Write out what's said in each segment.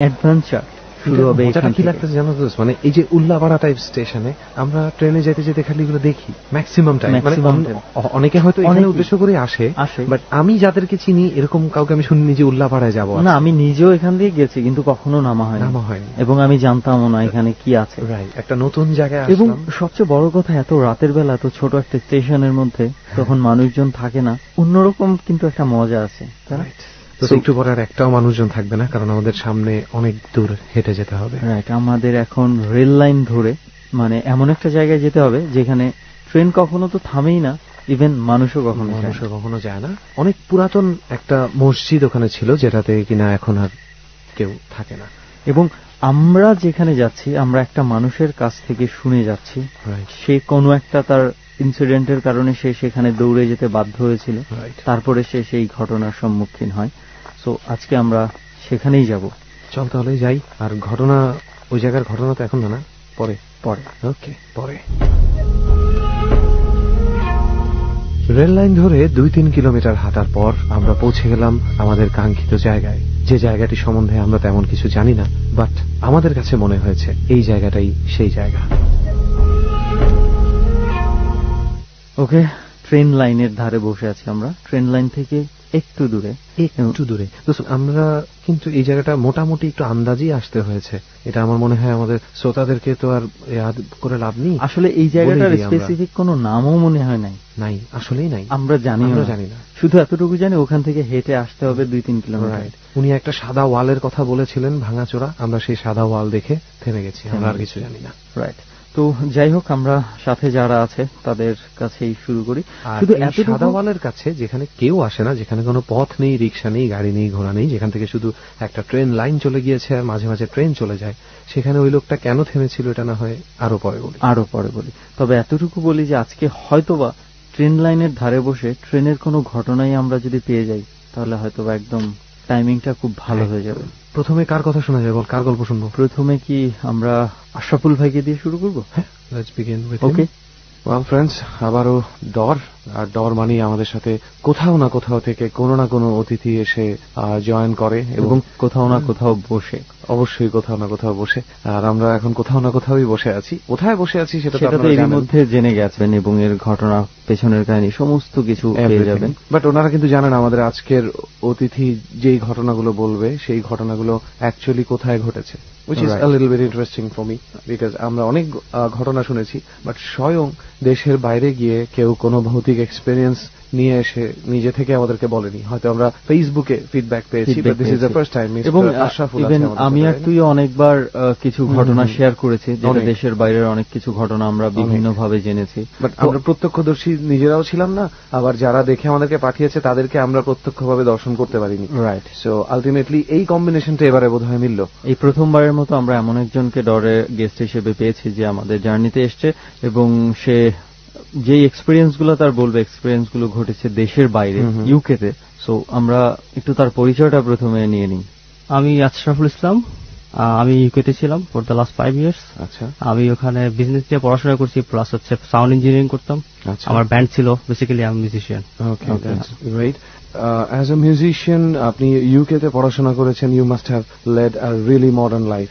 Adventure শুরু হবে। মজাটা কি লাগতেছে জানো তো, মানে এই যে উল্লাপাড়া টাইপ স্টেশনে আমরা ট্রেনে যেতে যেতে খালি এগুলো দেখি ম্যাক্সিমাম টাইম, মানে অনেকে হয়তো এখানে উদ্দেশ্য করে আসে, বাট আমি যাদেরকে চিনি এরকম কাউকে আমি শুনিনি যে উল্লাপাড়ায় যাবো। না, আমি নিজেও এখান দিয়ে গেছি কিন্তু কখনো নামা হয়নি এবং আমি জানতামও না এখানে কি আছে। একটা নতুন জায়গায় এবং সবচেয়ে বড় কথা, এত রাতের বেলা এত ছোট একটা স্টেশনের মধ্যে তখন মানুষজন থাকে না, অন্যরকম কিন্তু একটা মজা আছে। তো একটু পরে আর একটাও মানুষজন থাকবে না, কারণ আমাদের সামনে অনেক দূর হেঁটে যেতে হবে। আমাদের এখন রেল লাইন ধরে মানে এমন একটা জায়গায় যেতে হবে যেখানে ট্রেন কখনো তো থামেই না, ইভেন মানুষও কখনো যায় না। অনেক পুরাতন একটা মসজিদ ওখানে ছিল, যেটাতে কিনা এখন আর কেউ থাকে না। এবং আমরা যেখানে যাচ্ছি আমরা একটা মানুষের কাছ থেকে শুনে যাচ্ছি, সে কোনো একটা তার ইনসিডেন্টের কারণে সে সেখানে দৌড়ে যেতে বাধ্য হয়েছিল, তারপরে সে সেই ঘটনার সম্মুখীন হয়। সো আজকে আমরা সেখানেই যাব। চল তাহলে যাই। আর ঘটনা, ওই জায়গার ঘটনা তো এখন না, পরে। ওকে, পরে। রেল লাইন ধরে 2-3 কিলোমিটার হাঁটার পর আমরা পৌঁছে গেলাম আমাদের কাঙ্ক্ষিত জায়গায়, যে জায়গাটি সম্বন্ধে আমরা তেমন কিছু জানি না, বাট আমাদের কাছে মনে হয়েছে এই জায়গাটাই সেই জায়গা। ওকে, ট্রেন লাইনের ধারে বসে আছি আমরা, ট্রেন লাইন থেকে একটু দূরে। আমরা কিন্তু এই জায়গাটা মোটামুটি একটু আন্দাজই আসতে হয়েছে। এটা আমার মনে হয় আমাদের শ্রোতাদেরকে তো আর ইয়াদ করে লাভ নেই। আসলে এই জায়গাটার স্পেসিফিক কোনো নামও মনে হয় নাই, আসলেই নাই। আমরা জানি না, শুধু এতটুকু জানি ওখান থেকে হেঁটে আসতে হবে 2-3 কিলোমিটার। উনি একটা সাদা ওয়ালের কথা বলেছিলেন, ভাঙাচোরা। আমরা সেই সাদা ওয়াল দেখে থেমে গেছি, আমরা আর কিছু জানি না। রাইট। তো যাই হোক, আমরা সাথে যারা আছে তাদের কাছেই শুরু করি। শুধু সাদা ওয়ালের কাছে, যেখানে কেউ আসে না, যেখানে কোনো পথ নেই, রিক্সা নেই, গাড়ি নেই, ঘোড়া নেই, যেখান থেকে শুধু একটা ট্রেন লাইন চলে গিয়েছে আর মাঝে মাঝে ট্রেন চলে যায়, সেখানে ওই লোকটা কেন থেমেছিল এটা না হয় আরো পরে বলি। তবে এতটুকু বলি যে আজকে হয়তোবা ট্রেন লাইনের ধারে বসে ট্রেনের কোনো ঘটনাই আমরা যদি পেয়ে যাই, তাহলে হয়তোবা একদম টাইমিংটা খুব ভালো হয়ে যাবে। প্রথমে কার কথা শোনা যায় বল, কার গল্প শুনবো? প্রথমে কি আমরা আশরাফুল ভাইকে দিয়ে শুরু করবো? Let's begin with okay. Well friends, আবারও ডর মানে আমাদের সাথে কোথাও না কোথাও থেকে কোনো না কোনো অতিথি এসে জয়েন করে এবং কোথাও না কোথাও বসে, অবশ্যই কোথাও না কোথাও বসে। আর আমরা এখন কোথাও না কোথাওই বসে আছি। কোথায় বসে আছি সেটা তো এর মধ্যে জেনে গেছেন এবং এর ঘটনা, পেছনের কাহিনী সমস্ত কিছু পেয়ে যাবেন। বাট ওনারা কিন্তু জানেন আমাদের আজকের অতিথি যেই ঘটনাগুলো বলবে সেই ঘটনাগুলো অ্যাকচুয়ালি কোথায় ঘটেছে, which is a little bit interesting for me, because আমরা অনেক ঘটনা শুনেছি, বাট স্বয়ং দেশের বাইরে গিয়ে কেউ কোনো ভৌতিক এক্সপেরিয়েন্স নিয়ে এসে নিজে থেকে আমাদেরকে বলেনি। হয়তো আমরা ফেসবুকে ফিডব্যাক পেয়েছি, but this is the first time. এবং আমি আর তুই অনেকবার কিছু ঘটনা শেয়ার করেছি, যেটা দেশের বাইরের অনেক কিছু ঘটনা আমরা বিভিন্ন ভাবে জেনেছি, বাট আমরা প্রত্যক্ষদর্শী নিজেরাও ছিলাম না, আবার যারা দেখে আমাদেরকে পাঠিয়েছে তাদেরকে আমরা প্রত্যক্ষভাবে দর্শন করতে পারিনি। রাইট। সো আলটিমেটলি এই কম্বিনেশনটা এবারে বোধহয় মিলল। এই প্রথমবারের মতো আমরা এমন একজনকে ডরে গেস্ট হিসেবে পেয়েছি যে আমাদের জার্নিতে এসছে এবং সে যে এক্সপিরিয়েন্স গুলো তার বলবে, এক্সপিরিয়েন্স গুলো ঘটেছে দেশের বাইরে, ইউকেতে। সো আমরা একটু তার পরিচয়টা প্রথমে নিয়ে নিই। আমি আশরাফুল ইসলাম, আমি ইউকেতে ছিলাম ফর দ্য লাস্ট 5 years। আচ্ছা। আমি ওখানে বিজনেস নিয়ে পড়াশোনা করছি, প্লাস হচ্ছে সাউন্ড ইঞ্জিনিয়ারিং করতাম। আমার ব্যান্ড ছিল, বেসিক্যালি আমি musician. Okay, that's great. As a musician আপনি ইউকেতে পড়াশোনা করেছেন, you must have led a really modern life.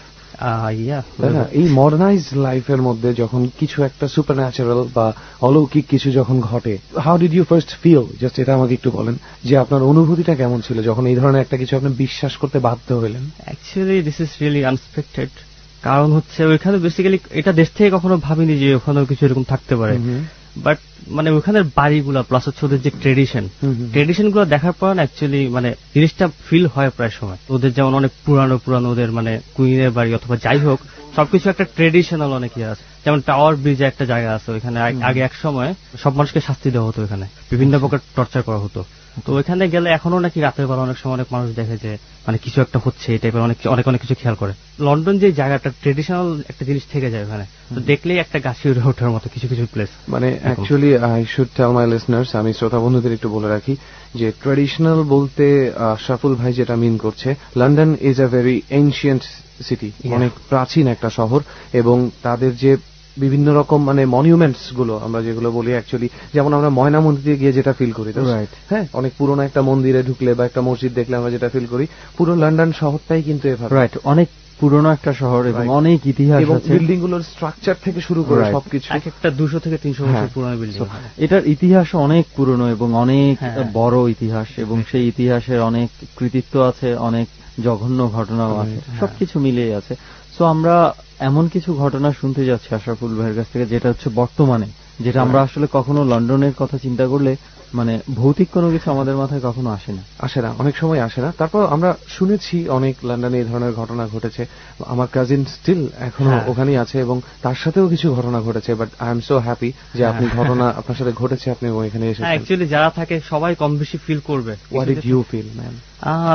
এই মডার্নাইজ লাইফের মধ্যে যখন কিছু একটা সুপারন্যাচারাল বা অলৌকিক কিছু যখন ঘটে, how did you first feel? Just এটা আমাকে একটু বলেন যে আপনার অনুভূতিটা কেমন ছিল যখন এই ধরনের একটা কিছু আপনি বিশ্বাস করতে বাধ্য হলেন। Actually this is really unexpected. কারণ হচ্ছে ওইখানে বেসিক্যালি এটা দেশ থেকে কখনো ভাবিনি যে ওখানেও কিছু এরকম থাকতে পারে, বাট মানে ওখানের বাড়িগুলা প্লাস হচ্ছে ওদের যে ট্রেডিশন গুলো দেখার পর অ্যাকচুয়ালি মানে জিনিসটা ফিল হয় প্রায় সময়। ওদের যেমন অনেক পুরানো ওদের মানে কুইনের বাড়ি অথবা যাই হোক, সবকিছু একটা ট্রেডিশনাল অনেক ইয়ে আছে। যেমন টাওয়ার ব্রিজে একটা জায়গা আছে, ওইখানে আগে এক সময় সব মানুষকে শাস্তি দেওয়া হতো, ওখানে বিভিন্ন প্রকার টর্চার করা হতো। তো ওইখানে গেলে এখনো নাকি রাতের বেলা অনেক সময় অনেক মানুষ দেখে যে মানে কিছু একটা হচ্ছে, এই টাইপের অনেক কিছু খেয়াল করে। লন্ডন যে জায়গাটা ট্রেডিশনাল একটা জিনিস থেকে যায় ওখানে, তো দেখলেই একটা গাছি উড়ে ওঠার মতো কিছু প্লেস। মানে actually I should tell my listeners, আমি শ্রোতা বন্ধুদের একটু বলে রাখি যে ট্রেডিশনাল বলতে আশরাফুল ভাই যেটা মিন করছে, London is a very ancient city, অনেক প্রাচীন একটা শহর, এবং তাদের যে বিভিন্ন রকম মানে মনিউমেন্টস গুলো আমরা যেগুলো বলি অ্যাকচুয়ালি, যেমন আমরা ময়নামতিতে গিয়ে যেটা ফিল করি, হ্যাঁ, অনেক পুরোনো একটা মন্দিরে ঢুকলে বা একটা মসজিদ দেখলে আমরা যেটা ফিল করি, পুরো লন্ডন শহরটাই কিন্তু এভাবে, রাইট, অনেক পুরনো একটা শহর এবং অনেক ইতিহাস আছে, বিল্ডিং গুলোর স্ট্রাকচার থেকে শুরু করে সবকিছু একটা 200 থেকে 300 বছর পুরনো বিল্ডিং। এটার ইতিহাস অনেক পুরনো এবং অনেক বড় ইতিহাস, এবং সেই ইতিহাসের অনেক কৃতিত্ব আছে, অনেক জঘন্য ঘটনাও আছে, সবকিছু মিলিয়ে আছে। সো আমরা এমন কিছু ঘটনা শুনতে যাচ্ছি আশরাফুল ভাইয়ের কাছ থেকে, যেটা হচ্ছে বর্তমানে, যেটা আমরা আসলে কখনো লন্ডনের কথা চিন্তা করলে মানে ভৌতিক কোনো কিছু আমাদের মাথায় কখনো আসে না, অনেক সময় আসে না। তারপর আমরা শুনেছি অনেক লন্ডনে এই ধরনের ঘটনা ঘটেছে। আমার কাজিন স্টিল এখনো ওখানেই আছে এবং তার সাথেও কিছু ঘটনা ঘটেছে, but I am so happy যে আপনি ঘটনা আপনার সাথে ঘটেছে, আপনি ওইখানে এসেছেন। অ্যাকচুয়ালি যারা থাকে সবাই কম বেশি ফিল করবে। What did you feel man?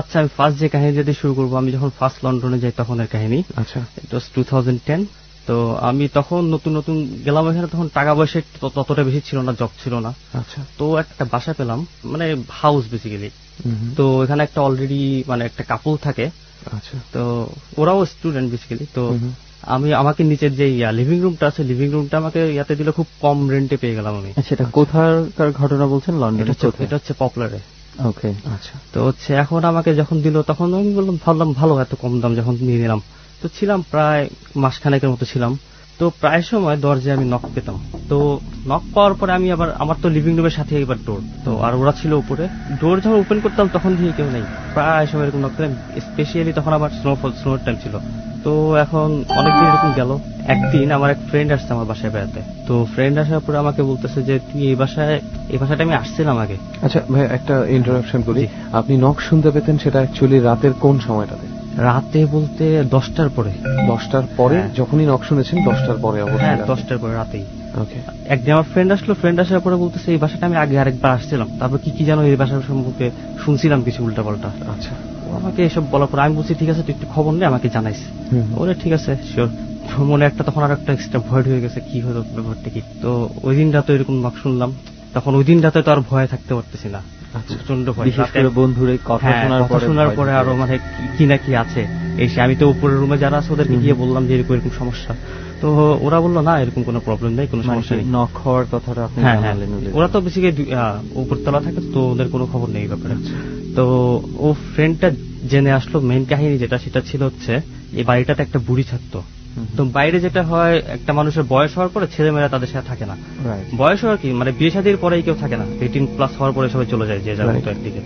আচ্ছা, আমি ফার্স্ট যে কাহিনী যদি শুরু করবো, আমি যখন ফার্স্ট লন্ডনে যাই তখনের কাহিনী। আচ্ছা, ইট ওয়াজ 2010। তো আমি তখন নতুন নতুন গেলাম এখানে, তখন টাকা পয়সা ততটা বেশি ছিল না, জব ছিল না। আচ্ছা, তো একটা বাসা পেলাম, মানে হাউস বেসিক্যালি। তো এখানে একটা অলরেডি মানে একটা কাপল থাকে। আচ্ছা, তো ওরাও স্টুডেন্ট বেসিক্যালি। তো আমাকে নিচের যে লিভিং রুমটা আছে, লিভিং রুমটা আমাকে ইয়াতে দিলে খুব কম রেন্টে পেয়ে গেলাম আমি। সেটা কোথাকার ঘটনা বলছেন? লন্ডন? এটা হচ্ছে পপুলারে। ওকে, আচ্ছা। তো হচ্ছে এখন আমাকে যখন দিল তখন আমি বললাম, ভাবলাম ভালো, এত কম দাম যখন নিয়ে নিলাম। তো ছিলাম প্রায় মাসখানেকের মতো ছিলাম। তো প্রায় সময় দরজায় আমি নক পেতাম। তো নক পাওয়ার পরে আমি আবার, আমার তো লিভিং রুমের সাথে এবার ডোর, তো আর ওরা ছিল উপরে। ডোর যখন ওপেন করতাম তখন দিয়ে কেউ নেই, প্রায় সময় এরকম নক পেতাম। স্পেশালি তখন আবার স্নোর টাইম ছিল। তো এখন অনেকদিন এরকম গেল। একদিন আমার এক ফ্রেন্ড আসছে আমার বাসায় বেড়াতে। তো ফ্রেন্ড আসার পরে আমাকে বলতেছে যে তুই এই বাসাটা আমি আসছিলাম আগে। আচ্ছা ভাই, একটা ইন্টারাপশন করি। আপনি নক শুনতে পেতেন, সেটা অ্যাকচুয়ালি রাতের কোন সময়টাতে? রাতে বলতে 10টার পরে। 10টার পরে? যখনই নক শুনেছেন 10টার পরে? অবশ্যই 10টার পরে, রাতেই। ওকে। একদিন আমার ফ্রেন্ড আসলো, ফ্রেন্ড আসার পরে বলতেছে এই বাসাটা আমি আগে আরেকবার আসছিলাম, তারপর কি জানো এই বাসার সম্পর্কে শুনছিলাম কিছু উল্টাপাল্টা। আচ্ছা। আমাকে এসব বলার পর আমি বলছি ঠিক আছে, তুই একটু খবর নে, আমাকে জানাইস। বলে ঠিক আছে, শিওর। মনে একটা তখন আর একটা এক্সট্রা ভয় হয়ে গেছে, কি হলো ব্যাপারটা কি। তো ওই দিন রাতে এরকম নক শুনলাম, তখন ওই দিন রাতে তো আর ভয় থাকতে পারতেছি না, প্রচন্ড ভয়। বন্ধুর কথা শোনার পরে আরো মানে কি না কি আছে এসে, আমি তো উপরের রুমে যারা আছে ওদেরকে গিয়ে বললাম যে এরকম এরকম সমস্যা। তো ওরা বললো না, এরকম কোনো প্রবলেম নেই, কোনো সমস্যা নেই। নক হওয়ার কথাটা আপনি জানালেন? ওরা তো বেসিক্যালি উপরতলা থাকে, তো ওদের কোনো খবর নেই ব্যাপারে। তো ও ফ্রেন্ডটা জেনে আসলো মেইন কাহিনী যেটা, সেটা ছিল হচ্ছে এই বাড়িটাতে একটা বুড়ি থাকতো। তো বাইরে যেটা হয়, একটা মানুষের বয়স হওয়ার পরে ছেলেমেয়েরা তাদের সাথে থাকে না। বয়স হওয়ার কি মানে বিয়ে শাদীর পরেই কেউ থাকে না, 18+ হওয়ার পরে সবাই চলে যায় যে যার মতো একদিকে।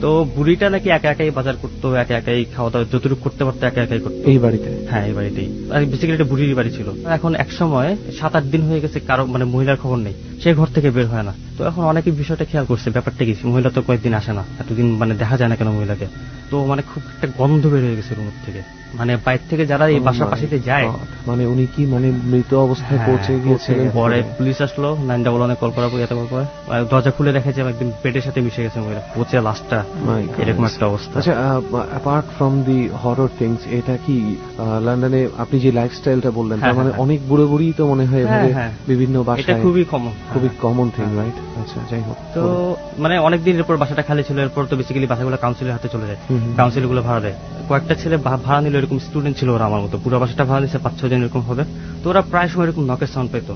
তো বুড়িটা নাকি একা একাই বাজার করতো, একা একাই খাওয়া দাওয়া যতটুকু করতে পারতো একা একাই করতো এই বাড়িতে। হ্যাঁ, এই বাড়িতেই। আর বেসিক্যালি একটা বুড়ির বাড়ি ছিল। এখন এক সময় 7-8 দিন হয়ে গেছে, কারো মানে মহিলার খবর নেই, সে ঘর থেকে বের হয় না। তো এখন অনেকে বিষয়টা খেয়াল করছে, ব্যাপারটা কি, মহিলা তো কয়েকদিন আসে না, এতদিন মানে দেখা যায় না কেন মহিলাকে। তো মানে খুব একটা গন্ধ বের হয়ে গেছে রুমের থেকে, মানে বাইরে থেকে যারা এই বাসা পাশিতে যায়। মানে উনি কি মানে মৃত অবস্থায় পৌঁছে গিয়েছিলেন? পরে পুলিশ আসলো, 911 কল করা পরে দরজা খুলে দেখে যে একদম বেডের সাথে মিশে গেছে মহিলা, পচে লাশটা, এরকম একটা অবস্থা। আচ্ছা, apart from the horror things, এটা কি লন্ডনে আপনি যে লাইফস্টাইলটা বললেন, তার মানে অনেক বুড়ো বুড়ি তো মনে হয় বিভিন্ন বাসায়, এটা খুবই কমন থিং, রাইট? আচ্ছা, যাই হোক। তো মানে অনেকদিন এরপর বাসাটা খালি ছিল। এরপর তো বেসিক্যালি বাসাগুলো কাউন্সিলের হাতে চলে যায়, কাউন্সিল গুলো ভাড়া দেয়। কয়েকটা ছেলে ভাড়া নিল, এরকম স্টুডেন্ট ছিল ওরা আমার মতো, পুরো বাসাটা ভাড়া নিচ্ছে 5-6 জন এরকম হবে। তো ওরা প্রায় সময় এরকম নকের সাউন্ড পেত।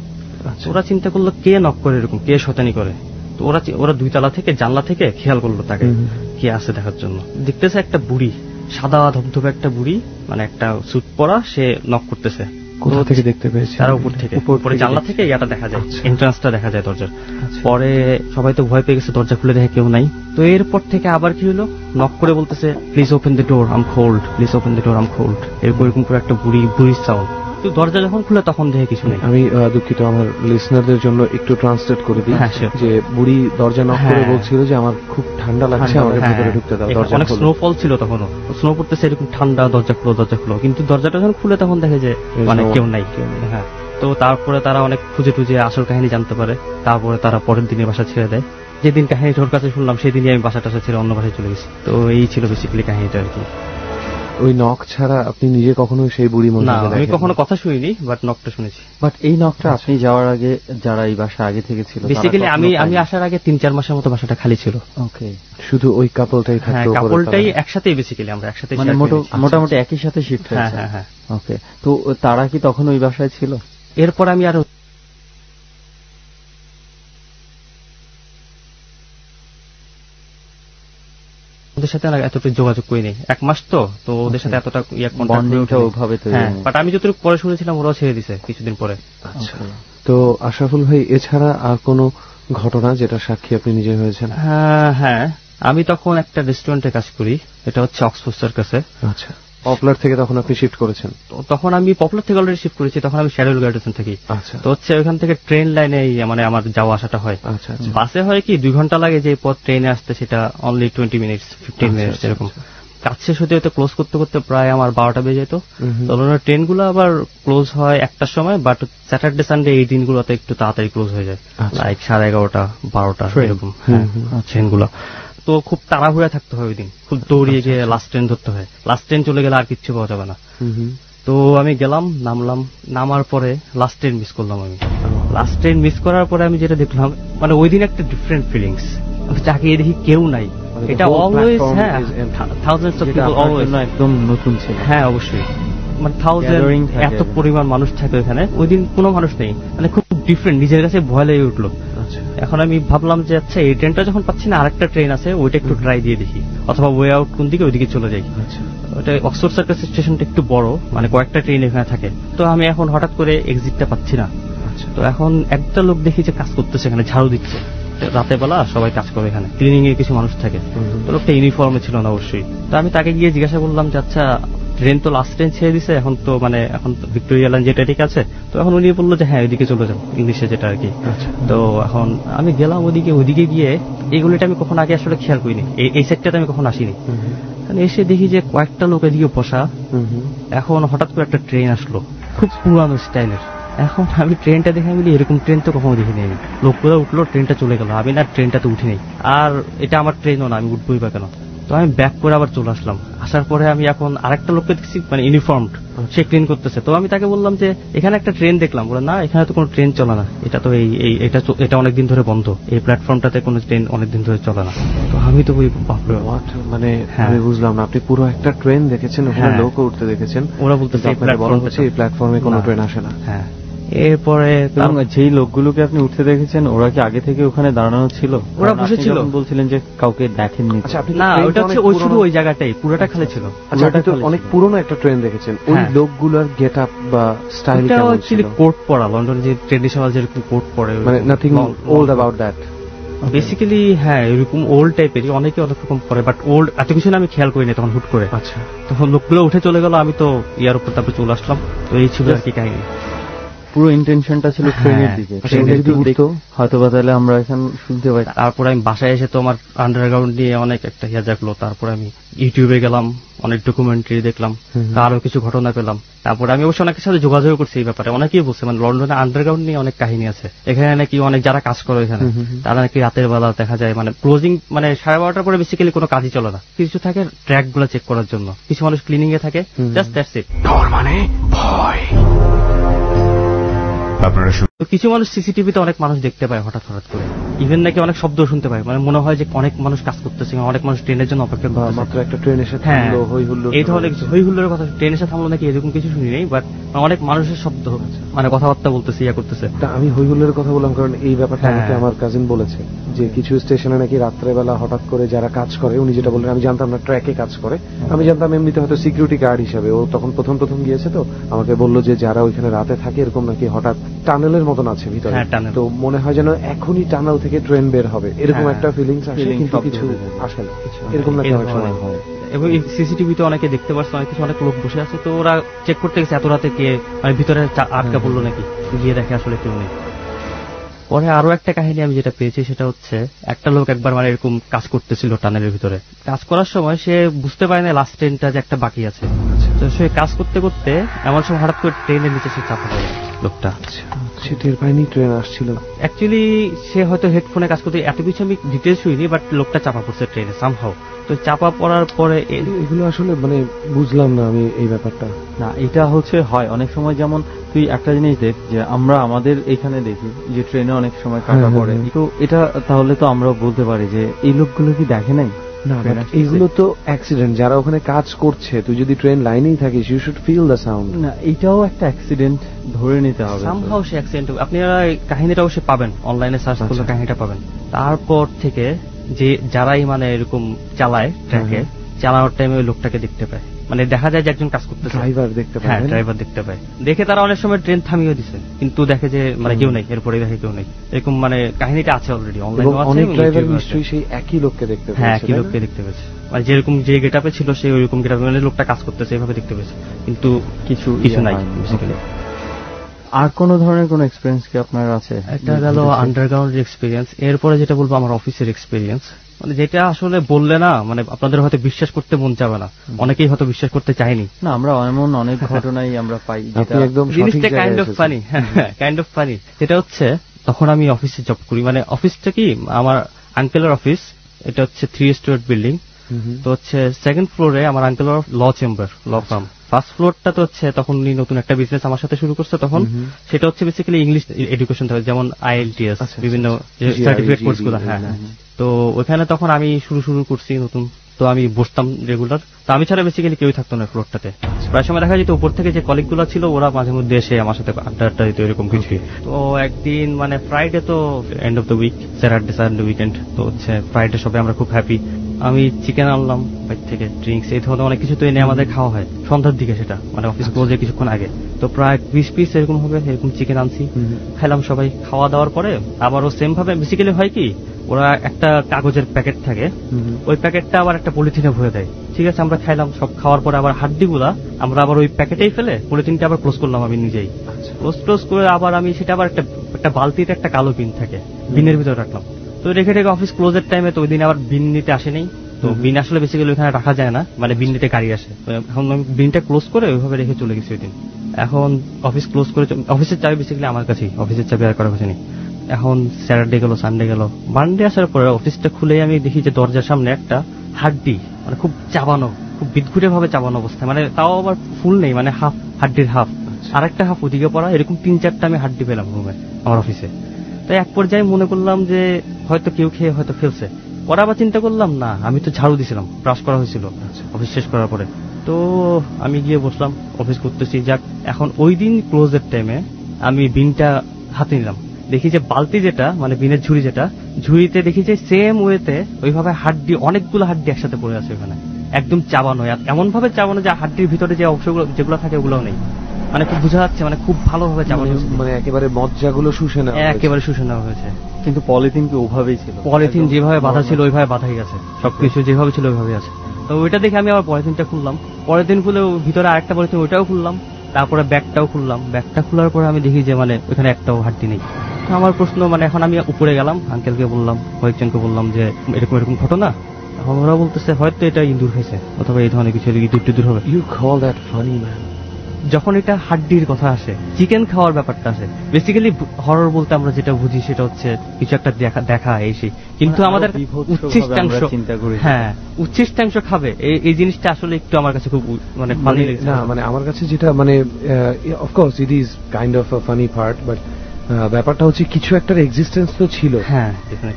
ওরা চিন্তা করলো কে নক করে এরকম, কে শয়তানি করে। তো ওরা 2 তলা থেকে জানলা থেকে খেয়াল করলো তাকে কে আছে দেখার জন্য। দেখতেছে একটা বুড়ি, সাদা ধবধবে একটা বুড়ি, মানে একটা স্যুট পরা, সে নক করতেছে। কোথা থেকে দেখতে পেয়েছে? তারা উপর থেকে, উপরে জানলা থেকে ইয়াটা দেখা যায়, এন্ট্রান্সটা দেখা যায় দরজার। পরে সবাই তো ভয় পেয়ে গেছে, দরজা খুলে দেখে কেউ নাই। তো এরপর থেকে আবার কি হলো, নক করে বলতেছে please open the door, I am cold, please open the door, I am cold, এরকম করে একটা বুড়ির সাউন্ড। তো দরজা যখন খুলে তখন দেখে কিছু নেই। আমি দুঃখিত, আমার লিসনারদের জন্য একটু ট্রান্সলেট করে দিই। যে বুড়ি দরজা নক করে বলছিল যে আমার খুব ঠান্ডা লাগছে, আমাকে ভিতরে ঢুকতে দাও। অনেক স্নোফল ছিল তখনও, স্নো পড়তেছে, এরকম ঠান্ডা, দরজা খুলো। কিন্তু দরজাটা যখন খুলে তখন দেখে যে মানে কেউ নাই। হ্যাঁ। তো তারপরে তারা অনেক খুঁজে আসল কাহিনী জানতে পারে। তারপরে তারা পরের দিনে বাসা ছেড়ে দেয়। যেদিন কাহিনী ওর কাছে শুনলাম সেদিনই আমি বাসাটা ছেড়ে অন্য বাসায় চলে গেছি। তো এই ছিল বেসিক্যালি কাহিনীটা আর কি। ওই নক ছাড়া আপনি নিজে কখনো সেই বুড়ি মহিলাকে দেখেননি? আমি কখনো কথা শুনিনি, বাট নকটা শুনেছি। বাট এই নকটা আপনি যাওয়ার আগে যারা এই বাসা আগে থেকে ছিল, বেসিক্যালি আমি আসার আগে 3-4 মাসের মতো বাসাটা খালি ছিল। ওকে। শুধু ওই কাপলটাই থাকতো? হ্যাঁ, কাপলটাই একসাথেই, বেসিক্যালি আমরা একসাথে, মানে মোটামুটি একই সাথে শিফট হয়েছে। হ্যাঁ। ওকে। তো তারা কি তখন ওই বাসায় ছিল? এরপর আমি আর ওদের সাথে এতটুকু যোগাযোগ করিনি, 1 মাস তো ওদের সাথে এতটা বাট আমি যতটুকু পরে শুনেছিলাম ওরাও ছেড়ে দিছে কিছুদিন পরে। আচ্ছা, তো আশরাফুল ভাই এছাড়া আর কোনো ঘটনা যেটা সাক্ষী আপনি নিজে হয়েছেন? হ্যাঁ, আমি তখন একটা রেস্টুরেন্টে কাজ করি, এটা হচ্ছে অক্সফোর্ড সার্কাসে। আচ্ছা, পপুলার থেকে তখন আপনি শিফট করেছেন? তখন আমি পপুলার থেকে অলরেডি শিফট করেছি, তখন আমি শ্যাডোল গার্ডেন থাকি। আচ্ছা, তো হচ্ছে ওইখান থেকে ট্রেন লাইনে মানে আমার যাওয়া আসাটা হয়। আচ্ছা, বাসে হয় কি 2 ঘন্টা লাগে, যে পথ ট্রেনে আসতে সেটা অনলি 20 মিনিটস 15 মিনিটস এরকম। কাজ শেষ হতে হতে ক্লোজ করতে করতে প্রায় আমার 12টা বেজে যেত। তখন ট্রেনগুলো আবার ক্লোজ হয় 1টার সময়, বাট স্যাটারডে সানডে এই দিনগুলোতে একটু তাড়াতাড়ি ক্লোজ হয়ে যায়, লাইক 11:30 12টা এরকম ট্রেনগুলো। তো খুব তাড়াহুড়া থাকতে হয় ওই দিন, খুব দৌড়িয়ে গিয়ে লাস্ট ট্রেন ধরতে হয়, লাস্ট ট্রেন চলে গেলে আর কিচ্ছু পাওয়া যাবে না। তো আমি গেলাম, নামার পরে লাস্ট ট্রেন মিস করলাম। আমি লাস্ট ট্রেন মিস করার পরে আমি যেটা দেখলাম, মানে ওই দিন একটা ডিফারেন্ট ফিলিংস, চাকিয়ে দেখি কেউ নাই। এটা always thousands of people, always একদম নতুন ছিল। হ্যাঁ অবশ্যই, মানে থাউজেন্ড এত পরিমাণ মানুষ থাকে ওখানে, ওই দিন কোনো মানুষ নেই, মানে খুব ডিফারেন্ট, নিজের কাছে ভয় লেগে উঠলো। এখন আমি ভাবলাম যে আচ্ছা এই ট্রেনটা যখন পাচ্ছি না, আরেকটা ট্রেন আছে, ওইটা একটু ট্রাই দিয়ে দেখি, অথবা ওয়ে আউট কোন দিকে, ওইদিকে চলে যাই। ওটা অক্সফোর্ড সার্কাস স্টেশনটা একটু বড়, মানে কয়েকটা ট্রেন এখানে থাকে। তো আমি এখন হঠাৎ করে এক্সিটটা পাচ্ছি না। তো এখন একটা লোক দেখি যে কাজ করতেছে এখানে, ঝাড়ু দিচ্ছে, রাতে বেলা সবাই কাজ করে এখানে, ক্লিনিং এর কিছু মানুষ থাকে। তো লোকটা ইউনিফর্মে ছিল না অবশ্যই। তো আমি তাকে গিয়ে জিজ্ঞাসা করলাম যে আচ্ছা ট্রেন তো লাস্ট ট্রেন ছেড়ে দিছে, এখন তো মানে এখন ভিক্টোরিয়া লাইন যেটা ঠিক আছে। তো এখন উনি বললো যে হ্যাঁ ওইদিকে চলে যাও, ইংলিশে যেটা আর কি। তো এখন আমি গেলাম ওইদিকে গিয়ে, এইগুলিটা আমি কখন আগে আসলে খেয়াল করিনি, এই সেক্টরটা আমি কখন আসিনি। এসে দেখি যে কয়েকটা লোক এদিকে বসা। এখন হঠাৎ করে একটা ট্রেন আসলো, খুব পুরানো স্টাইলের। এখন আমি ট্রেনটা দেখে আমি এরকম ট্রেন তো কখনো দেখিনি। আমি লোকগুলো উঠলো, ট্রেনটা চলে গেল, আমি না ট্রেনটাতে উঠি নাই, আর এটা আমার ট্রেনও না, আমি উঠবোই বা কেন। তো আমি ব্যাক করে আবার চলে আসলাম। আসার পরে আমি এখন আরেকটা লোককে দেখছি, মানে ইউনিফর্মড, সে ক্লিন করতেছে। তো আমি তাকে বললাম যে এখানে একটা ট্রেন দেখলাম। বলে না, এখানে তো কোনো ট্রেন চলে না, এটা তো এটা অনেকদিন ধরে বন্ধ, এই প্ল্যাটফর্মটাতে কোনো ট্রেন অনেকদিন ধরে চলে না। তো আমি তো ওই মানে আমি বুঝলাম না, আপনি পুরো একটা ট্রেন দেখেছেন, ওখানে লোকও উঠতে দেখেছেন, ওরা বলতেছে এই প্ল্যাটফর্মে কোনো ট্রেন আসে না। হ্যাঁ, এরপরে যেই লোকগুলোকে আপনি উঠতে দেখেছেন ওরা কি আগে থেকে ওখানে দাঁড়ানো ছিল? ওরা বসেছিল, বলছিলেন যে কাউকে দেখেননি। না, ওটা হচ্ছে ওই শুধু ওই জায়গাটাই পুরোটা খালি ছিল। অনেক পুরনো একটা ট্রেন দেখেছেন, ওই লোকগুলোর গেট আপ বা স্টাইল কেমন ছিল? কোট পরা, লন্ডনে যে ট্রেডিশনাল যেরকম কোট পরে, মানে nothing old about that basically. হ্যাঁ, এরকম ওল্ড টাইপেরই, অনেকে অনেক রকম পরে, বাট ওল্ড এত কিছু না আমি খেয়াল করিনি তখন হুট করে। আচ্ছা, তখন লোকগুলো উঠে চলে গেল, আমি তো ইয়ার উপর তারপরে চলে আসলাম। তো এই ছিল আর কি কাহিনী। পুরো ইন্টেনশনটা ছিল ট্রেনের দিকে, হয়তো বা তাহলে আমরা এখন শুনতে পাই। তারপর আমি বাসায় এসে তো আমার আন্ডারগ্রাউন্ড নিয়ে অনেক একটা ইয়া জাগলো। তারপর আমি ইউটিউবে গেলাম, অনেক ডকুমেন্টারি দেখলাম, তারও কিছু ঘটনা পেলাম। তারপরে আমি অবশ্য অনেকের সাথে যোগাযোগ করছি এই ব্যাপারে। অনেকেই বলছে মানে লন্ডনে আন্ডারগ্রাউন্ড নিয়ে অনেক কাহিনী আছে। এখানে নাকি অনেক যারা কাজ করে এখানে, তারা নাকি রাতের বেলা দেখা যায় মানে ক্লোজিং, মানে 12:30টার পরে বেসিক্যালি কোনো কাজই চলে না। কিছু থাকে ট্র্যাক গুলো চেক করার জন্য, কিছু মানুষ ক্লিনিং এ থাকে, জাস্ট দ্যাটস ইট। মানে ভয়। কিছু মানুষ সিসিটিভিতে অনেক মানুষ দেখতে পায় হঠাৎ করে, ইভেন নাকি অনেক শব্দ শুনতে পায়, মানে মনে হয় যে অনেক মানুষ কাজ করতেছে, অনেক মানুষ ট্রেনের জন্য অপেক্ষা করছে। মাত্র একটা ট্রেন এসে থামলো, হই হুল্লোড়, এই ধরনের কিছু হই হুল্লোড়ের কথা। ট্রেন এসে থামলো নাকি এরকম কিছু শুনি নেই, বাট অনেক মানুষের শব্দ, মানে কথাবার্তা বলতেছে, ইয়া করতেছে। আমি হই হুল্লোড়ের কথা বললাম কারণ এই ব্যাপারটা আমাকে আমার কাজিন বলেছে যে কিছু স্টেশনে নাকি রাত্রেবেলা হঠাৎ করে যারা কাজ করে, উনি যেটা বললেন আমি জানতাম না, ট্র্যাকে কাজ করে, আমি জানতাম এমনিতে হয়তো সিকিউরিটি গার্ড হিসাবে। ও তখন প্রথম গিয়েছে, তো আমাকে বললো যে যারা ওইখানে রাতে থাকে এরকম নাকি হঠাৎ টানেলের মতন আছে ভিতরে, তো মনে হয় যেন এখনই টানেল থেকে ট্রেন বের হবে, এরকম একটা ফিলিংস আসে, কিন্তু কিছু আসে না, এরকম নাকি অনেক সময় হয়। এবং সিসিটিভিতে অনেকে দেখতে পাচ্ছে, অনেক লোক বসে আছে, তো ওরা চেক করতে গেছে এত রাতে কে মানে ভিতরে আটকা পড়লো নাকি, গিয়ে দেখে আসলে কেউ নেই। পরে আরো একটা কাহিনী আমি যেটা পেয়েছি সেটা হচ্ছে, একটা লোক একবার মানে এরকম কাজ করতেছিল টানেলের ভিতরে। কাজ করার সময় সে বুঝতে পারে না লাস্ট ট্রেনটা যে একটা বাকি আছে। তো সে কাজ করতে করতে এমন সময় হঠাৎ করে ট্রেনের নিচে সে চাপা পড়ে লোকটা। সে টের পায়নি ট্রেন আসছিল। অ্যাকচুয়ালি সে হয়তো হেডফোনে কাজ করতে, এত কিছু আমি ডিটেলস শুনিনি, বাট লোকটা চাপা পড়ছে ট্রেনে সামহাও। তো চাপা পড়ার পরে এগুলো আসলে মানে বুঝলাম না আমি এই ব্যাপারটা। না, এটা হচ্ছে হয় অনেক সময়, যেমন তুই একটা জিনিস দেখ যে আমরা আমাদের এখানে দেখি যে ট্রেনে অনেক সময় কাটা পড়ে, তো এটা তাহলে তো আমরাও বলতে পারি যে এই লোকগুলো কি দেখে নাই, না, এগুলো তো অ্যাক্সিডেন্ট। যারা ওখানে কাজ করছে, তুই যদি ট্রেন লাইনেই থাকিস, you should feel the sound. না, এটাও একটা অ্যাক্সিডেন্ট ধরে নিতে হবে। সামহাউ সে অ্যাক্সিডেন্ট, আপনারা কাহিনীটা অবশ্যই পাবেন, অনলাইনে সার্চ করলে কাহিনীটা পাবেন। তারপর থেকে যে যারাই মানে এরকম চালায় ট্র্যাকে, চালানোর টাইমে ওই লোকটাকে দেখতে পায়, মানে দেখা যায় যে একজন কাজ করতেছে, ড্রাইভার দেখতে পায়। হ্যাঁ, ড্রাইভার দেখতে পায়। দেখে তারা অনেক সময় ট্রেন থামিয়ে দিছে, কিন্তু দেখে যে মানে কেউ নেই, এরপরে দেখে কেউ নেই। এরকম মানে কাহিনীটা আছে অলরেডি অনলাইনে আছে। অনেক ড্রাইভার নিশ্চয়ই সেই একই লোককে দেখতে পেয়েছে। হ্যাঁ, একই লোককে দেখতে পেয়েছে, মানে যেরকম যে গেটআপে ছিল সেই ওইরকম গেটআপে, মানে লোকটা কাজ করতেছে এভাবে দেখতে পেয়েছে, কিন্তু কিছু নাই বেসিক্যালি। আর কোন ধরনের কোন এক্সপেরিয়েন্স কি আপনার আছে? একটা গেল আন্ডারগ্রাউন্ডের এক্সপেরিয়েন্স। এরপরে যেটা বলবো আমার অফিসের এক্সপেরিয়েন্স, মানে যেটা আসলে বললে না মানে আপনাদের হয়তো বিশ্বাস করতে মন যাবে না, অনেকেই হয়তো বিশ্বাস করতে চায়নি। না, আমরা এমন অনেক ঘটনাই আমরা পাই যেটা একদম জিনিসটা কাইন্ড অফ ফানি। যেটা হচ্ছে তখন আমি অফিসে জব করি, মানে অফিসটা কি আমার আঙ্কেলের অফিস, এটা হচ্ছে 3 স্টোর বিল্ডিং। তো হচ্ছে সেকেন্ড ফ্লোরে আমার আঙ্কেলের ল চেম্বার, ল ফার্ম। ফার্স্ট ফ্লোরটা তো হচ্ছে তখন উনি নতুন একটা বিজনেস আমার সাথে শুরু করছে তখন, সেটা হচ্ছে বেসিক্যালি ইংলিশ এডুকেশন থাকে, যেমন IELTS বিভিন্ন সার্টিফিকেট কোর্স গুলো। হ্যাঁ, তো ওখানে তখন আমি শুরু করছি নতুন, তো আমি বসতাম রেগুলার। তো আমি ছাড়া বেসিক্যালি কেউই থাকতো না ফ্লোরটাতে। প্রায় সময় দেখা যেত উপর থেকে যে কলিগ গুলো ছিল ওরা মাঝে মধ্যে এসে আমার সাথে আড্ডা দিত, এরকম কিছুই। তো একদিন মানে ফ্রাইডে, তো end of the week, Saturday Sunday weekend, তো হচ্ছে ফ্রাইডে সবাই আমরা খুব হ্যাপি। আমি চিকেন আনলাম বাইরে থেকে, ড্রিঙ্কস এই ধরনের অনেক কিছু তো এনে আমাদের খাওয়া হয় সন্ধ্যার দিকে, সেটা মানে অফিস ক্লোজে কিছুক্ষণ আগে। তো প্রায় 20 পিস এরকম হবে, এরকম চিকেন আনছি, খাইলাম সবাই। খাওয়া দাওয়ার পরে আবারও সেম ভাবে বেসিক্যালি হয় কি, ওরা একটা কাগজের প্যাকেট থাকে, ওই প্যাকেটটা আবার একটা পলিথিনে ভরে দেয়। ঠিক আছে, আমরা খাইলাম, সব খাওয়ার পরে আবার হাড্ডিগুলা আমরা আবার ওই প্যাকেটেই ফেলে পলিথিনটা আবার ক্লোজ করলাম আমি নিজেই। ক্লোজ করে আবার আমি সেটা আবার একটা বালতিতে একটা কালো বিন থাকে, বিনের ভিতরে রাখলাম। তো রেখে অফিস ক্লোজের টাইমে, তো ওই দিন আবার বিন নিতে আসেনি। তো বিন আসলে বেসিক্যালি ওখানে রাখা যায় না, মানে বিন নিতে গাড়ি আসে। এখন আমি বিনটা ক্লোজ করে ওইভাবে রেখে চলে গেছি ওই দিন। এখন অফিস ক্লোজ করে, অফিসের চাবি বেসিক্যালি আমার কাছেই, অফিসের চাবি আর করার কাছে নেই। এখন স্যাটারডে গেল, সানডে গেল, মানডে আসার পরে অফিসটা খুলে আমি দেখি যে দরজার সামনে একটা হাড্ডি, মানে খুব চাবানো, খুব বিদঘুটে ভাবে চাবানো অবস্থায়, মানে তাও আবার ফুল নেই, মানে হাফ, হাড্ডির হাফ, আর একটা হাফ ওদিকে পড়া, এরকম 3-4টা আমি হাড্ডি পেলাম রুমে আমার অফিসে। তাই এক পর্যায়ে মনে করলাম যে হয়তো কেউ খেয়ে হয়তো ফেলছে। পরে আবার চিন্তা করলাম না, আমি তো ঝাড়ু দিছিলাম, ব্রাশ করা হয়েছিল অফিস শেষ করার পরে। তো আমি গিয়ে বসলাম, অফিস করতেছি। যাক, এখন ওই দিন ক্লোজের টাইমে আমি বিনটা হাতে নিলাম, দেখি যে বালতি যেটা, মানে বিনের ঝুড়ি যেটা, ঝুড়িতে দেখি যে সেম ওয়েতে ওইভাবে হাড্ডি, অনেকগুলো হাড্ডি একসাথে পড়ে আছে ওখানে, একদম চাবানো, এমন ভাবে চাবানো যে হাড্ডির ভিতরে যে অংশগুলো যেগুলো থাকে ওগুলো নেই, মানে খুব বোঝা যাচ্ছে, মানে খুব ভালোভাবে চাবানো, মানে একেবারে মজ্জাগুলো শুষে নেওয়া, একেবারে শুষে নেওয়া হয়েছে। কিন্তু পলিথিন কি ওভাবেই ছিল? পলিথিন যেভাবে বাঁধা ছিল ওইভাবে বাঁধাই গেছে, সবকিছু যেভাবে ছিল ওইভাবে আছে। তো ওইটা দেখে আমি আবার পলিথিনটা খুললাম, পলিথিন খুলে ভিতরে আরেকটা পলিথিন, ওইটাও খুললাম, তারপরে ব্যাগটাও খুললাম। ব্যাগটা খোলার পরে আমি দেখি যে মানে ওইখানে একটাও হাড্ডি নেই। আমার প্রশ্ন, মানে এখন আমি উপরে গেলাম, আঙ্কেলকে বললাম, কয়েকজনকে বললাম যে এরকম ঘটনা। এখন ওরা বলতেছে হয়তো এটা ইঁদুর হয়েছে, অথবা এই ধরনের কিছু ইঁদুর হবে। You call that funny man? যখন এটা হাড্ডির কথা আসে, চিকেন খাওয়ার ব্যাপারটা আসে, বেসিক্যালি হরর বলতে আমরা যেটা বুঝি সেটা হচ্ছে কিছু একটা দেখা এই সেই, কিন্তু আমাদের উচ্ছিষ্টাংশ, হ্যাঁ উচ্ছিষ্টাংশ খাবে, এই জিনিসটা আসলে একটু আমার কাছে খুব মানে ফানি লেগেছে। না, মানে আমার কাছে যেটা, মানে of course it is kind of a funny part, but ব্যাপারটা হচ্ছে কিছু একটার এক্সিস্টেন্স তো ছিল। হ্যাঁ,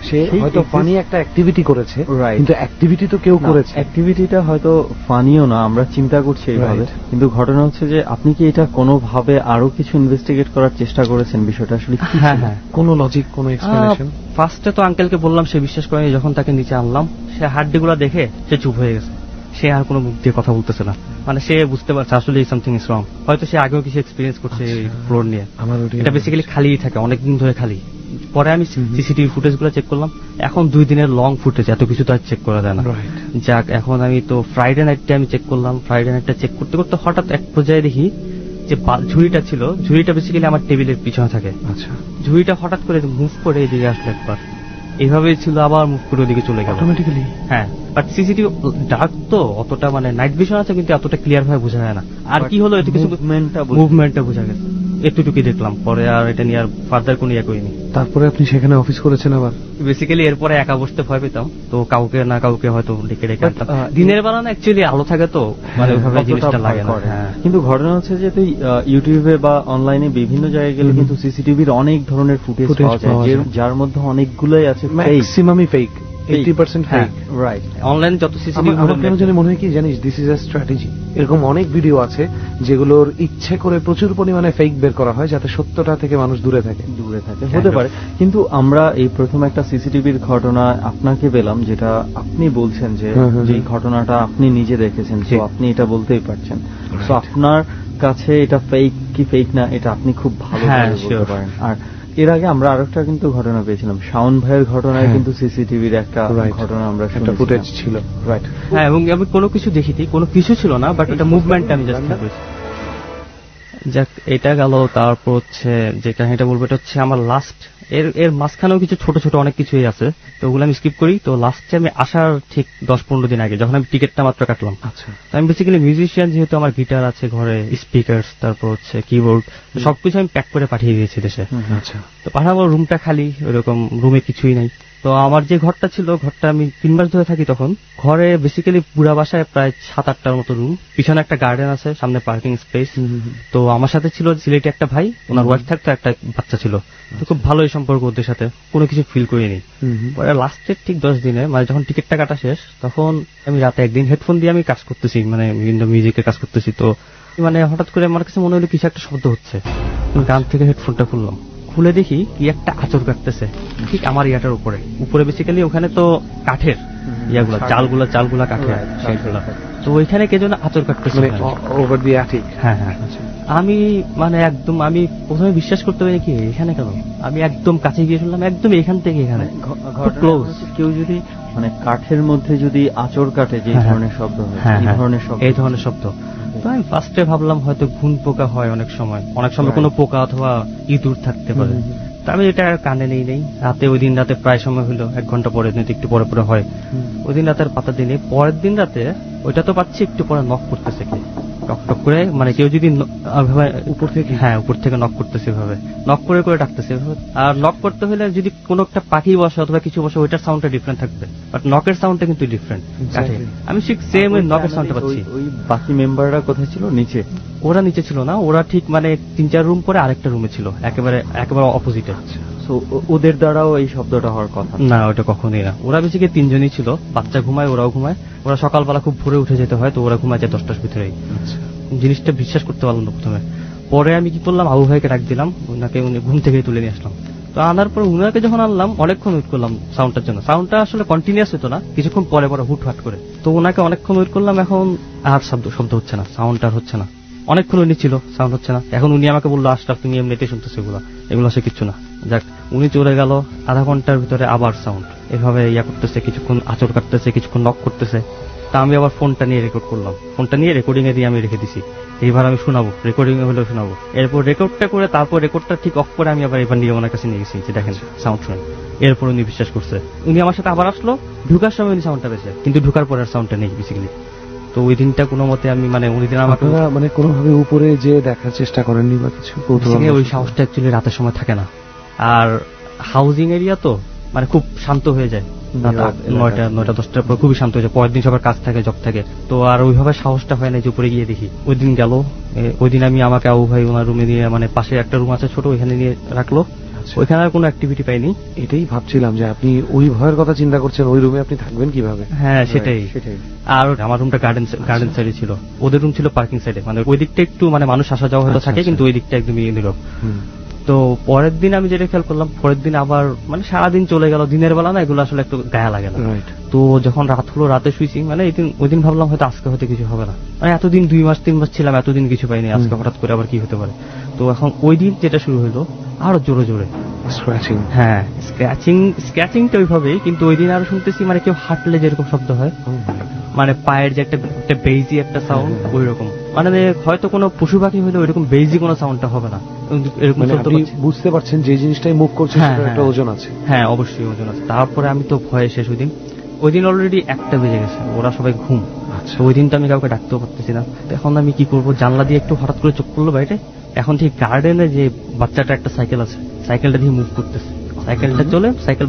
সে হয়তো ফানি একটা অ্যাক্টিভিটি করেছে, কিন্তু অ্যাক্টিভিটি তো কেউ করেছে। অ্যাক্টিভিটিটা হয়তো ফানিও না, আমরা চিন্তা করছি এইভাবে, কিন্তু ঘটনা হচ্ছে যে আপনি কি এটা কোনোভাবে আরো কিছু ইনভেস্টিগেট করার চেষ্টা করেছেন বিষয়টা আসলে? হ্যাঁ হ্যাঁ, কোনো লজিক, কোনো এক্সপ্লেনেশন? ফার্স্টে তো আঙ্কেলকে বললাম, সে বিশ্বাস করেনি। যখন তাকে নিচে আনলাম, সে হাড্ডিগুলো দেখে সে চুপ হয়ে গেছে, সে আর কোনো মুখ দিয়ে কথা বলতেছে না, মানে সে বুঝতে পারছে আসলে সামথিং ইজ রং। হয়তো সে আগেও কিছু এক্সপিরিয়েন্স করছে ফ্লোর নিয়ে। এটা বেসিক্যালি খালি থাকে, অনেকদিন ধরে খালি। পরে আমি সিসিটিভি ফুটেজ গুলো চেক করলাম, এখন 2 দিনের লং ফুটেজ, এত কিছু তো আর চেক করা যায় না। যাক, এখন আমি তো ফ্রাইডে নাইটটা আমি চেক করলাম। ফ্রাইডে নাইটটা চেক করতে করতে হঠাৎ এক পর্যায়ে দেখি যে ঝুড়িটা ছিল, ঝুড়িটা বেসিক্যালি আমার টেবিলের পিছনে থাকে। আচ্ছা, ঝুড়িটা হঠাৎ করে মুভ করে এদিকে আসলো একবার, এইভাবেই ছিল, আবার মুভ করে ওদিকে চলে গেল অটোমেটিক্যালি। হ্যাঁ, বাট সিসিটিভি ডার্ক তো, অতটা মানে নাইট ভিশন আছে কিন্তু এতটা ক্লিয়ার ভাবে বোঝা যায় না। আর কি হলো, এতে কিছু মুভমেন্টটা বোঝা গেছে, এতটুকুই দেখলাম। পরে আর এটা নিয়ে আর ফার্দার কোনো ইয়ে করিনি। তারপরে আপনি সেখানে অফিস করেছেন আবার? বেসিক্যালি এরপরে একা বসতে ভয় পেতাম, তো কাউকে না কাউকে হয়তো ডেকে আনতাম। দিনের বেলা না, অ্যাকচুয়ালি আলো থাকে তো, মানে ওইভাবে জিনিসটা লাগে না। কিন্তু ঘটনা হচ্ছে যে তুই ইউটিউবে বা অনলাইনে বিভিন্ন জায়গায় গেলে কিন্তু সিসিটিভির অনেক ধরনের ফুটেজ পাওয়া যায়, যার মধ্যে অনেকগুলোই আছে ম্যাক্সিমামই ফেক। 80% fake, right. অনলাইন যত সিসিটিভি আমার কেন জানি মনে হয় কি জানিস, দিস ইজ আ স্ট্র্যাটেজি। এরকম অনেক ভিডিও আছে যেগুলোর ইচ্ছে করে প্রচুর পরিমাণে ফেক বের করা হয় যাতে সত্যটা থেকে মানুষ দূরে থাকে। হতে পারে, কিন্তু আমরা এই প্রথম একটা সিসিটিভির ঘটনা আপনাকে পেলাম, যেটা আপনি বলছেন যে যেই ঘটনাটা আপনি নিজে দেখেছেন, তো আপনি এটা বলতেই পারছেন। তো আপনার কাছে এটা ফেক কি ফেক না এটা আপনি খুব ভালো বলতে পারেন। আর এর আগে আমরা আরেকটা কিন্তু ঘটনা পেয়েছিলাম, শাওন ভাইয়ের ঘটনায় কিন্তু সিসিটিভির একটা ঘটনা আমরা একটা ফুটেজ ছিল, রাইট। হ্যাঁ, এবং আমি কোনো কিছু দেখিনি, কোনো কিছু ছিল না, বাট এটা মুভমেন্ট আমি জাস্ট করেছি। যাক, এটা গেল। তারপর হচ্ছে যে কাহিনীটা বলবো, এটা হচ্ছে আমার লাস্ট, এর মাঝখানেও কিছু ছোট ছোট অনেক কিছুই আছে, তো ওগুলো আমি স্কিপ করি। তো লাস্টে আমি আসার ঠিক 10-15 দিন আগে, যখন আমি টিকিটটা মাত্র কাটলাম, আচ্ছা, তো আমি বেসিক্যালি মিউজিশিয়ান, যেহেতু আমার গিটার আছে ঘরে, স্পিকার, তারপর হচ্ছে কিবোর্ড, সবকিছু আমি প্যাক করে পাঠিয়ে দিয়েছি দেশে। আচ্ছা, তো পাঠাবো, রুমটা খালি, ওইরকম রুমে কিছুই নাই। তো আমার যে ঘরটা ছিল, ঘরটা আমি 3 মাস ধরে থাকি, তখন ঘরে বেসিক্যালি পুরা বাসায় প্রায় 7-8টার মতো রুম, পিছনে একটা গার্ডেন আছে, সামনে পার্কিং স্পেস। তো আমার সাথে ছিল সিলেটে একটা ভাই, ওনার ওয়াইফ থাকতো, একটা বাচ্চা ছিল। তো খুব ভালোই সম্পর্ক ওদের সাথে, কোনো কিছু ফিল করিনি। পরে লাস্টের ঠিক 10 দিনে, মানে যখন টিকিটটা কাটা শেষ, তখন আমি রাতে একদিন হেডফোন দিয়ে আমি কাজ করতেছি, মানে বিভিন্ন মিউজিকের কাজ করতেছি। তো মানে হঠাৎ করে আমার কাছে মনে হলো কিছু একটা শব্দ হচ্ছে, গান থেকে হেডফোনটা খুললাম, খুলে দেখি কি একটা আঁচড় কাটতেছে ঠিক আমার ইয়াটার উপরে বেসিক্যালি ওখানে তো কাঠের ইয়াগুলা, চালগুলা কাঠের সেইগুলা, তো ওইখানে কে যেন আঁচড় কাটতেছে ওভার দি অ্যাটিক। হ্যাঁ, আমি মানে একদম, আমি প্রথমে বিশ্বাস করতে পারি কি এখানে কেন, আমি একদম কাছে গিয়ে শুনলাম, একদম এখান থেকে এখানে ক্লোজ। কেউ যদি মানে কাঠের মধ্যে যদি আঁচড় কাটে, যে ধরনের শব্দ হয়, এই ধরনের শব্দ, তো আমি ফার্স্টে ভাবলাম হয়তো ঘুন পোকা হয়, অনেক সময় কোনো পোকা অথবা ইঁদুর থাকতে পারে। তা আমি এটা কানে নেই রাতে, ওই দিন রাতে প্রায় সময় হলো 1 ঘন্টা পরে, একটু পরে হয়, ওই দিন রাতের পাতা দিনে। পরের দিন রাতে ওইটা তো পাচ্ছি, একটু পরে নক করতেছে কে, টক টক করে, মানে কেউ যদি উপর থেকে নক করতেছে, ভাবে নক করে ডাকতেছে। আর নক করতে হলে যদি কোনো একটা পাখি বসে অথবা কিছু বসে, ওইটার সাউন্ডটা ডিফারেন্ট থাকবে, বাট নকের সাউন্ডটা কিন্তু ডিফারেন্ট। আমি ঠিক সেম ওই নকের সাউন্ডটা পাচ্ছি। ওই বাকি মেম্বাররা কোথায় ছিল? নিচে? ওরা নিচে ছিল না, ওরা ঠিক মানে 3-4 রুম পরে আরেকটা রুমে ছিল, একেবারে অপোজিটে। ওদের দ্বারাও এই শব্দটা হওয়ার কথা না, ওটা কখনোই না। ওরা বেসিক্যালি 3 জনই ছিল, বাচ্চা ঘুমায়, ওরাও ঘুমায়। ওরা সকালবেলা খুব ভোরে উঠে যেতে হয়, তো ওরা ঘুমায় যায় 10টার ভিতরেই। জিনিসটা বিশ্বাস করতে পারলাম না প্রথমে। পরে আমি কি করলাম, আবু ভাইকে ডাক দিলাম, উনি ঘুম থেকে তুলে নিয়ে আসলাম। তো আনার পর উনাকে যখন আনলাম, অনেকক্ষণ ওয়েট করলাম সাউন্ডটার জন্য। সাউন্ডটা আসলে কন্টিনিউয়াস হতো না, কিছুক্ষণ পরে হুটহাট করে। তো ওনাকে অনেকক্ষণ ওয়েট করলাম, এখন আর শব্দ হচ্ছে না, সাউন্ড আর হচ্ছে না। অনেকক্ষণ উনি ছিল, সাউন্ড হচ্ছে না। এখন উনি আমাকে বললো, আশরাফ তুমি এমনিতে শুনতেছো এগুলো সে কিচ্ছু না। যাক, উনি চলে গেল, আধা ঘন্টার ভিতরে আবার সাউন্ড এভাবে ইয়া করতেছে, কিছুক্ষণ আঁচড় কাটতেছে, কিছুক্ষণ নক করতেছে। তা আমি আবার ফোনটা নিয়ে রেকর্ড করলাম, ফোনটা নিয়ে রেকর্ডিং এ দিয়ে আমি রেখে দিছি, এইবার আমি শোনাবো, রেকর্ডিং এ হলেও শোনাবো। এরপর রেকর্ডটা করে, তারপর রেকর্ডটা ঠিক অফ করে আমি আবার এবার নিয়ে ওনার কাছে নিয়ে গেছি যে দেখেন সাউন্ড শুনেন। এরপর উনি বিশ্বাস করছে, উনি আমার সাথে আবার আসলো, ঢুকার সময় উনি সাউন্ডটা পেয়েছে, কিন্তু ঢুকার পর আর সাউন্ডটা নেই বেসিক্যালি। তো ওই দিনটা কোনো মতে আমি মানে ওই দিন আমাকে মানে কোনোভাবে উপরে যে দেখার চেষ্টা করেননি বা কিছু? ওই সাহসটা অ্যাকচুয়ালি রাতের সময় থাকে না, আর হাউজিং এরিয়া তো মানে খুব শান্ত হয়ে যায়, 9টা-10টার পর খুবই শান্ত হয়ে যায়। পরের দিন সবার কাজ থাকে, জব থাকে, তো আর ওইভাবে সাহসটা হয় না যে উপরে গিয়ে দেখি। ওই দিন গেল, ওই দিন আমি আমাকে আবু ভাই ওনার রুমে নিয়ে, মানে পাশে একটা রুম আছে ছোট, ওইখানে নিয়ে রাখলো। ওইখানে আর কোনো অ্যাক্টিভিটি পাইনি। এটাই ভাবছিলাম যে আপনি ওই ভয়ের কথা চিন্তা করছেন, ওই রুমে আপনি থাকবেন কিভাবে? হ্যাঁ, সেটাই। আর আমার রুমটা গার্ডেন সাইডে ছিল, ওদের রুম ছিল পার্কিং সাইডে, মানে ওই দিকটা একটু মানে মানুষ আসা যাওয়া হয়তো থাকে, কিন্তু ওই দিকটা একদমই নীরব। তো পরের দিন আমি যেটা খেয়াল করলাম, পরের দিন আবার মানে সারাদিন চলে গেল, দিনের বেলা না এগুলো আসলে একটু গায়ে লাগে না। তো যখন রাত হলো, রাতে শুয়েছি, মানে ওই দিন ভাবলাম হয়তো আজকে হয়তো কিছু হবে না, মানে এতদিন 2 মাস 3 মাস ছিলাম, এতদিন কিছু পাইনি, আজকে হঠাৎ করে আবার কি হতে পারে। তো এখন ওই দিন যেটা শুরু হলো, আরো জোরে জোরে স্ক্র্যাচিং। হ্যাঁ, স্ক্র্যাচিংটা ওইভাবেই, কিন্তু ওই দিন আরো শুনতেছি মানে কেউ হাঁটলে যেরকম শব্দ হয়, মানে পায়ের যে একটা বেইজি একটা সাউন্ড, ওই রকম। মানে হয়তো কোনো পশু পাখি হলে ওইরকম বেইজি কোনো সাউন্ডটা হবে না, এরকম বুঝতে পারছেন যে জিনিসটাই মুভ করছে সেটার একটা ওজন আছে। হ্যাঁ, অবশ্যই ওজন আছে। তারপরে আমি তো ভয়ে শেষ। ওই দিন অলরেডি 1টা বেজে গেছে, ওরা সবাই ঘুম। ওই দিনটা আমি কাউকে ডাকতেও পারতেছি না। এখন আমি কি করবো, জানলা দিয়ে একটু হঠাৎ করে চোখ পড়লো বাইরে, এখন ঠিক গার্ডেনে যে বাচ্চাটা একটা সাইকেল আছে, সাইকেলটা দিয়ে মুভ করতেছে, সাইকেলটা সাইকেল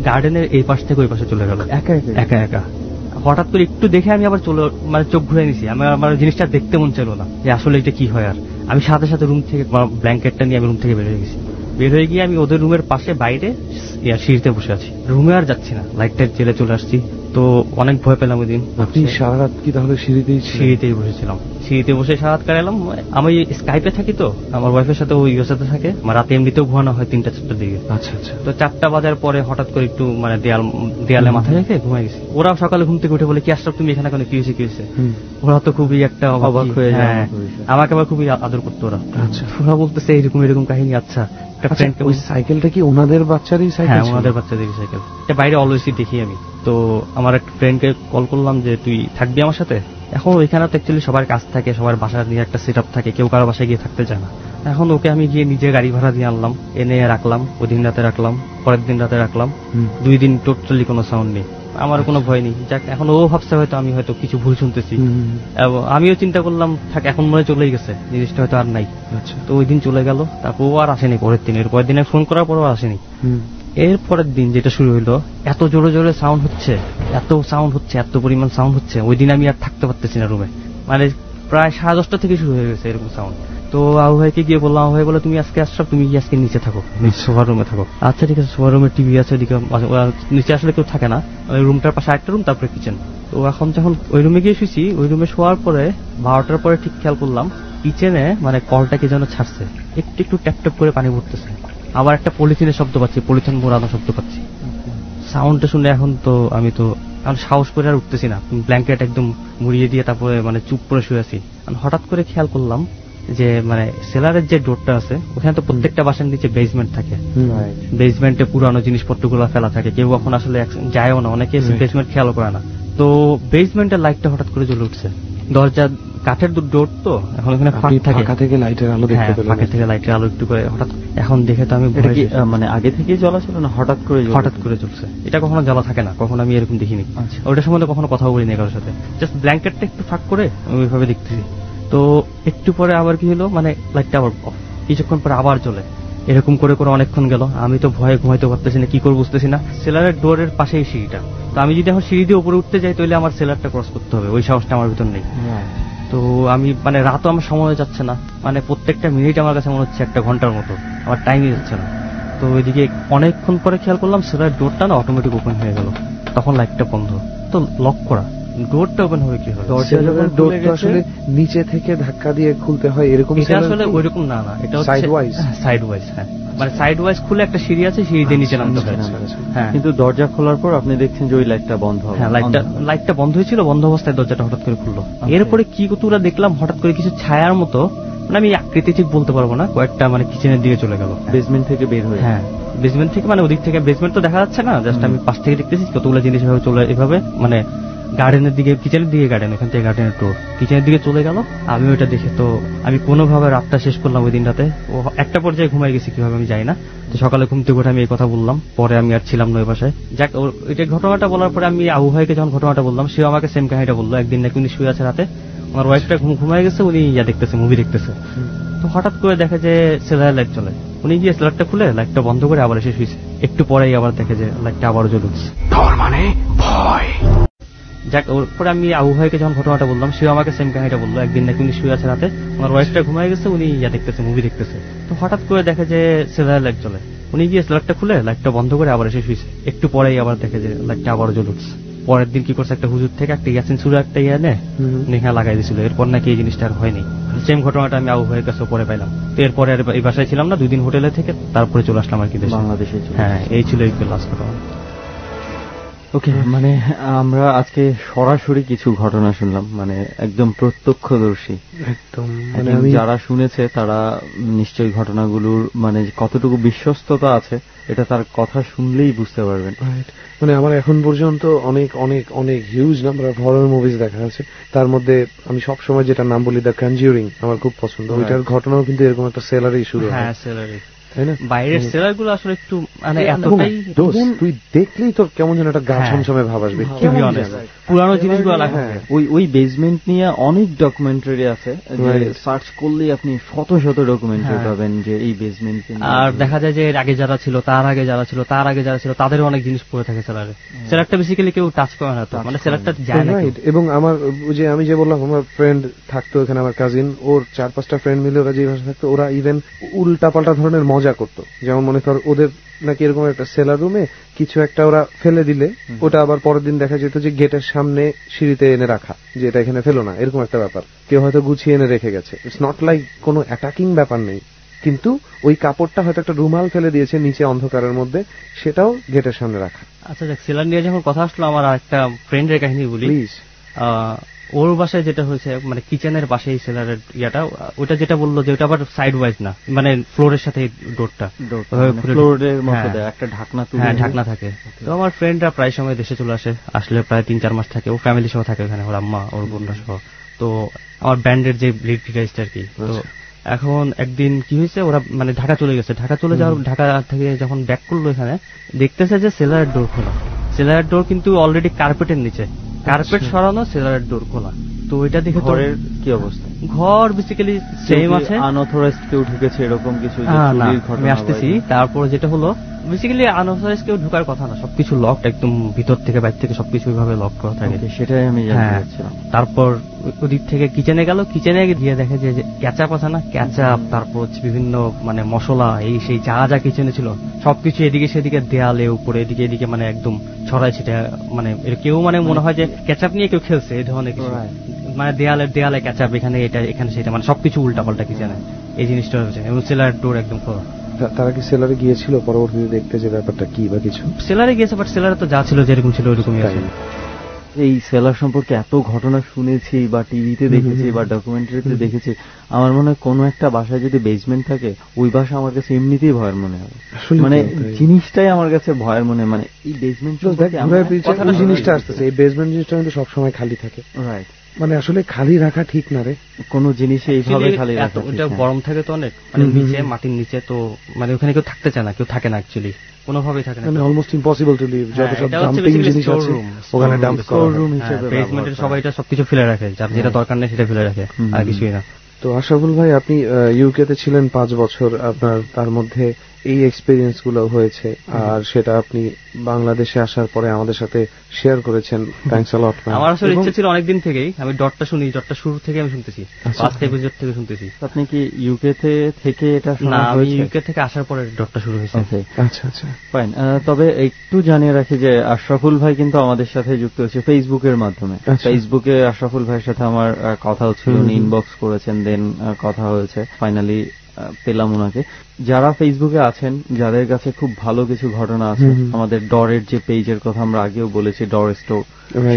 গার্ডেনের এই পাশ থেকে ওই পাশে চলে গেল একা একা। হঠাৎ করে একটু দেখে আমি আবার মানে চোখ ঘুরে নিছি, আমার জিনিসটা দেখতে মন চাইলো না যে আসলে এটা কি হয়। আর আমি সাথে সাথে রুম থেকে ব্ল্যাঙ্কেটটা নিয়ে আমি রুম থেকে বেরিয়ে বের হয়ে গিয়ে আমি ওদের রুমের পাশে বাইরে সিঁড়িতে বসে আছি, রুমে আর যাচ্ছি না, লাইটটা জেলে চলে আসছি। তো অনেক ভয় পেলাম ওই দিন। আপনি সারা রাত কি তাহলে সিঁড়িতেই বসেছিলাম? সিঁড়িতে বসে সারা রাত কাটালাম। আমি স্কাইপে থাকি, তো আমার ওয়াইফের সাথে ওই ইউএসএতে থাকে, রাতে এমনিতেও ঘুমানো হয় 3টা-4টার দিকে। আচ্ছা আচ্ছা। তো 4টা বাজার পরে হঠাৎ করে একটু মানে দেয়ালে মাথা রেখে ঘুমাই গেছি। ওরা সকালে ঘুম থেকে উঠে বলে, কি আশরাফ তুমি এখানে কেন, কি হয়েছে? ওরা তো খুবই একটা অবাক হয়ে যায়, আমাকে আবার খুবই আদর করতো ওরা। ওরা বলতেছে এরকম এরকম কাহিনী। আচ্ছা, ওই সাইকেলটা কি ওনাদের বাচ্চারই সাইকেল? হ্যাঁ, ওনাদের বাচ্চাদেরই সাইকেল। এটা বাইরে অলওয়েজই দেখি আমি। তো আমার একটা ফ্রেন্ডকে কল করলাম যে তুই থাকবি আমার সাথে। এখন ওইখানে তো অ্যাকচুয়ালি সবার কাজ থাকে, সবার বাসা নিয়ে একটা সেট আপ থাকে, কেউ কারো বাসায় গিয়ে থাকতে চায় না। এখন ওকে আমি গিয়ে নিজে গাড়ি ভাড়া দিয়ে আনলাম, এনে রাখলাম। ওই দিন রাতে রাখলাম, পরের দিন রাতে রাখলাম, 2 দিন টোটালি কোনো সাউন্ড নেই, আমার কোনো ভয় নেই। যাক, এখন ও ভাবছে হয়তো আমি হয়তো কিছু ভুল শুনতেছি, এবং আমিও চিন্তা করলাম থাক, এখন মনে চলেই গেছে জিনিসটা, হয়তো আর নাই। তো ওই দিন চলে গেল, তারপর ও আর আসেনি পরের দিন। এর পরের দিনে ফোন করার পরও আসেনি। এর পরের দিন যেটা শুরু হইলো, এত জোরে জোরে সাউন্ড হচ্ছে, এত পরিমাণ সাউন্ড হচ্ছে। ওই দিন আমি আর থাকতে পারতেছি না রুমে, মানে প্রায় 10:30 থেকে শুরু হয়ে গেছে এরকম সাউন্ড। তো আবু ভাইকে গিয়ে বললাম, আবু ভাই বলে তুমি আজকে আশরাফ, তুমি আজকে নিচে থাকো, সোফার রুমে থাকো। আচ্ছা ঠিক আছে। সোফার রুমে টিভি আছে, নিচে আসলে কেউ থাকে না, ওই রুমটার পাশে একটা রুম, তারপরে কিচেন। তো এখন যখন ওই রুমে গিয়ে শুয়েছি, ওই রুমে শোয়ার পরে 12টার পরে ঠিক খেয়াল করলাম কিচেনে মানে কলটা কি যেন ছাড়ছে, একটু একটু ট্যাপ ট্যাপ করে পানি পড়তেছে। আবার একটা পলিথিনের শব্দ পাচ্ছি, পলিথিন মোড়ানো শব্দ পাচ্ছি। সাউন্ডটা শুনে এখন তো আমি তো সাহস করে আর উঠতেছি না, ব্ল্যাঙ্কেট একদম মুড়িয়ে দিয়ে তারপরে মানে চুপ করে শুয়ে আছি। হঠাৎ করে খেয়াল করলাম যে মানে সেলারের যে ডোরটা আছে, ওখানে তো প্রত্যেকটা বাসার নিচে বেসমেন্ট থাকে, বেসমেন্টে পুরানো জিনিসপত্রগুলো ফেলা থাকে, কেউ এখন আসলে যায়ও না, অনেকে বেসমেন্ট খেয়াল করে না। তো বেসমেন্টের লাইটটা হঠাৎ করে জ্বলে উঠছে। দরজা কাঠের ডোর তো, এখন ওখানে ফাঁকা থেকে লাইটের আলো দেখতে পেলাম, ফাঁকা থেকে লাইটের আলো একটু করে হঠাৎ। এখন দেখে তো আমি মানে আগে থেকেই জ্বলা ছিল না, হঠাৎ করে জ্বলছে? এটা কখনো জ্বলা থাকে না, কখনো আমি এরকম দেখিনি। ওটার সম্বন্ধে কখনো কথা বলিনি কারোর সাথে, জাস্ট ব্ল্যাঙ্কেটটা একটু ফাঁক করে আমি ওইভাবে দেখতেছি। তো একটু পরে আবার কি হলো, মানে লাইটটা আবার অফ, কিছুক্ষণ পরে আবার জ্বলে। এরকম করে করে অনেকক্ষণ গেল, আমি তো ভয়ে ঘুমাইতে পারতেছি না, কি করবো বুঝতেছি না। সেলারের ডোরের পাশেই সিঁড়িটা, তো আমি যদি এখন সিঁড়ি দিয়ে উপরে উঠতে যাই তাহলে আমার সেলারটা ক্রস করতে হবে, ওই সাহসটা আমার ভিতর নেই। তো আমি মানে রাতও আমার সময় যাচ্ছে না, মানে প্রত্যেকটা মিনিট আমার কাছে মনে হচ্ছে 1 ঘন্টার মতো, আমার টাইমই যাচ্ছে না। তো ওইদিকে অনেকক্ষণ পরে খেয়াল করলাম সেলারের ডোরটা না অটোমেটিক ওপেন হয়ে গেল, তখন লাইটটা বন্ধ, তো লক করা। ডোরটা ওপেন হবে কি হয়? ডোরটা আসলে নিচে থেকে ধাক্কা দিয়ে খুলতে হয় এরকম? এটা আসলে ওইরকম না, এটা হচ্ছে সাইড ওয়াইজ। হ্যাঁ, মানে সাইড ওয়াইজ খুলে একটা সিঁড়ি আছে, সিঁড়ি দিয়ে নিচে নামতে হয়। হ্যাঁ, কিন্তু দরজা খোলার পর আপনি দেখছেন যে ওই লাইটটা বন্ধ হবে। হ্যাঁ, লাইটটা বন্ধ হয়েছিল, বন্ধ অবস্থায় দরজাটা হঠাৎ করে খুললো। এরপরে কি কতগুলো দেখলাম, হঠাৎ করে কিছু ছায়ার মতো, মানে আমি আকৃতি ঠিক বলতে পারবো না, কয়েকটা মানে কিচেনের দিকে চলে গেল, বেসমেন্ট থেকে বের হয়ে। হ্যাঁ, বেসমেন্ট থেকে, মানে ওদিক থেকে, বেসমেন্ট তো দেখা যাচ্ছে না, জাস্ট আমি পাশ থেকে দেখতেছি কতগুলো জিনিস এভাবে চলে, এভাবে মানে গার্ডেনের দিকে, কিচেনের দিকে গার্ডেন, ওখান থেকে গার্ডেনের ডোর, কিচেনের দিকে চলে গেল। আমি ওইটা দেখে তো আমি কোনোভাবে রাতটা শেষ করলাম ওই দিন রাতে। ও একটা পর্যায়ে ঘুমাই গেছি, কিভাবে আমি যাই না। তো সকালে ঘুম থেকে উঠে আমি এই কথা বললাম, পরে আমি আর ছিলাম না ওই বাসায়। যাক, ওইটা ঘটনাটা বলার পরে আমি আবু ভাইকে যখন ঘটনাটা বললাম, সেও আমাকে সেম কাহিনীটা বললো। একদিন নাকি উনি শুয়ে আছে রাতে, আমার ওয়াইফটা ঘুমাই গেছে, উনি দেখতেছে, মুভি দেখতেছে। তো হঠাৎ করে দেখে যে সেলারের লাইট চলে, উনি গিয়ে সেলারটা খুলে লাইটটা বন্ধ করে আবার এসে শুয়েছে। একটু পরেই আবার দেখে যে লাইটটা আবারও জ্বলে উঠছে। মানে ভয়। যাক, ওর পরে আমি আবু ভাইকে যখন ঘটনাটা বললাম, সেও আমাকে সেম কাহিনীটা বললো। একদিন নাকি উনি শুয়ে আছে রাতে, আমার ওয়াইফটা ঘুমাই গেছে, উনি দেখতেছে, মুভি দেখতেছে। তো হঠাৎ করে দেখে যে সেলারের লাইট চলে, উনি গিয়ে সেলারটা খুলে লাইটটা বন্ধ করে আবার এসে শুয়েছে। একটু পরেই আবার দেখে যে লাইটটা আবারও জ্বলে উঠছে। পরের দিন কি করছে, একটা হুজুর থেকে একটা ইয়াসিন সূরা একটা এনে এখানে লাগাই দিয়েছিল। এরপর নাকি এই জিনিসটা আর হয়নি। সেম ঘটনাটা আমি আবু ভাইয়ের কাছে পরে পাইলাম। তো এরপরে আর এই বাসায় ছিলাম না, 2 দিন হোটেলে থেকে তারপরে চলে আসলাম আর কি বাংলাদেশে। হ্যাঁ, এই ছিল এই লাস্ট ঘটনা। ওকে, মানে আমরা আজকে সরাসরি কিছু ঘটনা শুনলাম, মানে একদম প্রত্যক্ষদর্শী। একদম, মানে যারা শুনেছে তারা নিশ্চয়ই ঘটনাগুলোর মানে কতটুকু বিশ্বস্ততা আছে এটা তার কথা শুনলেই বুঝতে পারবেন। মানে আমার এখন পর্যন্ত অনেক অনেক অনেক huge number of horror movies দেখা আছে। তার মধ্যে আমি সবসময় যেটা নাম বলি, দ্য কনজিউরিং, আমার খুব পছন্দ। ওইটার ঘটনাও কিন্তু এরকম একটা সেলারেই শুরু হয়। হ্যাঁ, সেলারে, তাই না? বাইরের সেলার গুলো আসলে একটু মানে এতটাই, তুই দেখলেই তোর কেমন যেন একটা গা ছমছমে ভাব আসবে, পুরানো জিনিসগুলো লাগে। ওই বেসমেন্ট নিয়ে অনেক ডকুমেন্টারি আছে, সার্চ করলেই আপনি শত শত ডকুমেন্টারি পাবেন যে এই বেসমেন্ট। আর দেখা যায় যে এর আগে যারা ছিল, তার আগে যারা ছিল, তার আগে যারা ছিল, তাদের অনেক জিনিস পড়ে থাকে সেলারে। সেলারটা বেসিক্যালি কেউ টাচ করে না, তো মানে সেলারটা যায় না। এবং আমার যে আমি যে বললাম, আমার ফ্রেন্ড থাকতো এখানে, আমার কাজিন, ওর 4-5টা ফ্রেন্ড মিলে ওরা যে ভাষা থাকতো, ওরা ইভেন উল্টা পাল্টা ধরনের মজা করতো। যেমন মনে কর ওদের নাকি এরকম একটা সেলার রুমে কিছু একটা ওরা ফেলে দিলে ওটা আবার পরের দিন দেখা যেত যে গেটের সামনে সিঁড়িতে এনে রাখা, যে এটা এখানে ফেলো না, এরকম একটা ব্যাপার। কেউ হয়তো গুছিয়ে এনে রেখে গেছে। ইটস নট লাইক কোনো অ্যাটাকিং ব্যাপার নেই, কিন্তু ওই কাপড়টা হয়তো একটা রুমাল ফেলে দিয়েছে নিচে অন্ধকারের মধ্যে, সেটাও গেটের সামনে রাখা। আচ্ছা দেখ, সেলার নিয়ে যখন কথা আসলো, আমার একটা ফ্রেন্ডের কাহিনী বলি। প্লিজ। ওর বাসায় যেটা হয়েছে, মানে কিচেনের পাশেই সেলারের ইয়াটা, ওটা যেটা বললো যে ওটা আবার সাইড ওয়াইজ না, মানে ফ্লোরের সাথে ডোরটা ফ্লোরের মধ্যে একটা ঢাকনা, হ্যাঁ ঢাকনা থাকে। তো আমার ফ্রেন্ডরা প্রায় সময় দেশে চলে আসলে প্রায় 3-4 মাস থাকে, ও ফ্যামিলি সহ থাকে ওখানে, ওর আম্মা ওর বোনরা সহ। তো আমার ব্যান্ডের যে লিড গিটারিস্ট আর কি, তো এখন একদিন কি হয়েছে, ওরা মানে ঢাকা চলে গেছে, ঢাকা চলে যাওয়ার ঢাকা থেকে যখন ব্যাক করলো এখানে দেখতেছে যে সেলারের ডোর খোলা। সেলারের ডোর কিন্তু অলরেডি কার্পেটের নিচে, কার্পেট সরানো, সেলারের ডোর খোলা। তো এটা দেখে ঘরের কি অবস্থা? ঘর বেসিক্যালি সেম আছে, আনঅথরাইজড কেউ ঢুকেছে এরকম কিছু আমি আসতেছি। তারপর যেটা হলো, বেসিক্যালি আনঅথরাইজ কেউ ঢোকার কথা না, সবকিছু লক, একদম ভিতর থেকে বাইরে থেকে সবকিছু ওইভাবে লক করা থাকে, সেটাই আমি জানতে চাচ্ছিলাম। তারপর ওদিক থেকে কিচেনে গেল, কিচেনে গিয়ে দেখে যে ক্যাচাপ আছে না, ক্যাচাপ, তারপর বিভিন্ন মানে মশলা, এই সেই যা যা কিচেনে ছিল সবকিছু এদিকে সেদিকে, দেয়ালে উপরে এদিকে এদিকে মানে একদম ছড়াই ছিটা, মানে কেউ মানে মনে হয় যে ক্যাচাপ নিয়ে কেউ খেলছে এই ধরনের কিছু, মানে দেয়ালে ক্যাচাপ, এখানে এটা এখানে সেটা, মানে সবকিছু উল্টা পাল্টা কিচেনে, এই জিনিসটা হয়েছে। এবং সেলার ডোর একদম খোলা। তারা কি সেলারে গিয়েছিল পরবর্তীতে দেখতে যে ব্যাপারটা কি বা কিছু? সেলারে গিয়েছে, বাট সেলারে তো যা ছিল যেরকম ছিল ওইরকমই আছে। এই সেলার সম্পর্কে এত ঘটনা শুনেছি বা টিভিতে দেখেছি বা ডকুমেন্টারিতে দেখেছি, আমার মনে হয় কোনো একটা বাসায় যদি বেসমেন্ট থাকে, ওই বাসা আমার কাছে এমনিতেই ভয়ের মনে হয়। মানে জিনিসটাই আমার কাছে ভয়ের মনে, মানে এই বেসমেন্ট জিনিসটা আসতেছে, এই বেসমেন্ট জিনিসটা কিন্তু সবসময় খালি থাকে। রাইট, মানে আসলে খালি রাখা ঠিক না রে, কোন জিনিস এইভাবে খালি রাখা। ওটা গরম থাকে তো অনেক, মানে নিচে মাটির নিচে, তো মানে ওখানে কেউ থাকতে চায় না, কেউ থাকে না অ্যাকচুয়ালি, কোনোভাবেই থাকে না, মানে অলমোস্ট ইম্পসিবল টু লিভ। যত সব ডাম্পিং জিনিস আছে ওখানে ডাম্প করা রুম হিসেবে, বেসমেন্টের সবাই এটা সবকিছু ফেলে রাখে, যার যেটা দরকার নেই সেটা ফেলে রাখে, আর কিছুই না। তো আশরাফুল ভাই, আপনি ইউকে তে ছিলেন 5 বছর, আপনার তার মধ্যে এই এক্সপেরিয়েন্স গুলো হয়েছে, আর সেটা আপনি বাংলাদেশে আসার পরে আমাদের সাথে শেয়ার করেছেন। থ্যাঙ্কস আ লট। আমার আসলে ইচ্ছে ছিল অনেকদিন থেকেই, আমি ডটটা শুনি, ডটটা শুরু থেকে আমি শুনতেছি, ফার্স্ট এপিসোড থেকে শুনতেছি। আপনি কি ইউকে থেকে এটা শোনা? না, আমি ইউকে থেকে আসার পরে ডটটা শুরু হয়েছে। আচ্ছা আচ্ছা, ফাইন। তবে একটু জানিয়ে রাখি যে আশরাফুল ভাই কিন্তু আমাদের সাথে যুক্ত হয়েছে ফেসবুকের মাধ্যমে। ফেসবুকে আশরাফুল ভাইয়ের সাথে আমার কথা হচ্ছিল, উনি ইনবক্স করেছেন, দেন কথা হয়েছে, ফাইনালি পেলাম ওনাকে। যারা ফেসবুকে আছেন, যাদের কাছে খুব ভালো কিছু ঘটনা আছে, আমাদের ডরের যে পেজের কথা আমরা আগেও বলেছি, ডর স্টোর,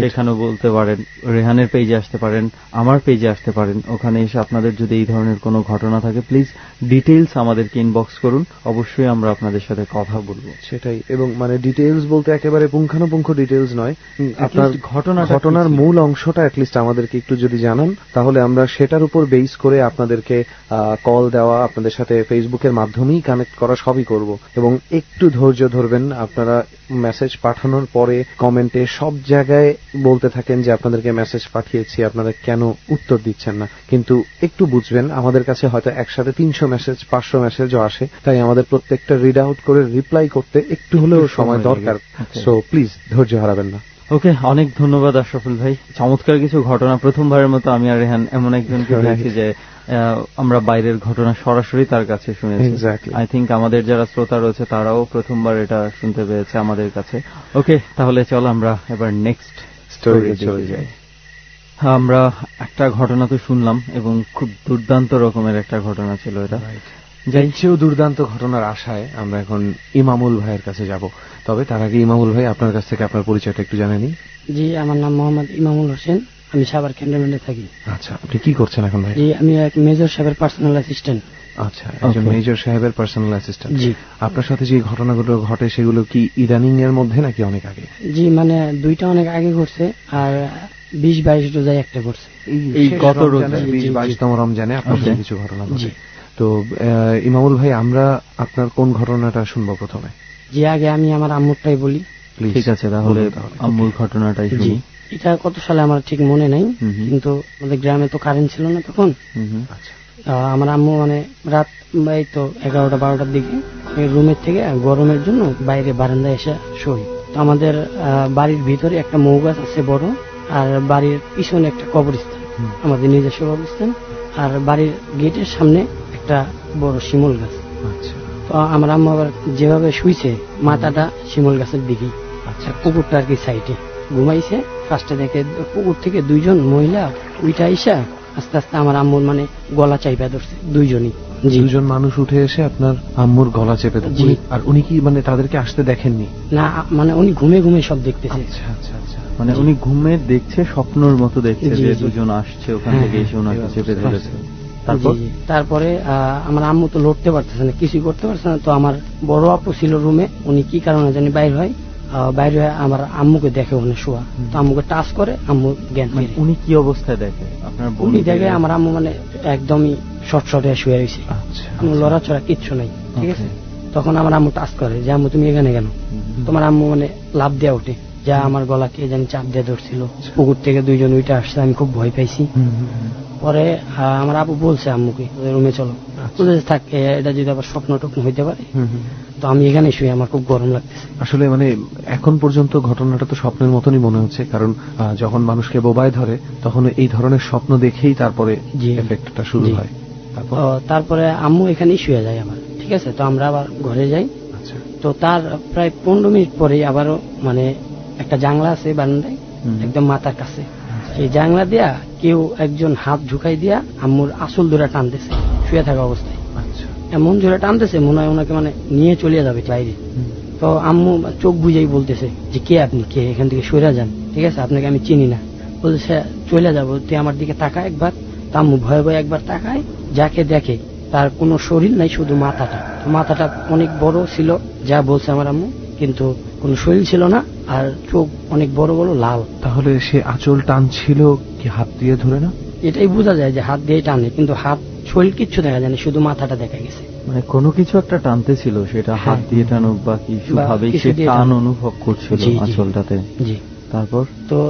সেখানেও বলতে পারেন, রেহানের পেজে আসতে পারেন, আমার পেজে আসতে পারেন। ওখানে এসে আপনাদের যদি এই ধরনের কোনো ঘটনা থাকে, প্লিজ ডিটেইলস আমাদেরকে ইনবক্স করুন, অবশ্যই আমরা আপনাদের সাথে কথা বলবো। সেটাই, এবং মানে ডিটেইলস বলতে একেবারে পুঙ্খানুপুঙ্খ ডিটেইলস নয়, আপনার ঘটনার মূল অংশটা অ্যাটলিস্ট আমাদেরকে একটু যদি জানান, তাহলে আমরা সেটার উপর বেস করে আপনাদেরকে কল দেওয়া, আপনাদের সাথে ফেসবুকের মাধ্যমেই কানেক্ট করা সবই করব। এবং একটু ধৈর্য ধরবেন, আপনারা মেসেজ পাঠানোর পরে কমেন্টে সব জায়গায় বলতে থাকেন যে আপনাদেরকে মেসেজ পাঠিয়েছি, আপনারা কেন উত্তর দিচ্ছেন না। কিন্তু একটু বুঝবেন, আমাদের কাছে হয়তো একসাথে 300 মেসেজ 500 মেসেজও আসে, তাই আমাদের প্রত্যেকটা রিড আউট করে রিপ্লাই করতে একটু হলেও সময় দরকার। সো প্লিজ ধৈর্য হারাবেন না। ওকে, অনেক ধন্যবাদ আশরাফুল ভাই। চমৎকার কিছু ঘটনা, প্রথমবারের মতো আমি আর রেহান এমন একজনকে পেয়েছি যে আমরা বাইরের ঘটনা সরাসরি তার কাছে শুনেছি। আই থিঙ্ক আমাদের যারা শ্রোতা রয়েছে তারাও প্রথমবার এটা শুনতে পেয়েছে আমাদের কাছে। ওকে, তাহলে চলো আমরা এবার নেক্সট স্টোরি চলে যাই। আমরা একটা ঘটনা তো শুনলাম, এবং খুব দুর্দান্ত রকমের একটা ঘটনা ছিল এটা। যাইছেও দুর্দান্ত ঘটনার আশায় আমরা এখন ইমামুল ভাইয়ের কাছে যাব। তবে তার আগে ইমামুল ভাই, আপনার কাছ থেকে আপনার পরিচয়টা একটু জানেন। জি, আমার নাম মোহাম্মদ ইমামুল হোসেন, আমি সাভার ক্যান্টনমেন্টে থাকি। আচ্ছা, আপনি কি করছেন এখন ভাই? জি, আমি এক মেজর সাহেবের পার্সোনাল অ্যাসিস্ট্যান্ট। আচ্ছা, একজন মেজর সাহেবের পার্সোনাল অ্যাসিস্ট্যান্ট। জি। আপনার সাথে যে ঘটনাগুলো ঘটে সেগুলো কি ইদানিং এর মধ্যে নাকি অনেক আগে? জি, মানে দুইটা অনেক আগে ঘটছে, আর 20-22 রোজায় একটা ঘটছে। এই গত রোজায় 20-22তম রমজানে আপনার কিছু ঘটনা ঘটে। তো ইমামুল ভাই, আমরা আপনার কোন ঘটনাটা শুনবো প্রথমে? জি, আগে আমি আমার আম্মুরটাই বলি। ঠিক আছে, তাহলে আম্মুর ঘটনাটাই শুনি। এটা কত সালে আমার ঠিক মনে নাই, কিন্তু আমাদের গ্রামে তো কারেন্ট ছিল না তখন। আমার আম্মু মানে রাত এই তো 11টা-12টার দিকে রুমের থেকে গরমের জন্য বাইরে বারান্দায় এসে শোয়। তো আমাদের বাড়ির ভিতরে একটা মৌ গাছ আছে বড়, আর বাড়ির পিছনে একটা কবরস্থান, আমাদের নিজস্ব কবরস্থান, আর বাড়ির গেটের সামনে একটা বড় শিমুল গাছ। তো আমার আম্মু আবার যেভাবে শুইছে মাথাটা শিমুল গাছের দিকে, আচ্ছা পুকুরটা আর কি সাইডে ঘুমাইছে। ফার্স্টে দেখে পুকুর থেকে 2 জন মহিলা উইটা আইসা আস্তে আস্তে আমার আম্মুর মানে গলা চাইপা ধরছে, 2 জনই। 2 জন মানুষ উঠে এসে আপনার আম্মুর গলা চেপে ধরছে। আর উনি কি মানে তাদেরকে আসতে দেখেননি? না, মানে উনি ঘুমে ঘুমে সব দেখতেছে। আচ্ছা আচ্ছা আচ্ছা, মানে উনি ঘুমে দেখছে, স্বপ্নর মতো দেখছে যে 2 জন আসছে ওখান থেকে এসে ওনাকে চেপে ধরেছে। তারপরে আমার আম্মু তো লড়তে পারতেছে না, কিছুই করতে পারছে না। তো আমার বড় আপু ছিল রুমে, উনি কি কারণে জানি বাইর হয়, বাইরে আমার আম্মুকে দেখে ওখানে শোয়া। তো আম্মুকে টাচ করে, আম্মু জ্ঞান ফেরে। উনি কি অবস্থায় দেখে? আপনার উনি দেখে আমার আম্মু মানে একদমই শর্টে শুয়ে রয়েছে, কোনো লড়াচড়া কিচ্ছু নাই, ঠিক আছে। তখন আমার আম্মু টাচ করে যে আম্মু তুমি এখানে কেন? তোমার আম্মু মানে লাভ দেয়া ওঠে, যা আমার গলা কে জানি চাপ দিয়ে ধরছিল। পুকুর থেকে 2 জন উইটা আসছে, আমি খুব ভয় পাইছি। পরে আমার আপু বলছে আম্মুকে রুমে চলো, থাক, এটা যদি আবার স্বপ্ন টপ্ন হইতে পারে। তো আমি এখানে শুয়ে, আমার খুব গরম লাগতেছে। আসলে মানে এখন পর্যন্ত ঘটনাটা তো স্বপ্নের মতনই মনে হচ্ছে, কারণ যখন মানুষকে বোবায় ধরে তখন এই ধরনের স্বপ্ন দেখেই তারপরে এফেক্টটা শুরু হয়। তারপরে আম্মু এখানেই শুয়ে যায় আমার, ঠিক আছে। তো আমরা আবার ঘরে যাই। তো তার প্রায় 15 মিনিট পরে আবারও মানে একটা জানলা আছে বারান্দায় একদম মাথার কাছে, সেই জানলা দিয়া কেউ একজন হাত ঝুঁকাই দিয়া আম্মুর আসল ধরে টানতেছে শুয়ে থাকা অবস্থায়। এমন জোরে টানতেছে মনে হয় ওনাকে মানে নিয়ে চলে যাবে বাইরে। তো আম্মু চোখ বুঝেই বলতেছে যে কে আপনি, কে, এখান থেকে সরে যান, ঠিক আছে, আপনাকে আমি চিনি না। বলছে চলে যাবো, তুই আমার দিকে তাকা একবার। তো আম্মু ভয়ে ভয়ে একবার তাকায়, যাকে দেখে তার কোনো শরীর নাই, শুধু মাথাটা। মাথাটা অনেক বড় ছিল যা বলছে আমার আম্মু, কিন্তু কোনো শরীর ছিল না, আর চোখ অনেক বড় বড় লাল। তাহলে সে আঁচল টানছিল কি হাত দিয়ে ধরে? না, এটাই বোঝা যায় যে হাত দিয়ে টানে, কিন্তু হাত শরীর কিচ্ছু দেখা যায় না, শুধু মাথাটা দেখা গেছে। মানে কোনো কিছু একটা টানতে ছিল, সেটা হাত দিয়ে টানুক বা কিছু ভাবে সে টান অনুভব করছিল আঁচলটাতে। জি।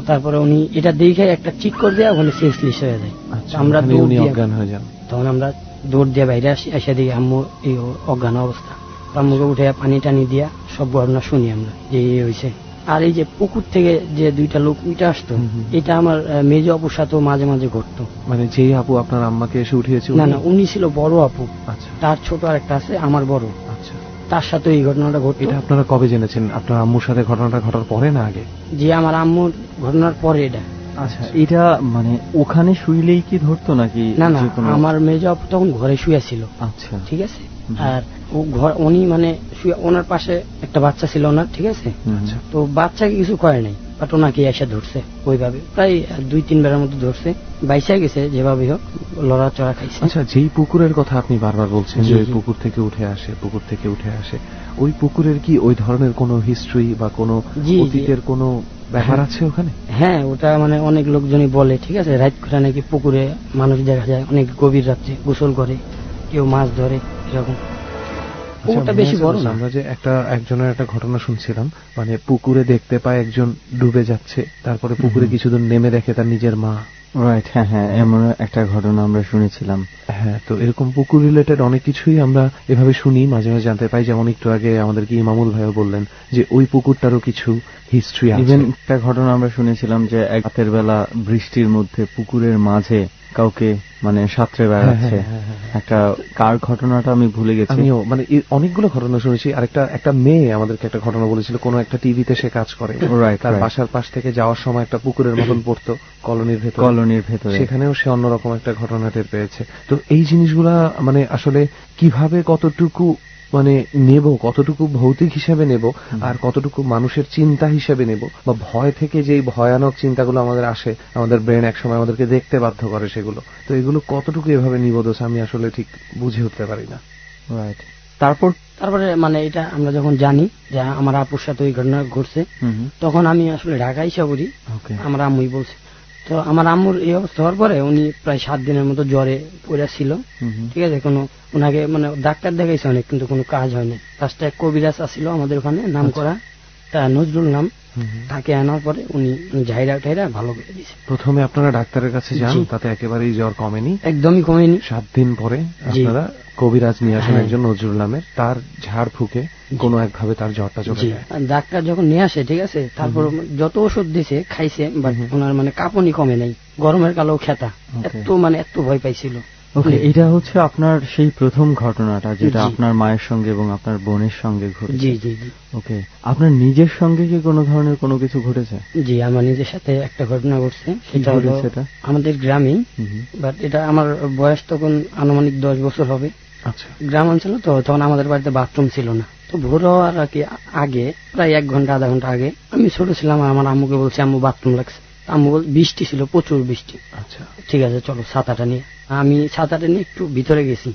তারপরে উনি এটা দেখে একটা চিক করে দেয়া ওখানে সেন্সলেস হয়ে যায়। আমরা অজ্ঞান হয়ে যান। তখন আমরা দৌড় দিয়ে বাইরে আসি, এসে দিকে আম্মু এই অজ্ঞান অবস্থা। আম্মুকে উঠে পানি টানি দিয়া সব ঘটনা শুনি আমরা যে এই হয়েছে। আর এই যে পুকুর থেকে যে 2টা লোক উঠে আসতো, এটা আমার মেজ আপুর সাথেও মাঝে মাঝে ঘটতো। মানে যেই আপু আপনার আম্মাকে এসে উঠিয়েছে? না না, উনি ছিল বড় আপু। আচ্ছা। তার ছোট আরেকটা আছে, আমার বড়। আচ্ছা। তার সাথে এই ঘটনাটা ঘটতো। এটা আপনারা কবে জেনেছেন? আপনার আম্মুর সাথে ঘটনাটা ঘটার পরে না আগে? যে আমার আম্মুর ঘটনার পরে এটা। আচ্ছা, এটা মানে ওখানে শুইলেই কি ধরতো নাকি? না না, আমার মেজ আপু তখন ঘরে শুয়েছিল। আচ্ছা, ঠিক আছে। আর উনি মানে ওনার পাশে একটা বাচ্চা ছিল ওনার, ঠিক আছে। তো বাচ্চাকে কিছু করে নাই, বাট ওনাকে এসে ধরছে ওইভাবে, প্রায় 2-3 বেলার মতো ধরছে, বাইসা গেছে যেভাবে হোক, লড়াচড়া খাইছে। আচ্ছা, যেই পুকুরের কথা আপনি বারবার বলছেন যে ওই পুকুর থেকে উঠে আসে, পুকুর থেকে উঠে আসে, ওই পুকুরের কি ওই ধরনের কোনো হিস্ট্রি বা কোনো অতীতের কোনো ব্যাপার আছে ওখানে? হ্যাঁ, ওটা মানে অনেক লোকজনই বলে, ঠিক আছে, রাত করে নাকি পুকুরে মানুষ দেখা যায় অনেক গভীর রাত্রে গোসল করে, কেউ মাছ ধরে, এরকম। ওটা বেশি বড় না। আমরা যে একজনের একটা ঘটনা শুনছিলাম, মানে পুকুরে দেখতে পায় একজন ডুবে যাচ্ছে, তারপরে পুকুরে কিছুদিন নেমে দেখে তার নিজের মা। রাইট, হ্যাঁ হ্যাঁ, এমন একটা ঘটনা আমরা শুনেছিলাম। হ্যাঁ, তো এরকম পুকুর রিলেটেড অনেক কিছুই আমরা এভাবে শুনি, মাঝে মাঝে জানতে পাই। যেমন একটু আগে আমাদেরকে ইমামুল ভাইও বললেন যে ওই পুকুরটারও কিছু হিস্ট্রি আছে। ইভেন একটা ঘটনা আমরা শুনেছিলাম যে রাতের বেলা বৃষ্টির মধ্যে পুকুরের মাঝে কাউকে মানে সাঁতরে বেড়াচ্ছে। একটা কার ঘটনাটা আমি ভুলে গেছি। আমিও মানে অনেকগুলো ঘটনা শুনেছি। আর একটা মেয়ে আমাদেরকে একটা ঘটনা বলেছিল, কোনো একটা টিভিতে সে কাজ করে, তার বাসার পাশ থেকে যাওয়ার সময় একটা পুকুরের মতন পড়তো কলোনির ভেতরে, সেখানেও সে অন্যরকম একটা ঘটনা টের পেয়েছে। তো এই জিনিসগুলা মানে আসলে কিভাবে কতটুকু মানে নেব, কতটুকু ভৌতিক হিসেবে নেব আর কতটুকু মানুষের চিন্তা হিসেবে নেব, বা ভয় থেকে যে ভয়ানক চিন্তাগুলো আমাদের আসে, আমাদের ব্রেন একসময় আমাদেরকে দেখতে বাধ্য করে সেগুলো, তো এগুলো কতটুকু এভাবে নিব দোষ আমি আসলে ঠিক বুঝে উঠতে পারি না। রাইট। তারপরে মানে এটা আমরা যখন জানি যে আমার আপুর সাথে ওই ঘটনা ঘটছে, তখন আমি আসলে ঢাকা এসে পড়ি, আমার আম্মুই বলছে। তো আমার আম্মুর এই অবস্থা হওয়ার পরে উনি প্রায় 7 দিনের মতো জ্বরে পড়ে ছিল, ঠিক আছে। ওনাকে মানে ডাক্তার দেখাইছে অনেক, কিন্তু কোনো কাজ হয় না। ফার্স্টে এক কবিরাজ আসছিল আমাদের ওখানে, নাম করা, তা নজরুল নাম, তাকে আনার পরে উনি ঝাইরা ঠাইরা ভালো করে দিয়েছে। প্রথমে আপনারা ডাক্তারের কাছে যান, তাতে একেবারেই জ্বর কমেনি, একদমই কমেনি। 7 দিন পরে আপনারা কবিরাজ নিয়ে আসেন একজন নজরুল নামের, তার ঝাড় ফুঁকে কোনো একভাবে তার জ্বরটা চলে যায়। ডাক্তার যখন নিয়ে আসে, ঠিক আছে, তারপর যত ওষুধ দিছে খাইছে, বাট ওনার মানে কাঁপুনি কমে নাই, গরমের কালো খেতা, এত ভয় পাইছিল। ওকে, এটা হচ্ছে আপনার সেই প্রথম ঘটনাটা যেটা আপনার মায়ের সঙ্গে এবং আপনার বোনের সঙ্গে ঘটেছে। জি জি জি। ওকে, আপনার নিজের সঙ্গে কি কোনো ধরনের কোনো কিছু ঘটেছে? জি, আমার নিজের সাথে একটা ঘটনা ঘটছে। সেটা হলো আমাদের গ্রামেই, বাট এটা আমার বয়স তখন আনুমানিক 10 বছর হবে। আচ্ছা। গ্রাম অঞ্চল তো, তখন আমাদের বাড়িতে বাথরুম ছিল না। তো ভোর হওয়ার আগে প্রায় 1 ঘন্টা আধা ঘন্টা আগে আমি ছোট ছিলাম, আমার আম্মুকে বলছি আম্মু বাথরুম লাগছে। আম্মু বৃষ্টি ছিল, প্রচুর বৃষ্টি। আচ্ছা, ঠিক আছে চলো ছাতাটা নিয়ে। আমি ছাতাটা নিয়ে একটু ভিতরে গেছি,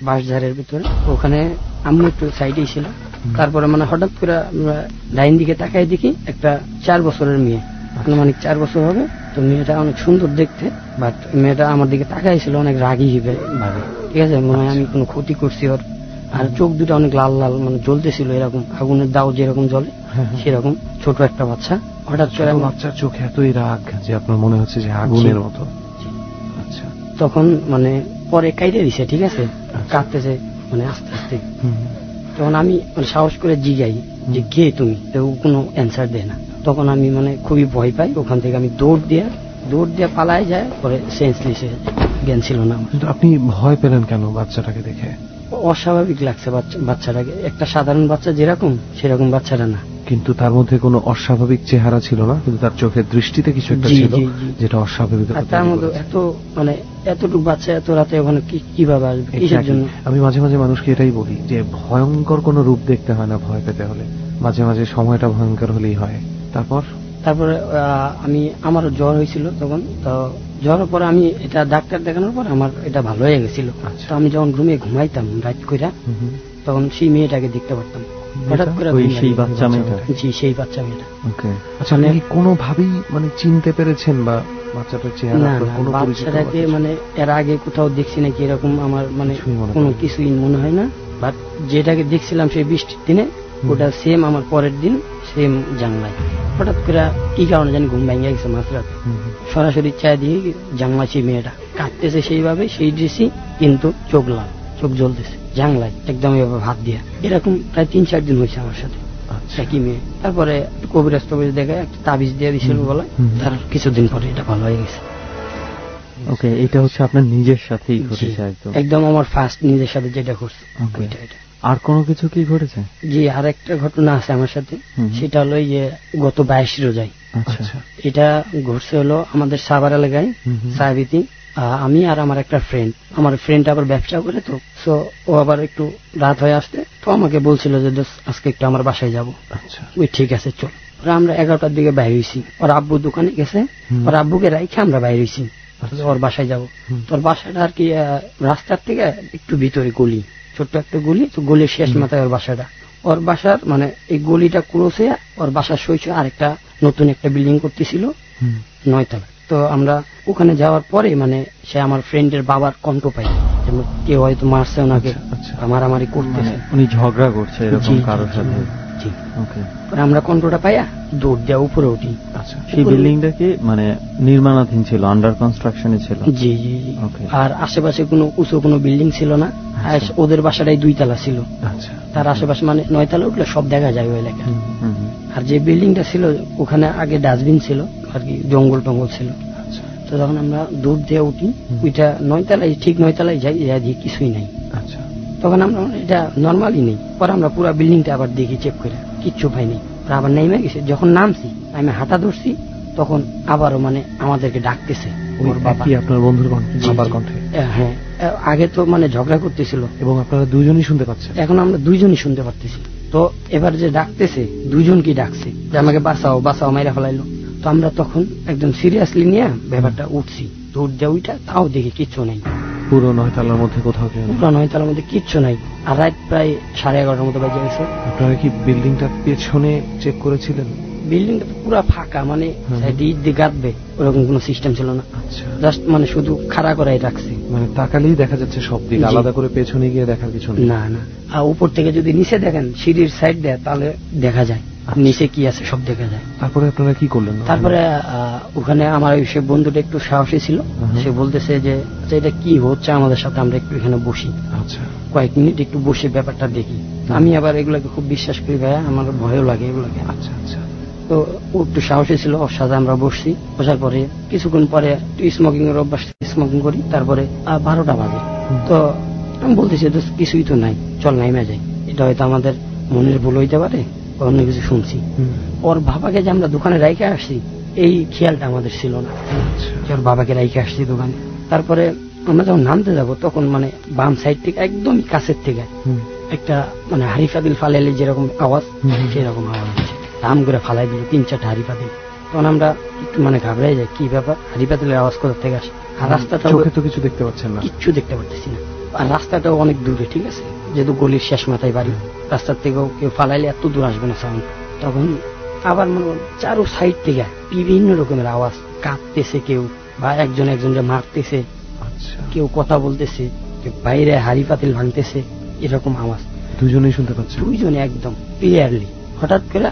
বাঁশঝাড়ের ভিতরে। ওখানে আম্মু একটু সাইডেই ছিল। তারপরে মানে হঠাৎ করে ডাইন দিকে তাকাই দেখি একটা 4 বছরের মেয়ে, আনুমানিক 4 বছর হবে। তো মেয়েটা অনেক সুন্দর দেখতে, বাট মেয়েটা আমার দিকে তাকাই ছিল অনেক রাগি ভাবে। ঠিক আছে, মনে হয় আমি কোনো ক্ষতি করছি ওর। আর চোখ দুটো অনেক লাল লাল, মানে জ্বলতেছিল এরকম আগুনের দাও যেরকম জ্বলে সেরকম। ছোট একটা বাচ্চা, হঠাৎ করে বাচ্চার চোখে এতই রাগ যে আপনার মনে হচ্ছে যে আগুনের মতো। আচ্ছা, তখন মানে পরে কাইটে দিছে, ঠিক আছে, কাঁদতেছে মানে আস্তে আস্তে। তখন আমি মানে সাহস করে জিগাই যে কে তুমি, তো কোনো অ্যান্সার দেয় না। তখন আমি মানে খুবই ভয় পাই। ওখান থেকে আমি দৌড় দিয়ে পালায় যায়, পরে সেন্সলেস হয়ে যায়, জ্ঞান ছিল না। কিন্তু আপনি ভয় পেলেন কেন বাচ্চাটাকে দেখে? অস্বাভাবিক লাগছে বাচ্চাটাকে, একটা সাধারণ বাচ্চা যেরকম সেরকম বাচ্চাটা না। কিন্তু তার মধ্যে কোনো অস্বাভাবিক চেহারা ছিল না, কিন্তু তার চোখের দৃষ্টিতে কিছু একটা ছিল যেটা অস্বাভাবিক। তার মধ্যে এত মানে এতটুকু বাচ্চা এত রাতে ওখানে কিভাবে আসবে, কিসের জন্য? আমি মাঝে মাঝে মানুষকে এটাই বলি যে ভয়ঙ্কর কোনো রূপ দেখতে হয় না ভয় পেতে হলে, মাঝে মাঝে সময়টা ভয়ঙ্কর হলেই হয়। তারপরে আমি আমারও জ্বর হয়েছিল তখন। তো জ্বরের পরে আমি এটা ডাক্তার দেখানোর পর আমার এটা ভালো হয়ে গেছিল। তো আমি যখন রুমে ঘুমাইতাম রাত কইরা, তখন সেই মেয়েটাকে দেখতে পারতাম। হঠাৎ করে সেই বাচ্চা মেয়েটা? জি, সেই বাচ্চা মেয়েটা। আচ্ছা, আপনি কোনোভাবেই মানে চিনতে পেরেছেন বা বাচ্চাটার চেহারা? না, বাচ্চাটাকে মানে এর আগে কোথাও দেখছি নাকি এরকম আমার মানে কোনো কিছুই মনে হয় না। বাট যেটাকে দেখছিলাম সেই বৃষ্টির দিনে, ওটা সেম আমার পরের দিন সেম জানলায়। হঠাৎ করে কি কারণে জানি ঘুম ভেঙে গেছে মাঝরাতে, সরাসরি চায় দিয়ে জানলা সেই মেয়েটা কাঁদতেছে সেইভাবে, সেই ড্রেসই, কিন্তু চোখ লাল, চোখ জ্বলতেছে জানলায় একদম এভাবে হাত দিয়ে। এরকম প্রায় 3-4 দিন হয়েছে আমার সাথে একই মেয়ে। তারপরে কবিরাজ দেখে একটা তাবিজ দিয়ে দিছিল বলে, তার কিছুদিন পরে এটা ভালো হয়ে গেছে। ওকে, এটা হচ্ছে আপনার নিজের সাথেই ঘটেছে? একদম আমার ফার্স্ট নিজের সাথে যেটা ঘটছে। আর কোনো কিছু কি ঘটেছে? জি, আর একটা ঘটনা আছে আমার সাথে। সেটা হলো যে গত 22 রোজায়। আচ্ছা, এটা ঘটছে হলো আমাদের সাভার এলাকায় সাহেবিতি। আমি আর আমার একটা ফ্রেন্ড, আমার ফ্রেন্ড আবার ব্যবসা করে, তো সো ও আবার একটু রাত হয়ে আসতে, তো আমাকে বলছিল যে আজকে একটু আমার বাসায় যাবো। ওই ঠিক আছে চল। আমরা 11টার দিকে বাইরে হয়েছি, ওর আব্বু দোকানে গেছে, ওর আব্বুকে রাইখে আমরা বাইরে হয়েছি ওর বাসায় যাবো। তোর বাসাটা আর কি রাস্তার থেকে একটু ভিতরে গলি, ছোট্ট একটা গলি, তো গলির শেষ মাথায় ওর বাসাটা। ওর বাসার মানে এই গলিটা ক্রস হয়ে ওর বাসার সইছে আরেকটা নতুন একটা বিল্ডিং করতেছিল 9 তলা। তো আমরা ওখানে যাওয়ার পরে মানে সে আমার ফ্রেন্ডের বাবার কণ্ঠ পাই, যেমন কেউ হয়তো মারছে ওনাকে, মারামারি করতেছে, উনি ঝগড়া করছে এরকম কারোর সাথে। আমরা কণ্ঠটা পাইয়া দৌড় দেওয়া উপরে উঠি। সেই বিল্ডিংটা কি মানে নির্মাণাধীন ছিল, আন্ডার কনস্ট্রাকশনে ছিল? জি জি জি। আর আশেপাশে কোনো উঁচু কোনো বিল্ডিং ছিল না। ওদের বাসাটাই 2 তলা ছিল। তার আশেপাশে মানে 9 তলা উঠলে সব দেখা যায় ওই এলাকা। আর যে বিল্ডিংটা ছিল ওখানে আগে ডাস্টবিন ছিল আর কি, জঙ্গল টঙ্গল ছিল। তো যখন আমরা দৌড় দিয়ে উঠি, ওইটা 9 তলায়, ঠিক 9 তলায় যাই, দিয়ে কিছুই নাই। তখন আমরা এটা নর্মালি নেই। পরে আমরা পুরো বিল্ডিংটা আবার দেখি চেক করে, কিচ্ছু পাইনি। আবার নেমে গেছে। যখন নামছি আমি হাঁটা ধরছি, তখন আবারও মানে আমাদেরকে ডাকতেছে ওর বাবা। আপনার বন্ধুর বাবার কণ্ঠে? হ্যাঁ, আগে তো মানে ঝগড়া করতেছিল এবং আপনারা দুইজনই শুনতে পাচ্ছেন? এখন আমরা দুইজনই শুনতে পারতেছি। তো এবার যে ডাকতেছে, দুইজনকে ডাকছে যে আমাকে বাঁচাও বাঁচাও, মাইরা ফেলাইলো। তো আমরা তখন একদম সিরিয়াসলি নিয়ে ব্যাপারটা উঠছি, দৌড় দেওয়া ওইটা, তাও দেখি কিচ্ছু নেই। পুরো 9 তলার মধ্যে কোথাও? পুরো 9 তলার মধ্যে কিচ্ছু নাই। আর রাত প্রায় 11:30টার মতো বাজে গেছে। আপনারা কি বিল্ডিংটা পেছনে চেক করেছিলেন? বিল্ডিংটা তো পুরো ফাঁকা, মানে ইট দিয়ে গাঁথবে ওরকম কোনো সিস্টেম ছিল না। জাস্ট মানে শুধু খাড়া করাই রাখছে। মানে তাকালেই দেখা যাচ্ছে সব দিক, আলাদা করে পেছনে গিয়ে দেখার কিছু না না। আর উপর থেকে যদি নিচে দেখেন, সিঁড়ির সাইড দেয়, তাহলে দেখা যায় নিচে কি আছে, সব দেখা যায়। তারপরে আপনারা কি করলেন? তারপরে ওখানে আমার সে বন্ধুটা একটু সাহসী ছিল, সে বলতেছে যে এটা কি হচ্ছে আমাদের সাথে, আমরা একটু এখানে বসি, কয়েক মিনিট একটু বসে ব্যাপারটা দেখি। আমি আবার এগুলোকে খুব বিশ্বাস করি ভাইয়া, আমার ভয়ও লাগে এগুলোকে। তো ও একটু সাহসী ছিল, ওর সাথে আমরা বসছি। বসার পরে কিছুক্ষণ পরে স্মোকিং এর অভ্যাস, স্মোকিং করি। তারপরে 12টা বাজে। তো আমি বলতেছি কিছুই তো নাই, চল নাইমা যাই। এটা হয়তো আমাদের মনের ভুল হইতে পারে, অন্য কিছু শুনছি। ওর বাবাকে যে আমরা দোকানে রাইখে আসছি এই খেয়ালটা আমাদের ছিল না, ওর বাবাকে রাইখে আসছি দোকানে। তারপরে আমরা যখন নামতে যাব তখন মানে বাম সাইড থেকে একদম কাছের থেকে একটা মানে হাড়ি ফাদিল ফালাইলে যেরকম আওয়াজ, সেরকম আওয়াজ হচ্ছে। দাম করে ফালাই দিল 3-4টা হাড়ি ফাদিল। তখন আমরা একটু মানে ঘাবড়াই যাই, কি ব্যাপার, হাড়ি ফাদিলের আওয়াজ কোথা থেকে আসে। আর রাস্তাটা তো কিছু দেখতে পাচ্ছেন না, কিচ্ছু দেখতে পারতেছি না। আর রাস্তাটাও অনেক দূরে, ঠিক আছে, যেহেতু গলির শেষ মাথায় বাড়ি, রাস্তার থেকেও কেউ ফালাইলে এত দূর আসবে না সাউন্ড। তখন আবার মনে চারো সাইড থেকে বিভিন্ন রকমের আওয়াজ, কাঁদতেছে কেউ, বা একজন একজনকে মারতেছে, কেউ কথা বলতেছে, কেউ বাইরে হাড়ি পাতিল ভাঙতেছে, এরকম আওয়াজ দুজনেই শুনতে পাচ্ছে, দুইজনে একদম ক্লিয়ারলি। হঠাৎ করে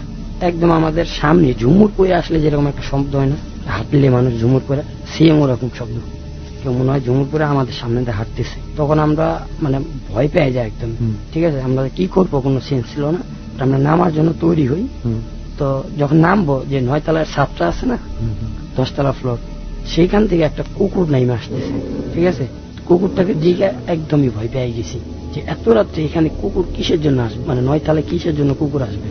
একদম আমাদের সামনে ঝুমুর পরে আসলে যেরকম একটা শব্দ হয় না, হাঁটলে মানুষ ঝুমুর পরে, সেম ওরকম শব্দ। কেউ মনে হয় ঝুমুর পরে আমাদের সামনে দিয়ে হাঁটতেছে। তখন আমরা মানে ভয় পেয়ে যাই একদম, ঠিক আছে। আমরা কি করবো, কোনো সেন্স ছিল না। আমরা নামার জন্য তৈরি হই। তো যখন নামবো, যে 9 তলার 7টা আছে না, 10 তলা ফ্লোর, সেইখান থেকে একটা কুকুর নাইমে আসতেছে, ঠিক আছে। কুকুরটাকে দিকে একদমই ভয় পেয়ে গেছি, যে এত রাত্রে এখানে কুকুর কিসের জন্য আসবে, মানে 9 তলায় কিসের জন্য কুকুর আসবে।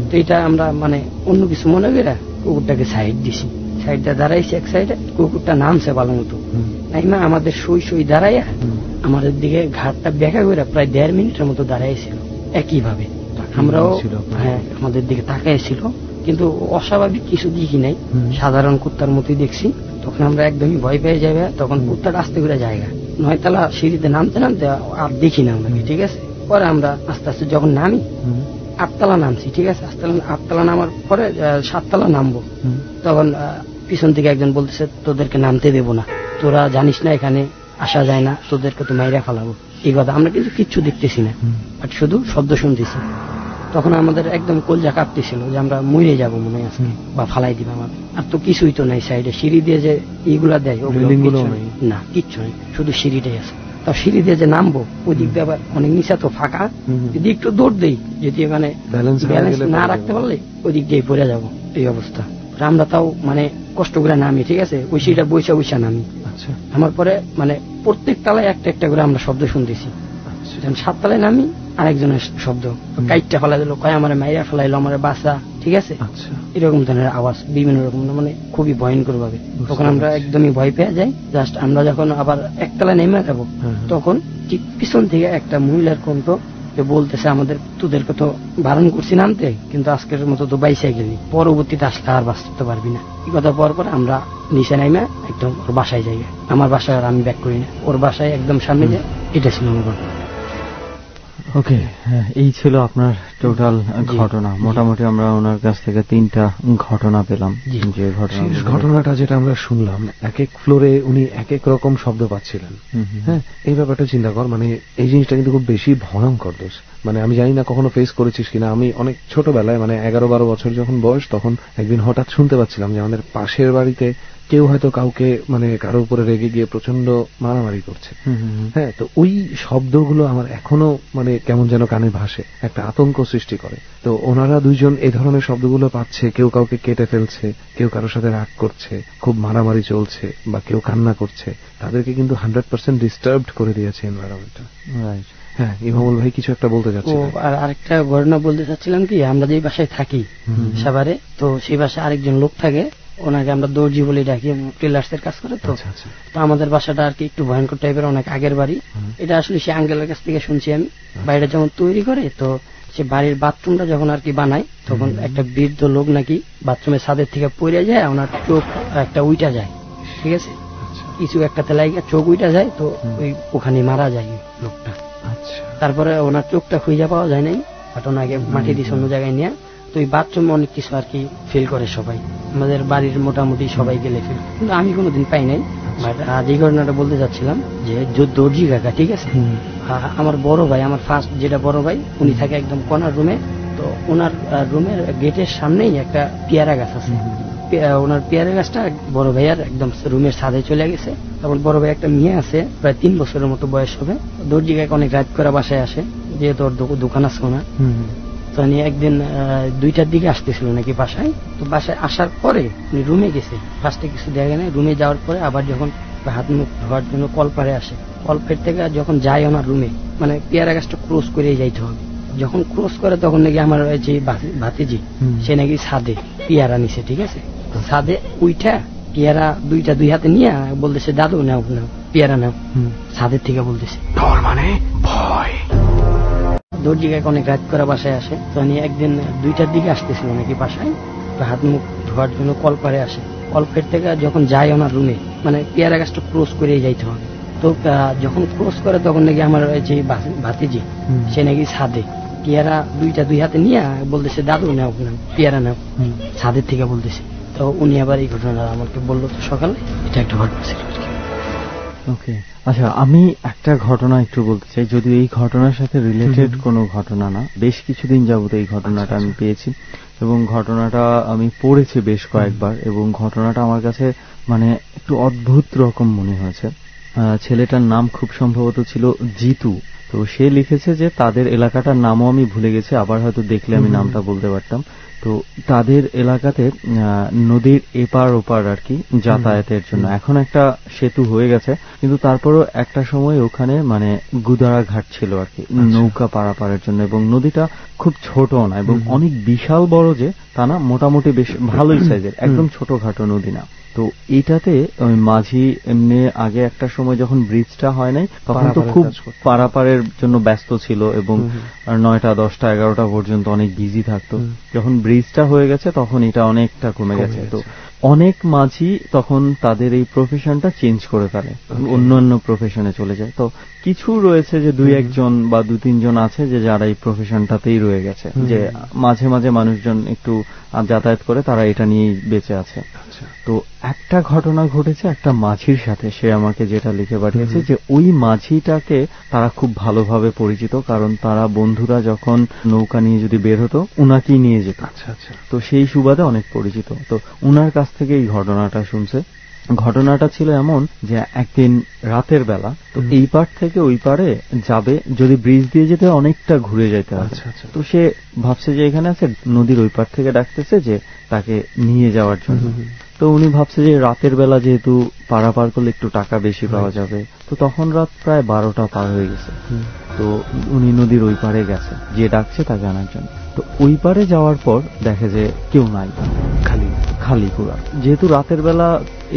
তো এটা আমরা মানে অন্য কিছু মনে করে কুকুরটাকে সাইড দিছি, সাইড দিয়ে দাঁড়াইছি এক সাইডে। কুকুরটা নামছে ভালো মতো, নাইমা আমাদের সই দাঁড়াইয়া আমাদের দিকে ঘাটটা ব্যাখ্যা করে প্রায় 1.5 মিনিটের মতো দাঁড়াইছিল একইভাবে। আমরাও হ্যাঁ আমাদের দিকে তাকাইছিল, কিন্তু অস্বাভাবিক কিছু দেখি নাই, সাধারণ কুত্তার মতোই দেখছি। তখন আমরা একদমই ভয় পেয়ে যাবে। তখন কুত্তাটা আস্তে করে জায়গা 9 তলা সিঁড়িতে নামতে নামতে আর দেখি না আমরা, ঠিক আছে। পরে আমরা আস্তে আস্তে যখন নামি 8 তলা নামছি, ঠিক আছে। 8 তলা নামার পরে 7 তলা নামবো, তখন পিছন থেকে একজন বলতেছে, তোদেরকে নামতে দেবো না, তোরা জানিস না এখানে আসা যায় না, তোদেরকে তো মাইরা ফেলাবো। এই কথা। আমরা কিন্তু কিচ্ছু দেখতেছি না, বাট শুধু শব্দ শুনতেছি। তখন আমাদের একদম কলজা কাঁপতেছিল যে আমরা মরে যাবো মনে হয় আজকে, বা ফালাই দিবে আমাদের। আর তো কিছুই তো নাই সাইডে, সিঁড়ি দিয়ে যে এইগুলা দেয় ওগুলো না, কিচ্ছু নেই, শুধু সিঁড়িটাই আছে। তাও সিঁড়ি দিয়ে যে নামবো, ওই দিক দিয়ে আবার অনেক নিচা তো ফাঁকা, যদি একটু দৌড় দেই, যদি মানে ব্যালেন্স না রাখতে পারলে ওই দিক দিয়ে পড়ে যাবো, এই অবস্থা। আমরা তাও মানে কষ্ট করে নামি, ঠিক আছে, ওই সিঁড়িটা বইসা নামি। আমার পরে মানে প্রত্যেক তলায় একটা একটা করে আমরা শব্দ শুনতেছি। 7 তলায় নামি, আরেকজনের শব্দ, কাইটটা ফেলা দিল, কয় আমার মাইরা ফেলাইলো, আমার বাসা, ঠিক আছে, এরকম ধরনের আওয়াজ বিভিন্ন রকম, মানে খুবই ভয়ঙ্কর ভাবে। তখন আমরা একদমই ভয় পেয়ে যাই। জাস্ট আমরা যখন আবার 1 তলায় নেমে যাবো, তখন ঠিক পিছন থেকে একটা মহিলার কণ্ঠ বলতেছে, আমাদের তোদেরকে তো বারণ করছি নামতে, কিন্তু আজকের মতো তো বাইসে গেলি, পরবর্তীতে আসলে আর বাঁচতে পারবি না। এই কথা পর আমরা নিচে নাইমা একদম ওর বাসায় যাই। আমার বাসায় আর আমি ব্যাক করি না, ওর বাসায় একদম সামনে যাই। এটা ছিল আমার ঘটনা। ওকে, এই ছিল আপনার টোটাল ঘটনা। মোটামুটি আমরা ওনার কাছ থেকে 3টা ঘটনা পেলাম। যে ঘটনাটা যেটা আমরা শুনলাম, এক এক ফ্লোরে উনি এক এক রকম শব্দ পাচ্ছিলেন। হ্যাঁ, এই ব্যাপারটা চিন্তা কর, মানে এই জিনিসটা কিন্তু খুব বেশি ভয়ঙ্কর দোষ। মানে আমি জানি না কখনো ফেস করেছিস কিনা, আমি অনেক ছোটবেলায় মানে 11-12 বছর যখন বয়স, তখন একদিন হঠাৎ শুনতে পাচ্ছিলাম যে আমাদের পাশের বাড়িতে কেউ হয়তো কাউকে মানে কারোর উপরে রেগে গিয়ে প্রচন্ড মারামারি করছে। হ্যাঁ, তো ওই শব্দগুলো আমার এখনো মানে কেমন যেন কানে ভাসে, একটা আতঙ্ক সৃষ্টি করে। তো ওনারা দুইজন এই ধরনের শব্দগুলো পাচ্ছে, কেউ কাউকে কেটে ফেলছে, কেউ কারোর সাথে রাগ করছে, খুব মারামারি চলছে, বা কেউ কান্না করছে, তাদেরকে কিন্তু 100% ডিস্টার্বড করে দিয়েছে এনভায়রনমেন্টটা। হ্যাঁ, ইমামুল ভাই কিছু একটা বলতে চাচ্ছি। আরেকটা ঘটনা বলতে চাচ্ছিলাম কি, আমরা যে বাসায় থাকি সাভারে, তো সেই বাসায় আরেকজন লোক থাকে, ওনাকে আমরা দর্জি বলে ডাকি, টেলার্স এর কাজ করে। তো আমাদের বাসাটা আর কি একটু ভয়ঙ্কর টাইপের, অনেক আগের বাড়ি। এটা আসলে সে আঙ্কেলের কাছ থেকে শুনছি আমি। বাড়িটা যখন তৈরি করে, তো সে বাড়ির বাথরুমটা যখন আর কি বানায়, তখন একটা বৃদ্ধ লোক নাকি বাথরুমের ছাদের থেকে পড়ে যায়, ওনার চোখ একটা উইটা যায়, ঠিক আছে, কিছু একটাতে লাগে চোখ উইটা যায়, তো ওখানে মারা যায় লোকটা। তারপরে ওনার চোখটা খুঁজে পাওয়া যায় নাই, বাট ওনাকে মাটি দিয়েছে অন্য জায়গায় নিয়ে। তো এই বাথরুমে অনেক কিছু আর কি ফিল করে সবাই, আমাদের বাড়ির মোটামুটি সবাই গেলে ফিল, কিন্তু আমি কোনোদিন পাই নাই। বাট আজ এই ঘটনাটা বলতে চাচ্ছিলাম যে দর্জি কাকা, ঠিক আছে, আমার বড় ভাই, আমার ফার্স্ট যেটা বড় ভাই, উনি থাকে একদম কর্নার রুমে। তো ওনার রুমের গেটের সামনেই একটা পেয়ারা গাছ আছে। ওনার পেয়ারা গাছটা বড় ভাইয়ার একদম রুমের ছাদে চলে গেছে। তখন বড় ভাই একটা মেয়ে আছে, প্রায় 3 বছরের মতো বয়স হবে। দর্জি কাকা অনেক রাত করে বাসায় আসে, যেহেতু ওর দোকান আছে ওনার। তো তো উনি একদিন 2টার দিকে আসতেছিল নাকি বাসায়। তো বাসায় আসার পরে উনি রুমে গেছে, ফার্স্টে কিছু দেখা নেই। রুমে যাওয়ার পরে আবার যখন হাত মুখ ধোয়ার জন্য কলপারে আসে, কলপের থেকে যখন যায় ওনার রুমে, মানে পেয়ারা গাছটা ক্রস করে যাইতে হবে। যখন ক্রস করে তখন নাকি আমার যে ভাতিজি সে নাকি ছাদে পেয়ারা নিছে, ঠিক আছে। ছাদে উইঠা পেয়ারা 2টা 2 হাতে নিয়ে বলতেছে দাদু নাও নাও পেয়ারা নাও, ছাদের থেকে বলতেছে। মানে ভয়। দর্জিগাকে অনেক রাত করে বাসায় আসে। তো উনি একদিন 2টার দিকে আসতেছিল নাকি বাসায়, হাত মুখ ধোয়ার জন্য কলপারে আসে। কলপের থেকে যখন যায় ওনার রুমে, মানে পেয়ারা গাছটা ক্রস করে যাইতে হবে। তো যখন ক্রস করে তখন নাকি আমার যে ভাতিজি সে নাকি ছাদে পেয়ারা 2টা 2 হাতে নিয়ে বলতেছে দাদু নাও নাও পেয়ারা নাও, ছাদের থেকে বলতেছে। তো উনি আবার এই ঘটনাটা আমাকে বললো। তো সকালে এটা একটা ঘটনা ছিল আর কি। ওকে, আচ্ছা, আমি একটা ঘটনা একটু বলতে চাই, যদিও এই ঘটনার সাথে রিলেটেড কোনো ঘটনা না। বেশ কিছুদিন যাবত এই ঘটনাটা আমি পেয়েছি এবং ঘটনাটা আমি পড়েছি বেশ কয়েকবার, এবং ঘটনাটা আমার কাছে মানে একটু অদ্ভুত রকম মনে হয়েছে। ছেলেটার নাম খুব সম্ভবত ছিল জিতু। তো সে লিখেছে যে তাদের এলাকাটার নামও আমি ভুলে গেছি, আবার হয়তো দেখলে আমি নামটা বলতে পারতাম। তো তাদের এলাকাতে নদীর এপার ওপার আর কি যাতায়াতের জন্য এখন একটা সেতু হয়ে গেছে, কিন্তু তারপরও একটা সময় ওখানে মানে গুদারা ঘাট ছিল আর কি নৌকা পারাপারের জন্য, এবং নদীটা খুব ছোট না এবং অনেক বিশাল বড় যে তা না, মোটামুটি বেশ ভালোই সাইজের, একদম ছোটখাটো নদী না। তো এইটাতে ওই মাঝি এমনি আগে একটা সময় যখন ব্রিজটা হয় নাই তখন তো খুব পারাপারের জন্য ব্যস্ত ছিল এবং 9টা 10টা 11টা পর্যন্ত অনেক বিজি থাকতো। যখন ব্রিজটা হয়ে গেছে তখন এটা অনেকটা কমে গেছে। তো অনেক মাঝি তখন তাদের এই প্রফেশনটা চেঞ্জ করে ফেলে, অন্য প্রফেশনে চলে যায়। তো কিছু রয়েছে যে 2-1 জন বা 2-3 জন আছে যে যারা এই প্রফেশনটাতেই রয়ে গেছে, যে মাঝে মাঝে মানুষজন একটু যাতায়াত করে, তারা এটা নিয়েই বেঁচে আছে। তো একটা ঘটনা ঘটেছে একটা মাঝির সাথে, সে আমাকে যেটা লিখে পাঠিয়েছে যে ওই মাঝিটাকে তারা খুব ভালোভাবে পরিচিত, কারণ তারা বন্ধুরা যখন নৌকা নিয়ে যদি বের হতো উনাকেই নিয়ে যেত। তো সেই সুবাদে অনেক পরিচিত। তো উনার কাছ থেকে এই ঘটনাটা শুনছে। ঘটনাটা ছিল এমন যে একদিন রাতের বেলা, তো এই পার থেকে ওই পারে যাবে, যদি ব্রিজ দিয়ে যেতে অনেকটা ঘুরে যেতে হবে। তো সে ভাবছে যে এখানে আছে, নদীর ওই পার থেকে ডাকতেছে যে তাকে নিয়ে যাওয়ার জন্য। তো উনি ভাবছে যে রাতের বেলা যেহেতু পারাপার করলে একটু টাকা বেশি পাওয়া যাবে। তো তখন রাত প্রায় 12টা পার হয়ে গেছে। তো উনি নদীর ওই পারে গেছে, যে ডাকছে তাকে আনার জন্য। তো ওই পারে যাওয়ার পর দেখে যে কেউ নাই, খালি পুরা। যেহেতু রাতের বেলা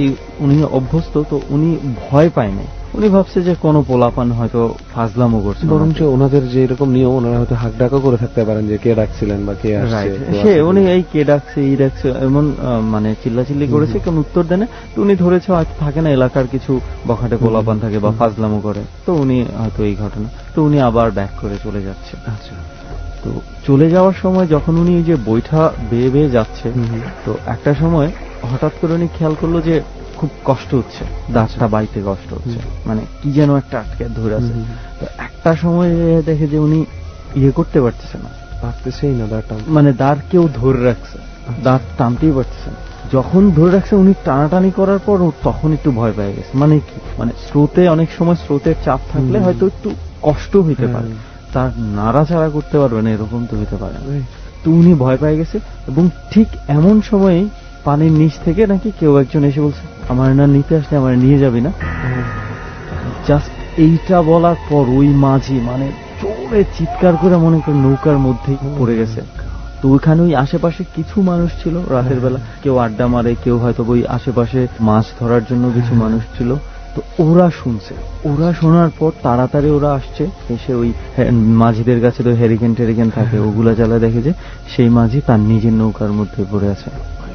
এই উনি অভ্যস্ত, তো উনি ভয় পায় নাই। উনি ভাবছে যে কোনো পোলাপান হয়তো ফাজলামো করছে, বরঞ্চ ওনাদের যে এরকম নিয়ম, ওনারা হয়তো হাক ডাকও করে থাকতে পারেন যে কে ডাকছিলেন বা কে আসছে। সে উনি এই কে ডাকছে এই ডাকছে এমন মানে চিল্লাচিল্লি করেছে, কেউ উত্তর দেয় না। তো উনি ধরেছে হয়তো থাকে না এলাকার কিছু বখাটে পোলাপান থাকে বা ফাজলামো করে, তো উনি হয়তো এই ঘটনা। তো উনি আবার ব্যাক করে চলে যাচ্ছে। আচ্ছা, তো চলে যাওয়ার সময় যখন উনি যে বৈঠা বেয়ে বেয়ে যাচ্ছে, তো একটা সময় হঠাৎ করে উনি খেয়াল করলো যে খুব কষ্ট হচ্ছে, দাঁতটা বাইতে কষ্ট হচ্ছে, মানে কি যেন একটা আটকে ধরে আছে। তো একটা সময় দেখে যে উনি করতে পারতেছে না, পারতেছেই না দাঁড়টা, মানে দাঁড় কেউ ধরে রাখছে, দাঁত টানতেই পারতেছে না। যখন ধরে রাখছে উনি টানাটানি করার পর তখন একটু ভয় পেয়ে গেছে। মানে কি, মানে স্রোতে অনেক সময় স্রোতের চাপ থাকলে হয়তো একটু কষ্ট হইতে পারে, তার নাড়াচাড়া করতে পারবে না, এরকম তো হতে পারে। তো উনি ভয় পেয়ে গেছে, এবং ঠিক এমন সময় পানির নিচ থেকে নাকি কেউ একজন এসে বলছে আমার না নিতে আসলে আমার নিয়ে যাবি না। জাস্ট এইটা বলার পর ওই মাঝি মানে জোরে চিৎকার করে মনে করে নৌকার মধ্যেই পড়ে গেছে। তো ওইখানে ওই আশেপাশে কিছু মানুষ ছিল রাতের বেলা, কেউ আড্ডা মারে, কেউ হয়তো ওই আশেপাশে মাছ ধরার জন্য কিছু মানুষ ছিল। তো ওরা শুনছে, ওরা শোনার পর তাড়াতাড়ি ওরা আসছে, এসে ওই মাঝিদের কাছে তো হ্যারিকেন টেরিকেন থাকে, ওগুলা জ্বালায় দেখে যে সেই মাঝি তার নিজের নৌকার মধ্যে পড়ে আছে,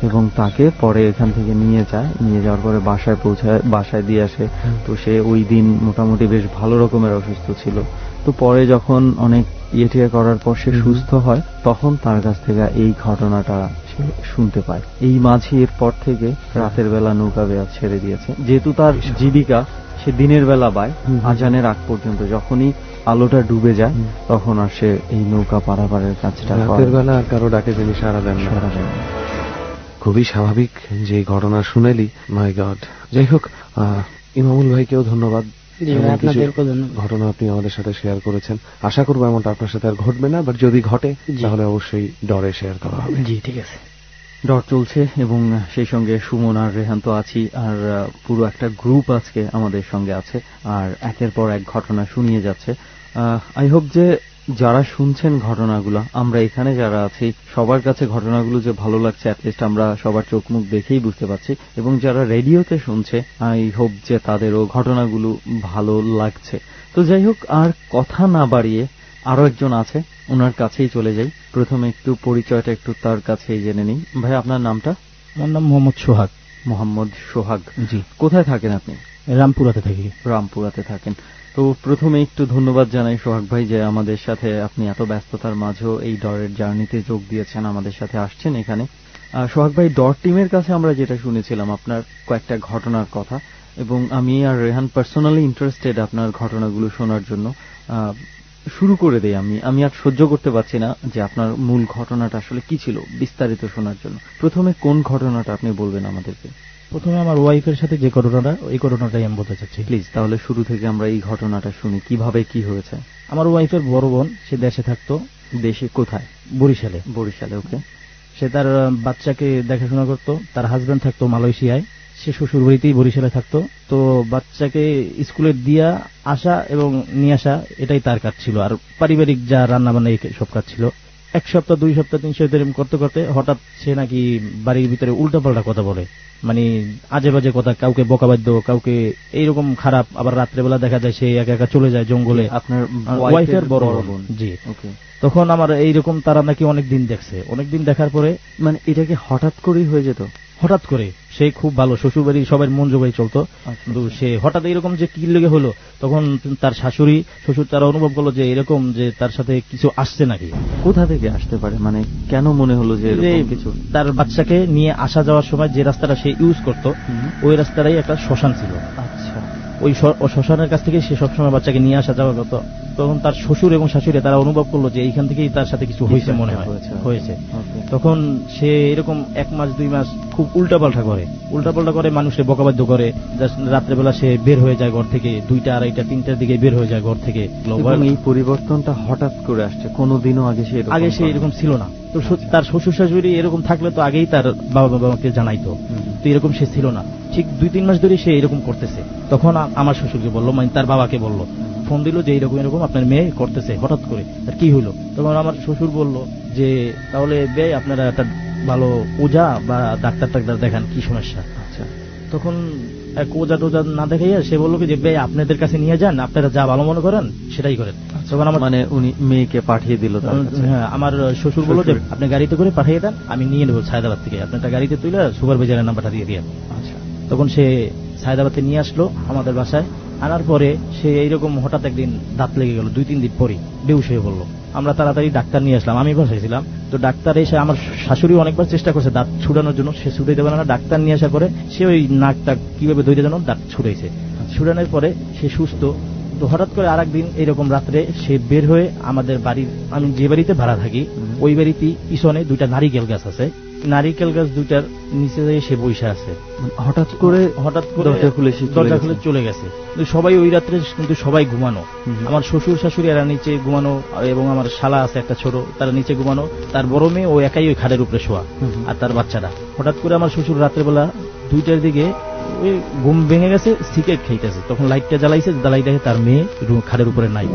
এবং তাকে পরে এখান থেকে নিয়ে যায়। নিয়ে যাওয়ার পরে বাসায় পৌঁছায়, বাসায় দিয়ে আসে। তো সে ওই দিন মোটামুটি বেশ ভালো রকমের অসুস্থ ছিল। তো পরে যখন অনেক ইয়ে করার পর সে সুস্থ হয়, তখন তার কাছ থেকে এই ঘটনাটা সে শুনতে পায়। এই মাঝি এর পর থেকে রাতের বেলা নৌকা বেয়া ছেড়ে দিয়েছে, যেহেতু তার জীবিকা সে দিনের বেলা বায় আজানের আগ পর্যন্ত। যখনই আলোটা ডুবে যায় তখন আর সে এই নৌকা পারাপারের কাজটা রাতের বেলা আর কারো ডাকে তিনি সাড়া দেন না। খুবই স্বাভাবিক যে ঘটনা শুনেলি, মাই গড। যাই হোক, ইমামুল ভাইকেও ধন্যবাদ ঘটনা আপনি আমাদের সাথে শেয়ার করেছেন। আশা করবো এমনটা আপনার সাথে আর ঘটবে না, বাট যদি ঘটে তাহলে অবশ্যই ডরে শেয়ার করা হবে। জি ঠিক আছে। ডর চলছে এবং সেই সঙ্গে সুমন আর রেহান তো আছি, আর পুরো একটা গ্রুপ আজকে আমাদের সঙ্গে আছে, আর একের পর এক ঘটনা শুনিয়ে যাচ্ছে। আই হোপ যে যারা শুনছেন ঘটনাগুলো, আমরা এখানে যারা আছি সবার কাছে ঘটনাগুলো যে ভালো লাগছে অ্যাটলিস্ট আমরা সবার চোখ মুখ দেখেই বুঝতে পারছি, এবং যারা রেডিওতে শুনছে আই হোপ যে তাদেরও ঘটনাগুলো ভালো লাগছে। তো যাই হোক, আর কথা না বাড়িয়ে আরো একজন আছে, ওনার কাছেই চলে যাই। প্রথমে একটু পরিচয়টা একটু তার কাছেই জেনে নিই। ভাই, আপনার নামটা? আমার নাম মোহাম্মদ সোহাগ। মোহাম্মদ সোহাগ, জি। কোথায় থাকেন আপনি? রামপুরাতে থাকি। রামপুরাতে থাকেন। তো প্রথমে একটু ধন্যবাদ জানাই সোহাগ ভাই যে আমাদের সাথে আপনি এত ব্যস্ততার মাঝেও এই ডরের জার্নিতে যোগ দিয়েছেন, আমাদের সাথে আসছেন এখানে। সোহাগ ভাই, ডর টিমের কাছে আমরা যেটা শুনেছিলাম আপনার কয়েকটা ঘটনার কথা, এবং আমি আর রেহান পার্সোনালি ইন্টারেস্টেড আপনার ঘটনাগুলো শোনার জন্য। শুরু করে দেই। আমি আর সহ্য করতে পারছি না যে আপনার মূল ঘটনাটা আসলে কি ছিল, বিস্তারিত শোনার জন্য। প্রথমে কোন ঘটনাটা আপনি বলবেন আমাদেরকে? প্রথমে আমার ওয়াইফের সাথে যে ঘটনাটা, ওই ঘটনাটাই আমি বলতে চাচ্ছি। প্লিজ, তাহলে শুরু থেকে আমরা এই ঘটনাটা শুনি, কিভাবে কি হয়েছে। আমার ওয়াইফের বড় বোন, সে দেশে থাকতো। দেশে কোথায়? বরিশালে। বরিশালে, ওকে। সে তার বাচ্চাকে দেখাশোনা করতো। তার হাজবেন্ড থাকতো মালয়েশিয়ায়, সে শ্বশুর বাড়িতেই বরিশালে থাকতো। তো বাচ্চাকে স্কুলে দিয়া আসা এবং নিয়ে আসা, এটাই তার কাজ ছিল। আর পারিবারিক যা রান্না বান্না, এই সব কাজ ছিল। 1 সপ্তাহ 2 সপ্তাহ 3 সপ্তাহ এরকম করতে করতে হঠাৎ সে নাকি বাড়ির ভিতরে উল্টাপাল্টা কথা বলে, মানে আজে বাজে কথা, কাউকে বকাবাদ্য, কাউকে এইরকম খারাপ। আবার রাত্রেবেলা দেখা যায় সে একা একা চলে যায় জঙ্গলে। আপনার ওয়াইফের বড় বোন? জি। তখন আমার এইরকুম তারা নাকি অনেকদিন দেখছে। অনেকদিন দেখার পরে, মানে এটাকে হঠাৎ করেই হয়ে যেত? হঠাৎ করে। সে খুব ভালো, শ্বশুর বাড়ি সবাই মন জোগাই চলতো, কিন্তু সে হঠাৎ এরকম যে কি লেগে হলো, তখন তার শাশুড়ি শ্বশুর তারা অনুভব করলো যে এরকম যে তার সাথে কিছু আসছে নাকি। কোথা থেকে আসতে পারে, মানে কেন মনে হলো যে কিছু? তার বাচ্চাকে নিয়ে আসা যাওয়ার সময় যে রাস্তাটা সে ইউজ করতো, ওই রাস্তাটাই একটা শ্মশান ছিল। আচ্ছা। ওই শ্মশানের কাছ থেকে সে সবসময় বাচ্চাকে নিয়ে আসা যাওয়া করতো। তখন তার শ্বশুর এবং শাশুড়ি তারা অনুভব করলো যে এইখান থেকেই তার সাথে কিছু হয়েছে, মনে হয়েছে। তখন সে এরকম 1 মাস 2 মাস খুব উল্টাপাল্টা করে, মানুষের বকাবাদ্য করে। রাত্রেবেলা সে বের হয়ে যায় ঘর থেকে, 2টা 2:30 3টার দিকে বের হয়ে যায় ঘর থেকে। এই পরিবর্তনটা হঠাৎ করে আসছে, কোনোদিনও আগে সে এরকম ছিল না। তো তার শ্বশুর শাশুড়ি এরকম থাকলে তো আগেই তার বাবাকে জানাইতো, তো এরকম সে ছিল না। ঠিক 2-3 মাস ধরে সে এরকম করতেছে। তখন আমার শ্বশুরকে বললো, মানে তার বাবাকে বললো, ফোন দিল যে এরকম আপনার মেয়ে করতেছে হঠাৎ করে, আর কি হইলো? তখন আমার শ্বশুর বলল যে তাহলে বে আপনারা একটা ভালো ওজা বা ডাক্তার দেখান, কি সমস্যা। আচ্ছা। তখন এক ওজা টোজা না দেখাইয়া সে বললো যে বে আপনাদের কাছে নিয়ে যান, আপনারা যা ভালো মনে করেন সেটাই করেন। তখন আমার মানে উনি মেয়েকে পাঠিয়ে দিল? হ্যাঁ, আমার শ্বশুর বললো যে আপনি গাড়িতে করে পাঠিয়ে দেন, আমি নিয়ে নেবো সায়দাবাদ থেকে, আপনারটা গাড়িতে তুলে সুপারভাইজারের নাম্বারটা দিয়ে দিয়ে। আচ্ছা। তখন সে সায়দাবাদে নিয়ে আসলো আমাদের বাসায়। আনার পরে সে এইরকম হঠাৎ একদিন দাঁত লেগে গেল, 2-3 দিন পরে বেহুশ হয়ে বললো। আমরা তাড়াতাড়ি ডাক্তার নিয়ে আসলাম, আমি বাসায় ছিলাম। তো ডাক্তার এসে, আমার শাশুড়ি অনেকবার চেষ্টা করছে দাঁত ছুটানোর জন্য, সে ছুটে দেবে না। ডাক্তার নিয়ে আসার পরে সে ওই নাকটা কিভাবে ধরে যেন দাঁত ছুটাইছে। ছুটানোর পরে সে সুস্থ। তো হঠাৎ করে আরেকদিন এইরকম রাত্রে সে বের হয়ে আমাদের বাড়ির, আমি যে বাড়িতে ভাড়া থাকি ওই বাড়িতে পিছনে 2টা নারিকেল গাছ আছে, নারিকেল গাছ 2টার নিচে যেয়ে সে বসে আছে। হঠাৎ করে দরজা খুলে চলে গেছে। সবাই ওই রাত্রে কিন্তু সবাই ঘুমানো, আমার শ্বশুর শাশুড়ি এরা নিচে ঘুমানো, এবং আমার শালা আছে একটা ছোট, তারা নিচে ঘুমানো। তার বড় মেয়ে ও একাই ওই খাটের উপরে শোয়া, আর তার বাচ্চাটা। হঠাৎ করে আমার শ্বশুর রাত্রেবেলা 2টার দিকে ওই ঘুম ভেঙে গেছে, সিগারেট খাইতেছে। তখন লাইটটা জ্বালাইছে, জ্বালাই দেখে তার মেয়ে খাটের উপরে নাই।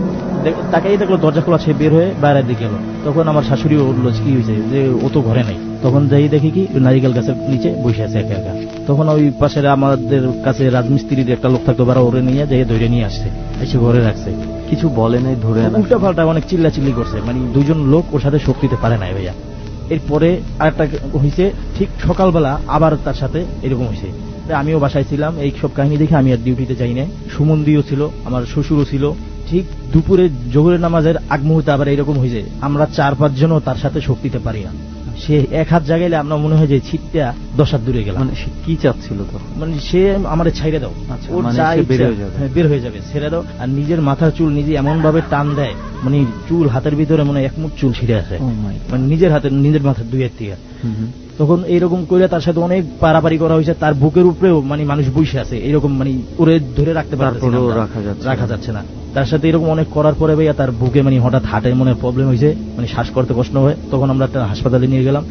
তাকেই দেখলো দরজা খোলা, সে বের হয়ে বাইরের দিকে গেল। তখন আমার শাশুড়িও উঠলো, কি হয়েছে, যে ও তো ঘরে নাই। তখন যাই দেখি কি নারিকেল গাছের নিচে বসে আছে একা একা। তখন ওই পাশের আমাদের কাছে রাজমিস্ত্রির একটা লোক থাকতো, বারা ওরে নিয়ে যাই ধরে নিয়ে আসছে, এসে ঘরে রাখছে। কিছু বলে নাই, ধরে উল্টা পাল্টা অনেক চিল্লাচিল্লি করছে, মানে 2জন লোক ওর সাথে শোক দিতে পারে নাই ভাইয়া। এরপরে আরেকটা হয়েছে, ঠিক সকালবেলা আবার তার সাথে এরকম হয়েছে। আমিও বাসায় ছিলাম, এই সব কাহিনী দেখে আমি আর ডিউটিতে যাই না। সুমন্দিও ছিল, আমার শ্বশুরও ছিল। ঠিক দুপুরে জোহরের নামাজের আগ মুহূর্তে আবার এরকম হয়েছে, আমরা 4-5 জনও তার সাথে শোক দিতে পারি না। সে 1 হাত জাগাইলে আমরা মনে হয় যে ছিটটা 10 হাত দূরে গেলাম। মানে সে কি চাচ্ছিল তো? মানে সে আমাদের ছাইড়ে দাও, ওর বের হয়ে যাবে, ছেড়ে দাও। আর নিজের মাথার চুল নিজে এমন ভাবে টান দেয়, মানে চুল হাতের ভিতরে মনে 1 মুঠ চুল ছিঁড়ে আসে, মানে নিজের হাতে, নিজের মাথার 2 হাত থেকে। তখন এইরকম করে তার সাথে অনেক পারাপারি করা হয়েছে, তার বুকের উপরেও মানে মানুষ বসে আছে, এরকম মানে ওরে ধরে রাখতে পারছে না, রাখা যাচ্ছে না। তার সাথে এরকম অনেক করার পরে ভাইয়া তার বুকে মানে হঠাৎ হার্টের মনে প্রবলেম হয়েছে, মানে শ্বাস করতে কষ্ট হয়। তখন আমরা একটা হাসপাতালে নিয়ে গেলাম।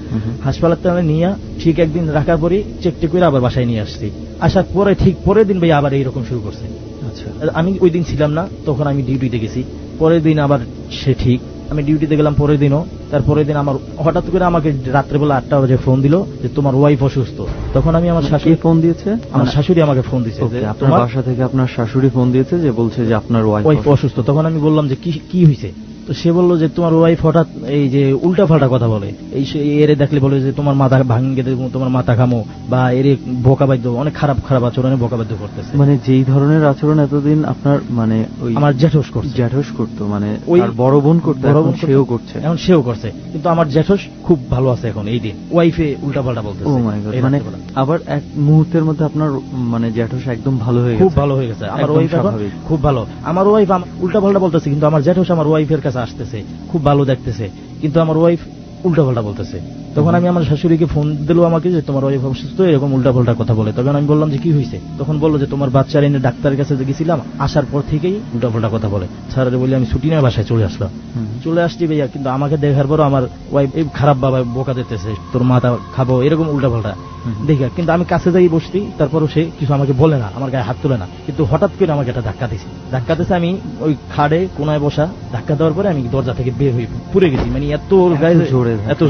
হাসপাতালে নিয়ে ঠিক একদিন রাখার পরে চেক টেক করে আবার বাসায় নিয়ে আসছি। আসার পরে ঠিক পরের দিন ভাইয়া আবার এইরকম শুরু করছে। আচ্ছা, আমি ওই দিন ছিলাম না, তখন আমি ডিউটিতে গেছি। পরের দিন আবার সে ঠিক, আমি ডিউটিতে গেলাম পরের দিনও। তারপরের দিন আমার হঠাৎ করে আমাকে রাত্রেবেলা 8টা বাজে ফোন দিল যে তোমার ওয়াইফ অসুস্থ। তখন আমি আমার শাশুড়ি ফোন দিয়েছে, আমার শাশুড়ি আমাকে ফোন দিয়েছে, আপনার বাসা থেকে আপনার শাশুড়ি ফোন দিয়েছে যে বলছে যে আপনার ওয়াইফ অসুস্থ। তখন আমি বললাম যে কি হয়েছে, তো সে বললো যে তোমার ওয়াইফ হঠাৎ এই যে উল্টা ফাল্টা কথা বলে, এই এরে দেখলে বলে যে তোমার মাথা ভাঙিয়ে দেবো, তোমার মাথা খামো, বা এরে বোকাবাদ্য, অনেক খারাপ খারাপ আচরণে বোকাবাদ্য করতেছে। মানে যেই ধরনের আচরণ এতদিন আপনার মানে আমার জ্যাঠস করতো, মানে ওই বড় বোন করতো, এখন সেও করছে। কিন্তু আমার জ্যাঠস খুব ভালো আছে এখন, এই দিন ওয়াইফে উল্টা পাল্টা বলতেছে। ও মাই গড, মানে আবার এক মুহূর্তের মধ্যে আপনার মানে জ্যাঠস একদম ভালো হয়ে গেছে, খুব ভালো হয়ে গেছে। আমার ওয়াইফ খুব ভালো, আমার ওয়াইফ উল্টা পাল্টা বলতেছে, কিন্তু আমার জ্যাঠস আমার ওয়াইফের কাছে আসতেছে, খুব ভালো দেখতেছে, কিন্তু আমার ওয়াইফ উল্টা পাল্টা বলতেছে। তখন আমি আমার শাশুড়িকে ফোন দিল আমাকে যে তোমার ওয়াইফ অসুস্থ, এরকম উল্টা পাল্টা কথা বলে। তখন আমি বললাম যে কি হয়েছে, তখন বললো যে তোমার বাচ্চার এনে ডাক্তারের কাছে গেছিলাম, আসার পর থেকেই উল্টা পাল্টা কথা বলে। স্যার বলে আমি ছুটি নিয়ে বাসায় চলে আসলাম। চলে আসছি ভাইয়া, কিন্তু আমাকে দেখার পরও আমার ওয়াইফ এই খারাপ বাবা বোকা দিতেছে, তোর মাথা খাবো, এরকম উল্টা পাল্টা দেখে। কিন্তু আমি কাছে যাই বসছি, তারপরও সে কিছু আমাকে বলে না, আমার গায়ে হাত তোলে না। কিন্তু হঠাৎ করে আমাকে একটা ধাক্কা দিয়েছে, আমি ওই খাড়ে কোনায় বসা, ধাক্কা দেওয়ার পরে আমি দরজা থেকে বের হয়ে পড়ে গেছি, মানে এত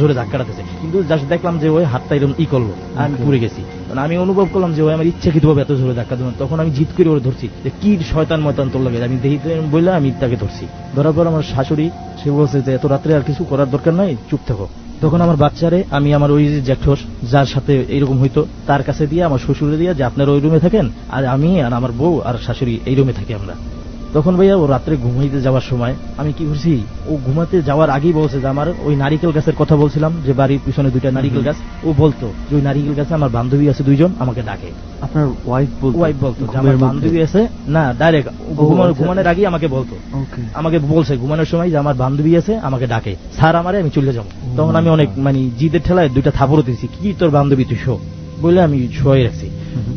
জোরে ধাক্কাটা দিয়েছে। কিন্তু জাস্ট দেখলাম যে ওই হাতটা এরকম করলো, আমি পড়ে গেছি। আমি অনুভব করলাম যে ওই আমার ইচ্ছাকৃতভাবে এত জোরে ধাক্কা দেবেন। তখন আমি জিদ করে ওরে ধরছি যে কি শয়তান ময়তান তোর লাগে, আমি দেখি বললে আমি তাকে ধরছি। ধরার পর আমার শাশুড়ি সে বলছে যে এত রাত্রে আর কিছু করার দরকার নাই, চুপ থাকো। তখন আমার বাচ্চারে আমি আমার ওই জ্যাঠস যার সাথে এইরকম হইতো তার কাছে দিয়ে, আমার শ্বশুরে দিয়ে যে আপনারা ওই রুমে থাকেন, আর আমি আর আমার বউ আর শাশুড়ি এই রুমে থাকি আমরা। তখন ভাইয়া ও রাত্রে ঘুমাইতে যাওয়ার সময় আমি কি করছি, ও ঘুমাতে যাওয়ার আগেই বলছে যে আমার ওই নারিকেল গাছের কথা বলছিলাম যে বাড়ির পিছনে 2টা নারিকেল গাছ, ও বলতো যে ওই নারিকেল গাছে আমার বান্ধবী আছে 2জন, আমাকে ডাকে। আপনার ওয়াইফ বলতো যে আমার বান্ধবী আছে, না ডাইরেক্ট ঘুমানোর আগেই আমাকে বলতো, আমাকে বলছে ঘুমানোর সময় যে আমার বান্ধবী আছে, আমাকে ডাকে, স্যার আমারে আমি চলে যাবো। তখন আমি অনেক মানে জিদের ঠেলায় 2টা থাপড় দিয়েছি, কি তোর বান্ধবী তুই শো বলে আমি শোয়াই রাখছি।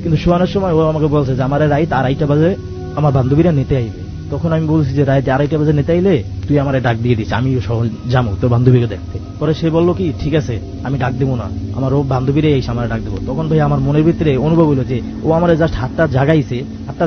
কিন্তু শোয়ানোর সময় ও আমাকে বলছে যে আমার রাইত 2:30 বাজে আমার বান্ধবীরা নিতে আইবে। তখন আমি বলছি যে রাইত 2:30 বাজে নিতে আইলে তুই আমার ডাক দিয়ে দিস, আমিও সহ যাবো তোর বান্ধবীকে দেখতে। পরে সে বললো কি ঠিক আছে আমি ডাক দেবো না, আমার ও বান্ধবীরে এসে আমার ডাক দেবো। তখন ভাই আমার মনের ভিতরে অনুভব হলো যে ও আমার জাস্ট হাতটা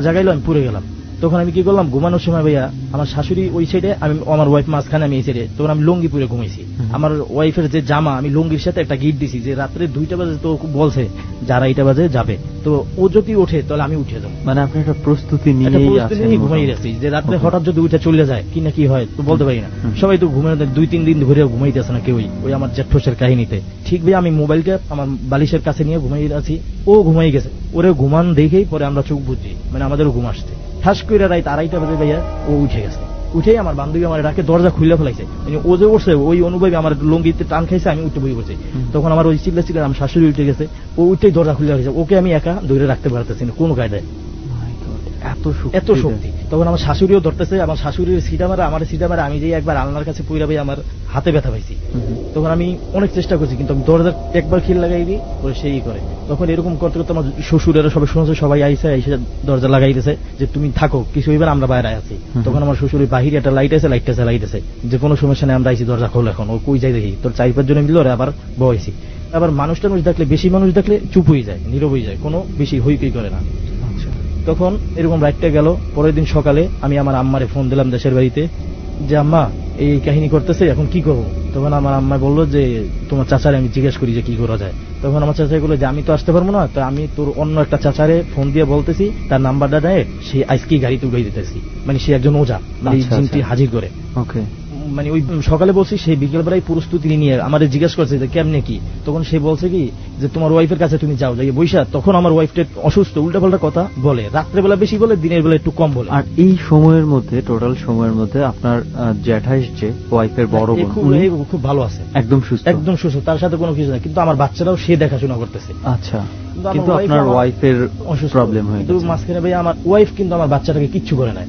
জাগাইলো, আমি পুড়ে গেলাম। তখন আমি কি করলাম, ঘুমানোর সময় ভাইয়া আমার শাশুড়ি ওই সাইডে, আমি আমার ওয়াইফ মাঝখানে, আমি এই সাইডে। তখন আমি লুঙ্গি পুরে ঘুমাইছি। আমার ওয়াইফের যে জামা আমি লুঙ্গির সাথে একটা গিট দিছি যে রাত্রে 2টা বাজে তো বলছে যে 2:30 বাজে যাবে, তো ও যদি ওঠে তাহলে আমি উঠে যাবো। মানে আপনি একটা প্রস্তুতি নিয়ে ঘুমাই রাখছি যে রাত্রে হঠাৎ যদি উঠে চলে যায় কি না কি হয় তো বলতে পারি না। সবাই তো ঘুমিয়ে 2-3 দিন ধরে ঘুমাইতেছে না কেউই, ওই আমার জ্যাঠসের কাহিনীতে। ঠিক ভাই আমি মোবাইলকে আমার বালিশের কাছে নিয়ে ঘুমাই আছি, ও ঘুমাই গেছে। ওরে ঘুমান দেখেই পরে আমরা চোখ বুঝছি, মানে আমাদেরও ঘুম আসছে। ঠাস করে রাত 2:30 বাজে ভাইয়া ও উঠে গেছে। উঠেই আমার বান্ধবী আমার ডাকে দরজা খুলে ফেলাইছে, মানে ও যে উঠছে ওই অনুভবে আমার লঙ্গিতে টান খাইছে, আমি উঠে বই করছি। তখন আমার ওই চিল্লা আমার শাশুড়ি উঠে গেছে, ও উঠেই দরজা খুলে রাখছে। ওকে আমি একা ধরে রাখতে পারতেছি না কোনো কায়দায়, এত শক্তি। তখন আমার শাশুড়িও ধরতেছে, আমার শাশুড়ির সিটা মারা, আমার সিটা মারা, আমি যে একবার আলনার কাছে পুইরা ভাই আমার হাতে ব্যথা পাইছি। তখন আমি অনেক চেষ্টা করছি, কিন্তু আমি দরজা একবার খিল লাগাই দিই পরে সেই করে। তখন এরকম করতে করতে আমার শ্বশুরেরা সবাই শুনেছে, সবাই আইসে দরজা লাগাই দিয়েছে যে তুমি থাকো কিছু হইবার, আমরা বাইরে আছি। তখন আমার শ্বশুরের বাহিরে একটা লাইট আছে, লাইটটা চালাই দিয়েছে যে কোনো সমস্যা নেই, আমরা আইসি, দরজা খোল। এখন ও কই যাই দেখি, তোর 4-5 জনে মিলে ওরা আবার বয়েছি। আবার মানুষ দেখলে, বেশি মানুষ দেখলে চুপ হয়ে যায়, নীরব হয়ে যায়, কোনো বেশি হইকই করে না। তখন এরকম রাতটা গেল। পরের দিন সকালে আমি আমার আম্মারে ফোন দিলাম দেশের বাড়িতে যে আম্মা এই কাহিনী করতেছে, এখন কি করবো? তখন আমার আম্মা বললো যে তোমার চাচারে আমি জিজ্ঞেস করি যে কি করা যায়। তখন আমার চাচা বললো যে আমি তো আসতে পারবো না, তো আমি তোর অন্য একটা চাচারে ফোন দিয়ে বলতেছি, তার নাম্বারটা দেয়, সে আজকেই গাড়িতে উড়াই দিতেছি, মানে সে একজন ওজা, মানে জিনটি হাজির করে। ওকে, মানে ওই সকালে বলছি, সেই বিকেলবেলায় প্রস্তুতি নিয়ে আমাদের জিজ্ঞেস করছে যে কেমনে কি। তখন সে বলছে কি যে তোমার ওয়াইফের কাছে তুমি যাও, যাই বৈশা। তখন আমার ওয়াইফটা অসুস্থ, উল্টাপাল্টা কথা বলে, রাত্রেবেলা বেশি বলে, দিনের বেলা একটু কম বলে। আর এই সময়ের মধ্যে, টোটাল সময়ের মধ্যে আপনার জ্যাঠাইশ যে ওয়াইফের বড় বোন, খুব ভালো আছে, একদম সুস্থ, তার সাথে কোনো কিছু নাই, কিন্তু আমার বাচ্চারাও সে দেখাশোনা করতেছে। আচ্ছা, কিন্তু আপনার ওয়াইফের প্রবলেম হয়, কিন্তু মাঝখানে ভাই আমার ওয়াইফ কিন্তু আমার বাচ্চাটাকে কিচ্ছু করে নাই।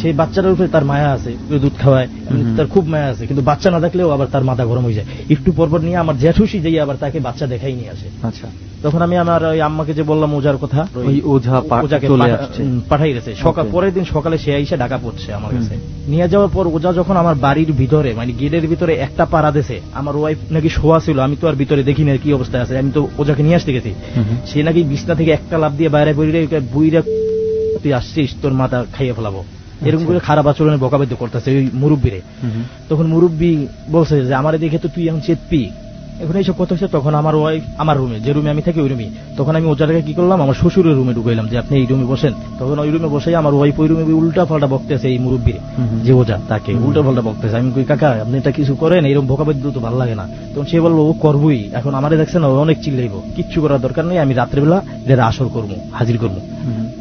সেই বাচ্চাটার উপরে তার মায়া আছে, দুধ খাওয়ায়, তার খুব মায়া আছে, কিন্তু বাচ্চা না থাকলেও আবার তার মাথা গরম হয়ে যায়। একটু পরপর নিয়ে আমার জ্যাঠুসি যাই আবার তাকে বাচ্চা দেখাই নিয়ে আসে। আচ্ছা, তখন আমি আমার ওই আম্মাকে যে বললাম ওজার কথা, ওই ওজাকে পাঠাই গেছে। পরের দিন সকালে সে এসে ঢাকা পড়ছে আমার কাছে। নিয়ে যাওয়ার পর ওজা যখন আমার বাড়ির ভিতরে মানে গেটের ভিতরে একটা পাড়া দিয়েছে, আমার ওয়াইফ নাকি শোয়া ছিল, আমি তো আর ভিতরে দেখি না কি অবস্থায় আছে, আমি তো ওজাকে নিয়ে আসতে গেছি। সে নাকি বিছনা থেকে একটা লাফ দিয়ে বাইরে বুইরা তুই আসছিস তোর মাথা খাইয়ে ফেলাবো, এরকম করে খারাপ আচরণে বকাবাদ্য করতেছে ওই মুরব্বীরে। তখন মুরব্বী বলছে যে আমার দেখে তো তুই এখন চেতপি, এখন এইসব কথা হচ্ছে। তখন আমার ওয়াইফ আমার রুমে, যে রুমে আমি থাকি ওই রুমে, তখন আমি ওজাটাকে কি করলাম, আমার শ্বশুরের রুমে ঢুকাইলাম যে আপনি এই রুমে বসেন। তখন ওই রুমে বসে আমার ওয়াইফ ওই রুমে উল্টা পাল্টা বকতেছে, এই মুরব্বীর যে ওজা তাকে উল্টা পাল্টা বকতেছে। আমি কই কাকা আপনি এটা কিছু করেন, এরকম বকাবাদ্য তো ভালো লাগে না। তখন সে বললো ও করবই, এখন আমারে দেখছেন অনেক চিল্লাইব, কিচ্ছু করার দরকার নেই, আমি রাত্রেবেলা এদের আসর করবো, হাজির করবো।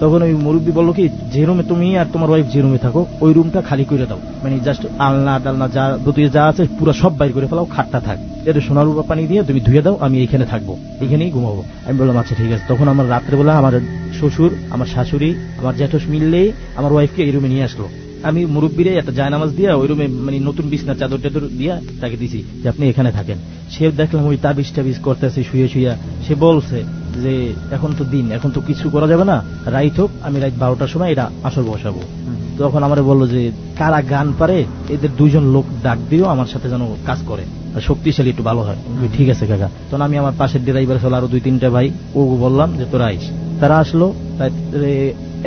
তখন ওই মুরব্বী বললো কি যে রুমে তুমি আর তোমার ওয়াইফ যে রুমে থাকো ওই রুমটা খালি করে দাও, মানে জাস্ট আলনা টালনা যা দুটিয়ে যা আছে পুরো সব বাইর করে ফেলাও, খাটটা থাক, এটা সোনার রূপা পানি দিয়ে তুমি ধুয়ে দাও, আমি এইখানে থাকবো, এখানেই ঘুমাবো। আমি বললাম আচ্ছা ঠিক আছে। তখন আমার রাত্রেবেলা আমার শ্বশুর, আমার শাশুড়ি, আমার জ্যাঠস মিললেই আমার ওয়াইফকে এই রুমে নিয়ে আসলো। আমি মুরব্বীরে একটা জায়নামাজ দিয়া ওই রুমে মানে নতুন বিছনা চাদর টাদর দিয়া তাকে দিছি যে আপনি এখানে থাকেন। সে দেখলাম ওই তাবিজ টাবিজ করতেছে শুয়ে শুয়ে। সে বলছে যে এখন তো দিন, এখন তো কিছু করা যাবে না, রাইত হোক, আমি রাত 12টার সময় এটা আসর বসাবো। তখন আমার বললো যে কারা গান পারে এদের 2 জন লোক ডাক দিও, আমার সাথে যেন কাজ করে, শক্তিশালী একটু ভালো হয়। ঠিক আছে কাকা। তখন আমি আমার পাশের ড্রাইভার ছিল আরো 2-3টা ভাই, ও বললাম যে তোরা আইস। তারা আসলো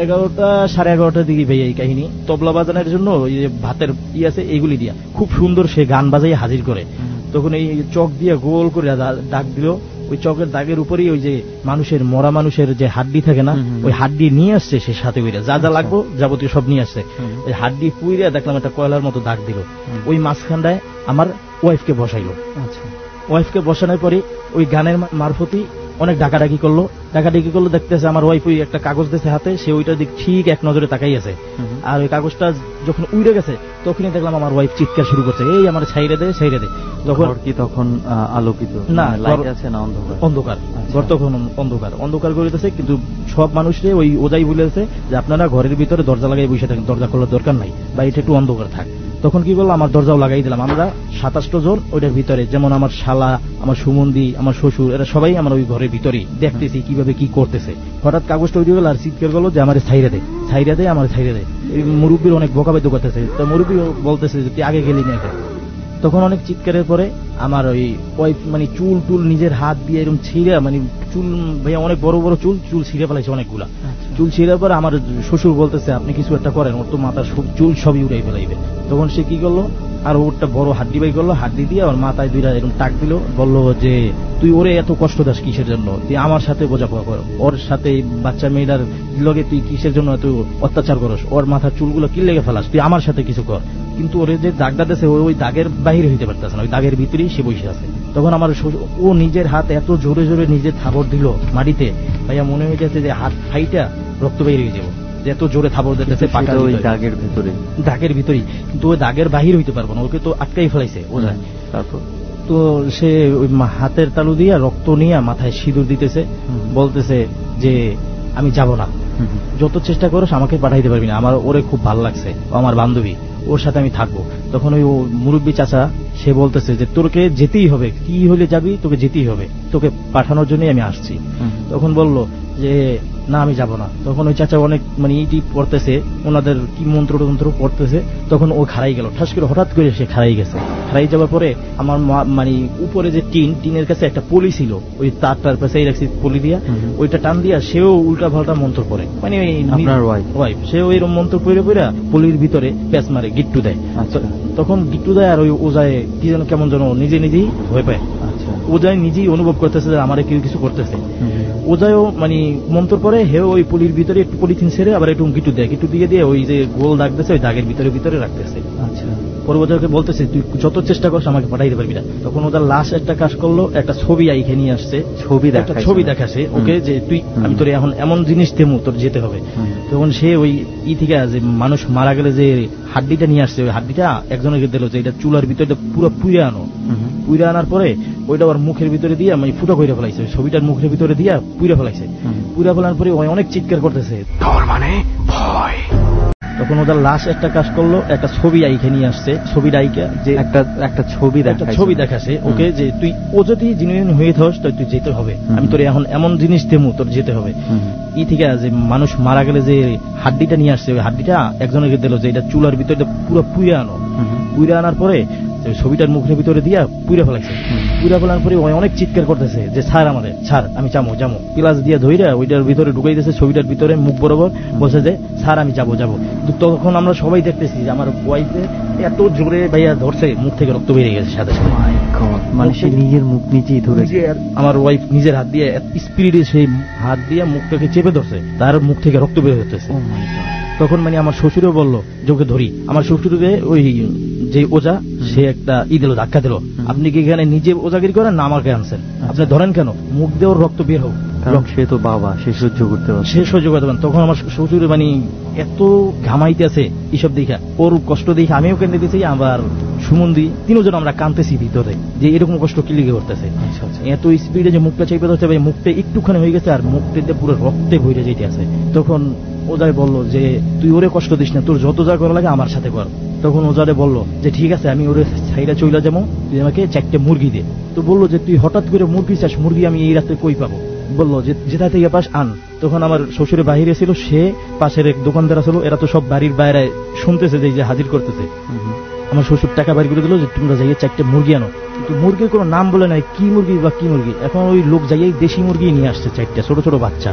11টা সাড়ে 11টার দিকে ভাই এই কাহিনী। তবলা বাজানোর জন্য ওই যে ভাতের আছে এইগুলি দিয়া খুব সুন্দর সে গান বাজাই হাজির করে। তখন এই চক দিয়ে গোল করে ডাক দিল, ওই চকের দাগের উপরেই ওই যে মানুষের মরা মানুষের যে হাড্ডি থাকে না, ওই হাড্ডি নিয়ে আসছে সে সাথে কইরা, যা যা লাগবো যাবতীয় সব নিয়ে আসছে। ওই হাড্ডি পুইরা দেখলাম একটা কয়লার মতো দাগ দিল। ওই মাঝখানটায় আমার ওয়াইফকে বসাইলো। ওয়াইফকে বসানোর পরে ওই গানের মারফতি অনেক ডাকাডাকি করলো। দেখতেছে আমার ওয়াইফ ওই একটা কাগজ দিয়েছে হাতে, সে ওইটার দিক ঠিক এক নজরে তাকাই আছে। আর ওই কাগজটা যখন উড়ে গেছে তখনই দেখলাম আমার ওয়াইফ চিৎকার শুরু করছে, এই আমার ছাইরে দে ছাইরে দে। তখন আলোকিত না, লাইট আছে না অন্ধকার, ঘর তখন অন্ধকার করিতেছে। কিন্তু সব মানুষরে ওই ওজাই বলেছে যে আপনারা ঘরের ভিতরে দরজা লাগাই বসে থাকেন, দরজা খোলার দরকার নাই, বা এটা একটু অন্ধকার থাক। তখন কি করলো, আমার দরজাও লাগাই দিলাম। আমরা 27 জন ওইটার ভিতরে, যেমন আমার শালা, আমার সুমন্দি, আমার শ্বশুর, এরা সবাই আমার ওই ঘরের ভিতরেই দেখতেছি কিভাবে কি করতেছে। হঠাৎ কাগজটা উঠে গেল আর চিৎকার করলো যে আমার ছাইরে দে আমার ছাইরে দে। এই মুরব্বীর অনেক বকাবাদ্য করতেছে। তো মুরব্বী বলতেছে যে তুই আগে গেলি না। তখন অনেক চিৎকারের পরে আমার ওই ওয়াইফ মানে চুল টুল নিজের হাত দিয়ে এরকম ছিঁড়ে, মানে চুল ভাইয়া অনেক বড় বড় চুল ছিঁড়ে ফেলাইছে অনেকগুলা। চুল ছিঁড়ার পরে আমার শ্বশুর বলতেছে আপনি কিছু একটা করেন, ওর তো মাথার চুল সবই উড়াই ফেলাইবে। তখন সে কি করলো, আর ওরটা বড় হাড্ডি বাই করলো, হাড্ডি দিয়ে ওর মাথায় 2টা এরকম টাক দিল। বললো যে তুই ওরে এত কষ্ট দাস কিসের জন্য, তুই আমার সাথে বোঝাপড়া কর, ওর সাথে বাচ্চা মেয়েটার লগে তুই কিসের জন্য এত অত্যাচার করস, ওর মাথার চুলগুলো কি লেগে ফেলাস, তুই আমার সাথে কিছু কর। কিন্তু ওরে যে দাগটা দিয়েছে ওই দাগের বাহিরে হইতে পারতেছে না, ওই দাগের ভিতরেই সে বসে আছে। তখন আমার ও নিজের হাত এত জোরে জোরে নিজে থাবড় দিল মাটিতে, ভাইয়া মনে হয়ে যাচ্ছে যে হাত ফাইটা রক্ত বেরিয়ে হয়ে যাবো, এত জোরে থাবড় দিতেছে দাগের ভিতরেই। কিন্তু ওই দাগের বাহির হইতে পারবো না, ওকে তো আটকাই ফেলাইছে ওরা। তারপর তো সে ওই হাতের তালু দিয়া রক্ত নিয়ে মাথায় সিঁদুর দিতেছে, বলতেছে যে আমি যাব না, যত চেষ্টা করোস আমাকে পাঠাইতে পারবি না, আমার ওরে খুব ভালো লাগছে, আমার বান্ধবী, ওর সাথে আমি থাকবো। তখন ওই মুরব্বী চাচা সে বলতেছে যে তোকে যেতেই হবে, কি হলে যাবি, তোকে যেতেই হবে, তোকে পাঠানোর জন্যই আমি আসছি। তখন বলল যে না আমি যাব না। তখন ওই চাচা অনেক মানে ইটি পড়তেছে, ওনাদের কি মন্ত্র টন্ত্র পড়তেছে। তখন ও খারাই গেল, ঠাস করে হঠাৎ করে সে খারাই গেছে। খারাই যাওয়ার পরে আমার মানে উপরে যে টিনের কাছে একটা পলি ছিল, ওই তারটার পাশে রাখছি পলি দিয়া, ওইটা টান দিয়া সেও উল্টা পাল্টা মন্ত্র পড়ে, মানে ওয়াইফ সেও এরকম মন্ত্র পড়ে পড়ে পলির ভিতরে প্যাঁচ মারে, গিট্টু দেয়। তখন গিট্টু দেয় আর ওই ওজায় কি যেন কেমন যেন নিজেই ভয় পায়। ওজায় নিজেই অনুভব করতেছে যে আমারে কেউ কিছু করতেছে। ওজায়ও মানে মন্ত্র পরে হেও ওই পলির ভিতরে একটু পলিথিন ছেড়ে আবার একটু গিট্টু দেয়, গিট্টু দিয়ে ওই যে গোল দাগ দিয়েছে ওই দাগের ভিতরে রাখতেছে। আচ্ছা, পরে ওজাকে বলতেছে তুই যত চেষ্টা করছ আমাকে পাঠাইতে পারবি না। তখন ওদের লাস্ট একটা কাজ করলো, একটা ছবি আইখে নিয়ে আসছে, ছবি দেখাছে ওকে যে তুই আমি তোর এখন এমন জিনিস দেবো তোর যেতে হবে। তখন সে ওই থেকে যে মানুষ মারা গেলে যে হাড্ডিটা নিয়ে আসছে, ওই হাড্ডিটা একজনকে দিল যে এটা চুলার ভিতরে পুরো পুড়ে আনো, পুইরা আনার পরে ওইটা ওর মুখের ভিতরে দিয়ে মানে ফুটা করে ফেলাইছে, ছবিটার মুখের ভিতরে দিয়া পুইরা ফেলাইছে। পুইরা ফেলার পরে ওই অনেক চিৎকার করতেছে, তার মানে ভয়। তখন ওদের লাশ একটা কাজ করলো, একটা ছবি আইকে নিয়ে আসছে, ছবিটা আইকে যে একটা ছবি দেখাছে ওকে, যে তুই ও যদি জিনিস হয়ে থাকস তো তুই যেতে হবে, আমি তোর এখন এমন জিনিস দেবো তোর যেতে হবে। ই থেকে যে মানুষ মারা গেলে যে হাড্ডিটা নিয়ে আসছে, ওই হাড্ডিটা একজনকে দিল যে এটা চুলার ভিতরে পুরো পুইরা আনো। পুইরা আনার পরে ছবিটার মুখের ভিতরে দিয়া পুইরা ফেলাইছে। পুইরা ফেলার পরে ওই অনেক চিৎকার করতেছে যে ছাড় আমাদের, ছাড়, আমি যাবো। পিলাস দিয়ে ধইরা ওইটার ভিতরে ঢুকাই দিয়েছে, ছবিটার ভিতরে মুখ বরাবর, বলছে যে ছাড় আমি যাবো। তখন আমরা সবাই দেখতেছি যে আমার ওয়াইফে এত জোরে ভাইয়া ধরছে, মুখ থেকে রক্ত বেরিয়ে গেছে সাথে সাথে। মানে সে নিজের মুখ নিজেই ধরেছে, আমার ওয়াইফ নিজের হাত দিয়ে স্পিরিটে সেই হাত দিয়ে মুখটাকে চেপে ধরছে, তার মুখ থেকে রক্ত বের হতেছে। তখন মানে আমার শ্বশুরও বললো যে ওকে ধরি। আমার শ্বশুরকে ওই যে ওজা সে একটা দিল, ধাক্কা দিল, আপনি কি এখানে নিজে ওজাগিরি করেন না আমাকে আনছেন, আপনি ধরেন কেন, মুখ দিয়ে ওর রক্ত বের হোক, কারণ সে তো বাবা, সে সহ্য করতে পারেন। তখন আমার শ্বশুর মানে এত ঘামাইতে আছে এইসব দেখা, ওর কষ্ট দেখে আমিও কেঁদে দিতেছি, আবার সুমন্দি তিনজন আমরা কাঁদতেছি ভিতরে যে এরকম কষ্ট কি লিগে করতেছে। এত স্পিডে যে মুখটা চেপে ধরতে, মুখটা একটুখানি হয়ে গেছে আর মুখটা পুরো রক্তে ভরে যেতে আছে। তখন ওজাই বলল যে তুই ওরে কষ্ট দিস না, তোর যত যা করা লাগে আমার সাথে কর। তখন ওজারে বলল যে ঠিক আছে আমি ওরে ছাইরা চইলা যাবো, তুই আমাকে 4টা মুরগি দে। তো বললো যে তুই হঠাৎ করে মুরগি চাস, মুরগি আমি এই রাতে কই পাবো? বললো যে যেটা থেকে পাস আন। তখন আমার শ্বশুরের বাহিরে ছিল, সে পাশের এক দোকানদার ছিল, এরা তো সব বাড়ির বাইরে শুনতেছে যে হাজির করতেছে। আমার শ্বশুর টাকা বাইর করে দিল যে তোমরা যাইয়ে 4টা মুরগি আনো, কিন্তু মুরগির কোনো নাম বলে নাই, কি মুরগি বা কি মুরগি। এখন ওই লোক যাইয়ে দেশি মুরগি নিয়ে আসছে 4টা ছোট ছোট বাচ্চা।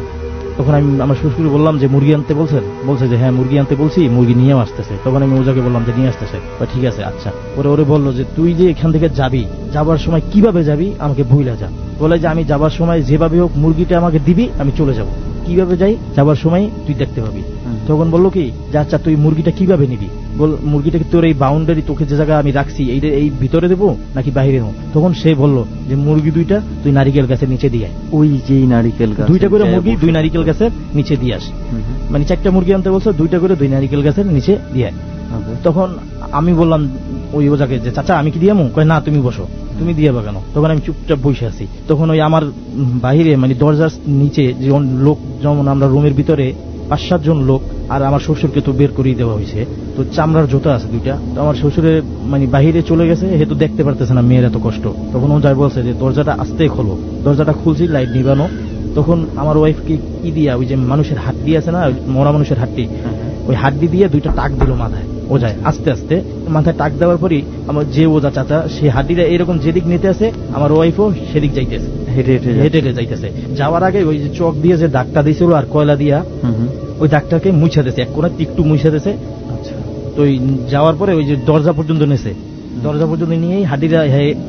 তখন আমি আমার শ্বশুর বললাম যে মুরগি আনতে বলছেন, বলছে যে হ্যাঁ মুরগি আনতে বলছি, মুরগি নিয়েও আসতেছে। তখন আমি ওজাকে বললাম যে নিয়ে আসতেছে, ঠিক আছে আচ্ছা। ওরে বললো যে তুই যে এখান থেকে যাবি, যাবার সময় কিভাবে যাবি আমাকে ভুইলা যা। বলে যে আমি যাবার সময় যেভাবে হোক মুরগিটা আমাকে দিবি, আমি চলে যাব। কিভাবে যাই যাবার সময় তুই দেখতে পাবি। তখন বললো কি যে আচ্ছা তুই মুরগিটা কিভাবে নিবি, বল মুরগিটাকে তোর এই বাউন্ডারি তোকে যে জায়গায় আমি রাখছি এই ভিতরে দেবো নাকি বাইরে দেবো? তখন সে বললো যে মুরগি 2টা তুই নারিকেল গাছের নিচে দিয়ে, ওই যে নারিকেল গাছ 2টা করে মুরগি 2 নারিকেল গাছের নিচে দিয়ে আস। মানে 4টা মুরগি আনতে বলছো, 2টা করে 2 নারিকেল গাছের নিচে দিয়ে। তখন আমি বললাম ওই ওজাকে যে চাচা আমি কি দিয়ামু? কয় না তুমি বসো, তুমি দিয়ে বা কেন? তখন আমি চুপচাপ বসে আছি। তখন ওই আমার বাহিরে মানে দরজার নিচে যে লোক, যেমন আমরা রুমের ভিতরে 5-7 জন লোক, আর আমার শ্বশুরকে তো বের করিয়ে দেওয়া হয়েছে, তো চামড়ার জুতা আছে 2টা। তো আমার শ্বশুরের মানে বাহিরে চলে গেছে, হেতু দেখতে পারতেছে না মেয়ের এত কষ্ট। তখন ও যাই বলছে যে দরজাটা আস্তে খোলো। দরজাটা খুলছি, লাইট নিবানো। তখন আমার ওয়াইফকে কি দিয়া ওই যে মানুষের হাড্ডি আছে না, মরা মানুষের হাড্ডি, ওই হাড্ডি দিয়ে 2টা টাক দিল মাথায়। ও যায় আস্তে আস্তে মাথায় টাক দেওয়ার পরই আমার যে ওজা চাচা সে হাড্ডিটা এরকম যেদিক নিতে আছে, আমার ওয়াইফও সেদিক যাইতেছে, হেঁটে হেঁটে যাইতেছে। যাওয়ার আগে ওই যে চক দিয়ে যে দাগটা দিয়েছিল আর কয়লা দিয়া ওই দাগটাকে মুছা দিয়েছে, এক কোণা একটু মুছা দিয়েছে। তো যাওয়ার পরে ওই যে দরজা পর্যন্ত নেছে, দরজা পর্যন্ত নিয়েই হাড্ডিটা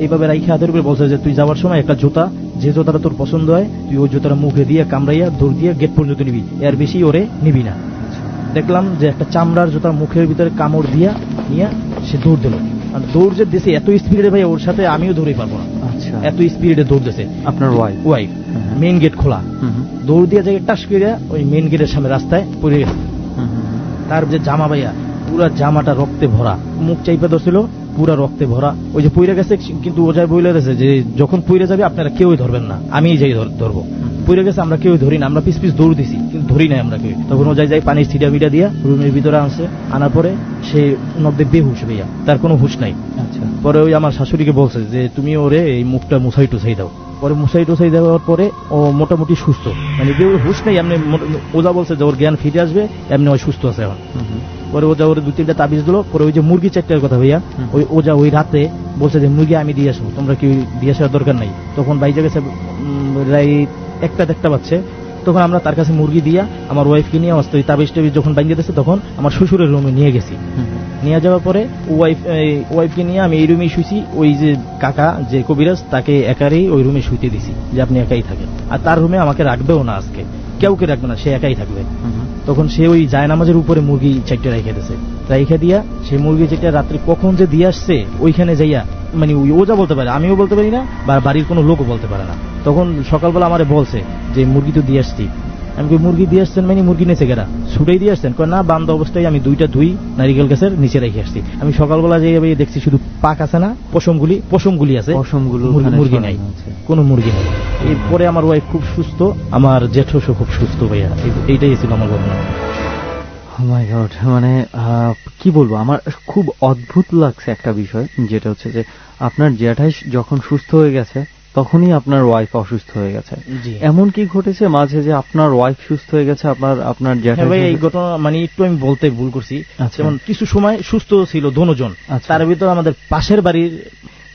এইভাবে রাইখে হাতের উপরে বলছে যে তুই যাওয়ার সময় একটা জুতা, যে জুতাটা তোর পছন্দ হয় তুই ওই জুতাটা মুখে দিয়ে কামড়াইয়া দৌড় দিয়ে গেট পর্যন্ত নিবি, এর বেশি ওরে নিবি না। দেখলাম যে একটা চামড়ার জুতার মুখের ভিতরে কামড় দিয়া নিয়ে সে দৌড় দিল। আর দৌড় যে দিয়েছে এত স্পিডে ভাই, ওর সাথে আমিও দৌড়ে পারবো না, এত স্পিডে দৌড় দিয়েছে। আপনার ওয়াইফ মেইন গেট খোলা, দৌড় দিয়ে জায়গায় টাস করে ওই মেইন গেটের সামনে রাস্তায় পড়ে গেছে। তার যে জামা ভাইয়া পুরা জামাটা রক্তে ভরা, মুখ চাইপা ধরছিল পুরা রক্তে ভরা, ওই যে পইরা গেছে। কিন্তু ও যাই বইলে গেছে যে যখন পইরা যাবে আপনারা কেউই ধরবেন না, আমি যাই ধরবো। পইরা গেছে, আমরা কেউ ধরি না, আমরা পিস পিস দৌড় দিছি কিন্তু ধরি নাই আমরা কেউ। তখন ও যাই পানির ছিটা মিটা দিয়া রুমের ভিতরে আনছে, আনার পরে সে নব্দে বেহুশ ভাইয়া, তার কোনো হুশ নাই। পরে ওই আমার শাশুড়িকে বলছে যে তুমি ওরে এই মুখটা মুছাই টুছাই দাও। পরে মুছাই টুছাই দেওয়ার পরে ও মোটামুটি সুস্থ, মানে হুশ নাই এমনি। ওজা বলছে যে ওর জ্ঞান ফিরে আসবে, এমনি ওই সুস্থ আছে এখন। পরে ওজা ওর 2-3টা তাবিজ দিল। পরে ওই যে মুরগি 4টার কথা ভাইয়া, ওই ওজা ওই রাতে বলছে যে মুরগি আমি দিয়ে আসবো, তোমরা কি দিয়ে আসার দরকার নাই। তখন বাইজা গেছে রাইট 1টা বাজছে। তখন আমরা তার কাছে মুরগি দিয়া আমার ওয়াইফকে নিয়ে আসতে, ওই তাবিজ টাবিজ যখন বাইজা দিয়েছে তখন আমার শ্বশুরের রুমে নিয়ে গেছি। নিয়ে যাওয়ার পরে ওয়াইফকে নিয়ে আমি এই রুমেই শুইছি। ওই যে কাকা যে কবিরাজ তাকে একারই ওই রুমে শুইতে দিছি যে আপনি একাই থাকেন, আর তার রুমে আমাকে রাখবেও না, আজকে কেউকে রাখবে না, সে একাই থাকবে। তখন সে ওই জায়নামাজের উপরে মুরগি 4টা রেখে দিয়েছে, রেখে দিয়া সে মুরগি 4টা রাত্রে কখন যে দিয়ে আসছে ওইখানে যাইয়া, মানে ওজা বলতে পারে, আমিও বলতে পারি না, বা বাড়ির কোনো লোকও বলতে পারে না। তখন সকালবেলা আমারে বলছে যে মুরগি তো দিয়ে আসছি। আমি মুরগি দিয়ে আসছেন মানে মুরগি নেচে গেরা ছুটাই দিয়ে আসছেন, না বান্ধব অবস্থায় আমি 2টা ধুই নারিকেল গাছের নিচে রেখে আসছি। আমি সকালবেলা যেয়ে দেখছি শুধু পাক আছে না, পশমগুলি আছে, মুরগি নাই, কোনো মুরগি নেই। এরপরে আমার ওয়াইফ খুব সুস্থ, আমার জেঠো খুব সুস্থ ভাইয়া, এইটাই ছিল আমার ঘটনা। মাই গড, মানে কি বলবো, আমার খুব অদ্ভুত লাগছে একটা বিষয়, যেটা হচ্ছে যে আপনার জ্যাঠাই যখন সুস্থ হয়ে গেছে তখনই আপনার ওয়াইফ অসুস্থ হয়ে গেছে। এমন কি ঘটেছে মাঝে যে আপনার ওয়াইফ সুস্থ হয়ে গেছে, আপনার জ্যাঠাই? এই ঘটনা মানে একটু আমি বলতে ভুল করছি। যেমন কিছু সময় সুস্থ ছিল দুজন, তার ভিতর আমাদের পাশের বাড়ির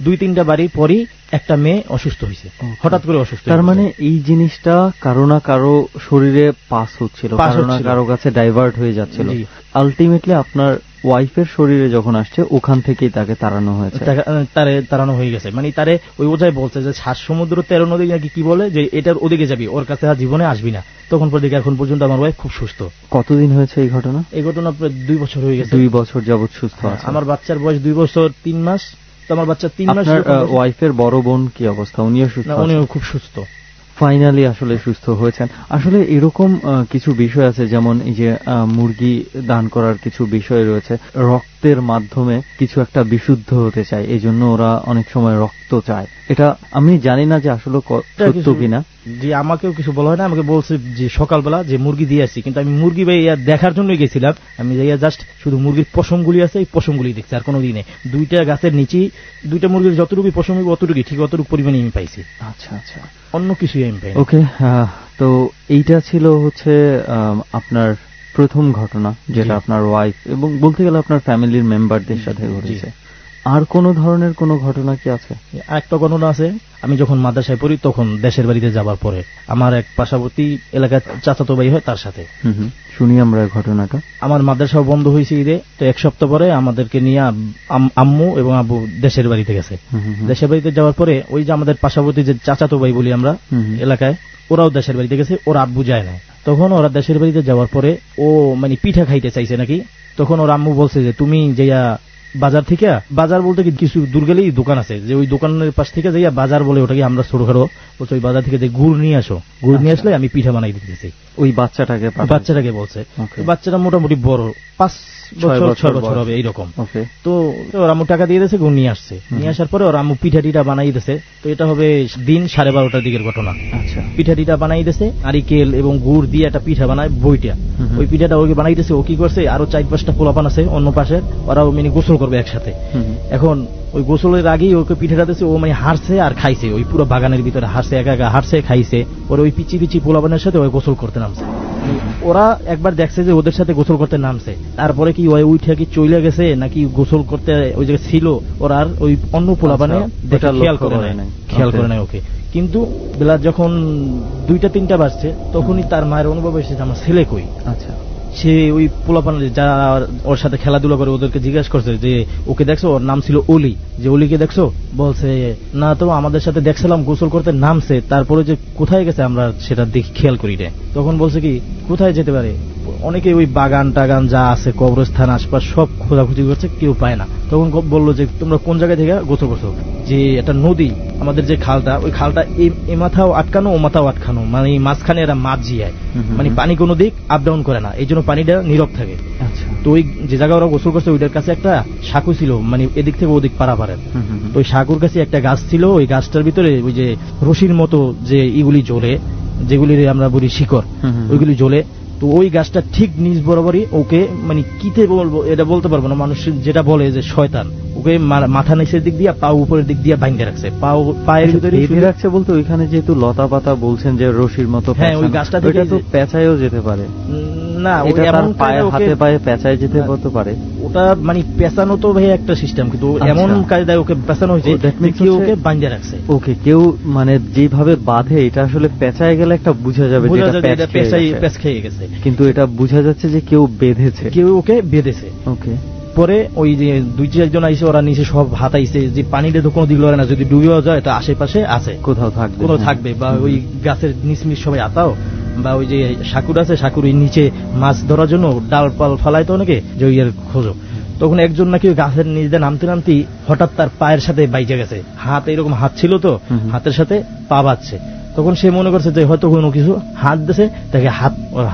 2-3টা বাড়ি পরই একটা মেয়ে অসুস্থ হয়েছে, হঠাৎ করে অসুস্থ। তার মানে এই জিনিসটা কারো না কারো শরীরে পাস হচ্ছিল, কারো না কারো কাছে ডাইভার্ট হয়ে যাচ্ছিল। আলটিমেটলি আপনার ওয়াইফের শরীরে যখন আসছে ওখান থেকেই তাকে তাড়ানো হয়েছে, তাড়ানো হয়ে গেছে। মানে তারে ওই ওজায় বলছে যে 7 সমুদ্র 13 নদী নাকি কি বলে, যে এটার ওদিকে যাবি, ওর কাছে আর জীবনে আসবি না। তখন পর দেখি এখন পর্যন্ত আমার ওয়াইফ খুব সুস্থ। কতদিন হয়েছে এই ঘটনা? এই ঘটনা প্রায় 2 বছর হয়ে গেছে। 2 বছর যাবত সুস্থ আছে। আমার বাচ্চার বয়স 2 বছর 3 মাস। তো আমার বাচ্চা 3 মাস। ওয়াইফের বড় বোন কি অবস্থা? উনিও সুস্থ? উনিও খুব সুস্থ, ফাইনালি আসলে সুস্থ হয়েছেন। আসলে এরকম কিছু বিষয় আছে, যেমন এই যে মুরগি দান করার কিছু বিষয় রয়েছে, রক্তের মাধ্যমে কিছু একটা বিশুদ্ধ হতে চায়, এই জন্য ওরা অনেক সময় রক্ত চায়। এটা আমি জানি না যে আসলে সত্য কিনা। যে আমাকেও কিছু বলা হয় না, আমাকে বলছে যে সকালবেলা যে মুরগি দিয়ে আসছি, কিন্তু আমি মুরগি দেখার জন্যই গেছিলাম। আমি যাইয়া জাস্ট শুধু মুরগির পশমগুলি আছে, এই পশমগুলি দেখছি, আর কোনো দিনে 2টা গাছের নিচেই 2টা মুরগির যতটুকু পশম অতটুকু ঠিক অতটুকু পরিমাণে আমি পাইছি। আচ্ছা আচ্ছা, অন্য কিছুই আমি পাই। ওকে, তো এইটা ছিল হচ্ছে আপনার প্রথম ঘটনা, যেটা আপনার ওয়াইফ এবং বলতে গেলে আপনার ফ্যামিলির মেম্বারদের সাথে ঘটেছে। আর কোন ধরনের কোন ঘটনা কি আছে? একটা ঘটনা আছে, আমি যখন মাদ্রাসায় পড়ি তখন দেশের বাড়িতে যাবার পরে আমার এক পার্শ্ববর্তী এলাকার চাচাতো ভাই হয়, তার সাথে শুনি আমরা ঘটনাটা। আমার মাদ্রাসাও বন্ধ হয়েছে ঈদে, তো 1 সপ্তাহ পরে আমাদেরকে নিয়ে আম্মু এবং আব্বু দেশের বাড়িতে গেছে। দেশের বাড়িতে যাওয়ার পরে ওই যে আমাদের পার্শ্ববর্তী যে চাচাতো ভাই বলি আমরা এলাকায়, ওরাও দেশের বাড়িতে গেছে, ওর আব্বু যায় না। তখন ওরা দেশের বাড়িতে যাওয়ার পরে ও মানে পিঠা খাইতে চাইছে নাকি, তখন ওর আম্মু বলছে যে তুমি যাইয়া বাজার থেকে, বাজার বলতে কি কিছু দূর গেলেই দোকান আছে, যে ওই দোকানের পাশ থেকে যাইয়া বাজার বলে ওটাকে আমরা ছোটখাটো, বলছে ওই বাজার থেকে যে গুড় নিয়ে আসো, গুড় নিয়ে আসলে আমি পিঠা বানাই দিতেছি। ওই বাচ্চাটাকে বলছে। বাচ্চাটা মোটামুটি বড়, 5 বছর 6 বছর হবে এইরকম। তো ওর আম্মু টাকা দিয়ে দিয়েছে, গুড় নিয়ে আসছে। নিয়ে আসার পরে ওর আম্মু পিঠা টিঠা বানাই দিয়েছে। তো এটা হবে দিন 12:30টার দিকের ঘটনা। আচ্ছা, পিঠা টিঠা বানাই দিয়েছে, নারিকেল এবং গুড় দিয়ে একটা পিঠা বানায় বইটা। ওই পিঠাটা ওকে বানাই দিয়েছে। ও কি করছে, আরো 4-5টা পোলাপান আছে অন্য পাশে, ওরাও মানে গোসল করবে একসাথে। এখন ওই গোসলের আগেই ওকে পিঠাটা দিয়েছে, ও মানে হারছে আর খাইছে, ওই পুরো বাগানের ভিতরে হারছে, একা একা হারছে খাইছে। পরে ওই পিচি পিচি পোলাপানের সাথে ওই গোসল করতে নামছে। ওরা একবার দেখছে যে ওদের সাথে গোসল করতে নামছে, তারপরে কি ওই উঠে কি চলে গেছে নাকি গোসল করতে ওই জায়গায় ছিল, ওরা আর ওই অন্য পোলাপানে খেয়াল করে নাই ওকে। কিন্তু বেলা যখন 2টা-3টা বাজছে তখনই তার মায়ের অনুভব হয়েছে যে আমার ছেলে কই। আচ্ছা, সে ওই পোলাপান যারা ওর সাথে খেলাধুলা করে ওদেরকে জিজ্ঞাসা করছে যে ওকে দেখছো, ওর নাম ছিল অলি, যে অলিকে দেখছো? বলছে না তো, আমাদের সাথে দেখছিলাম গোসল করতে নামছে, তারপরে যে কোথায় গেছে আমরা সেটা দেখি খেয়াল করি না। তখন বলছে কি কোথায় যেতে পারে, অনেকে ওই বাগান টাগান যা আছে কবরস্থান আশপাশ সব খোঁজাখুঁজি করছে, কেউ পায় না। তখন বললো যে তোমরা কোন জায়গা থেকে গোসল করছো? যে একটা নদী, আমাদের যে খালটা, ওই খালটা এ মাথাও আটকানো ও মাথাও আটকানো, মানে মাঝখানে এরা মাছ জিয়ায়, মানে পানি কোনো দিক আপ ডাউন করে না, এই জন্য পানিটা নীরব থাকে। তো ওই যে জায়গা ওরা গোসল করছে ওইটার কাছে একটা সাঁকু ছিল, মানে এদিক থেকে ওদিক পারাপারের। তো ওই সাঁকুর কাছে একটা গাছ ছিল, ওই গাছটার ভিতরে ওই যে রশির মতো যে ইগুলি জ্বলে, যেগুলি আমরা বলি শিকড়, ওইগুলি জ্বলে। তো ওই গাছটা ঠিক নিজ বরাবরই ওকে, মানে কিতে বলবো এটা বলতে পারবো না, মানুষ যেটা বলে যে শয়তান, ওকে মাথা নিচের দিক দিয়ে পা উপরের দিক দিয়ে বাইন্ধে রাখছে, পায়ের ভিতরে রাখছে। বলতে ওইখানে যেহেতু লতা পাতা বলছেন যে রশির মতো, হ্যাঁ ওই গাছটা থেকে তো পেঁচায়ও যেতে পারে না, এমন হাতে পায়ে পেঁচায় যেতে হতে পারে। ওটা মানে পেঁচানো তো ভাই একটা সিস্টেম, কিন্তু এমন কায়দায় ওকে পেঁচানো হয়েছে ওকে বাইন্ধে রাখছে। ওকে কেউ মানে যেভাবে বাঁধে, এটা আসলে পেঁচায় গেলে একটা বোঝা যাবে পেঁচ খেয়ে গেছে, কিন্তু এটা বোঝা যাচ্ছে যে কেউ বেঁধেছে, কেউ ওকে বেঁধেছে। ওকে, পরে ওই যে 2-4 জন আইসে, ওরা নিচে সব হাতাইছে যে পানিটা তো কোনো দিক লড়ে না, যদি ডুবেও যায় তো আশেপাশে আছে, কোথাও থাকবে, বা ওই গাছের নিচমিচ সবাই আতাও, বা ওই যে সাঁকুর আছে, সাঁকুর নিচে মাছ ধরার জন্য ডাল পাল ফালাইতো অনেকে, যে ওই খোঁজো। তখন একজন নাকি গাছের নিচে নামতে নামতেই হঠাৎ তার পায়ের সাথে বাইজে গেছে, হাত এরকম হাত ছিল তো, হাতের সাথে পা বাজছে। তখন সে মনে করছে যে হয়তো কোনো কিছু হাত দিয়েছে, তাকে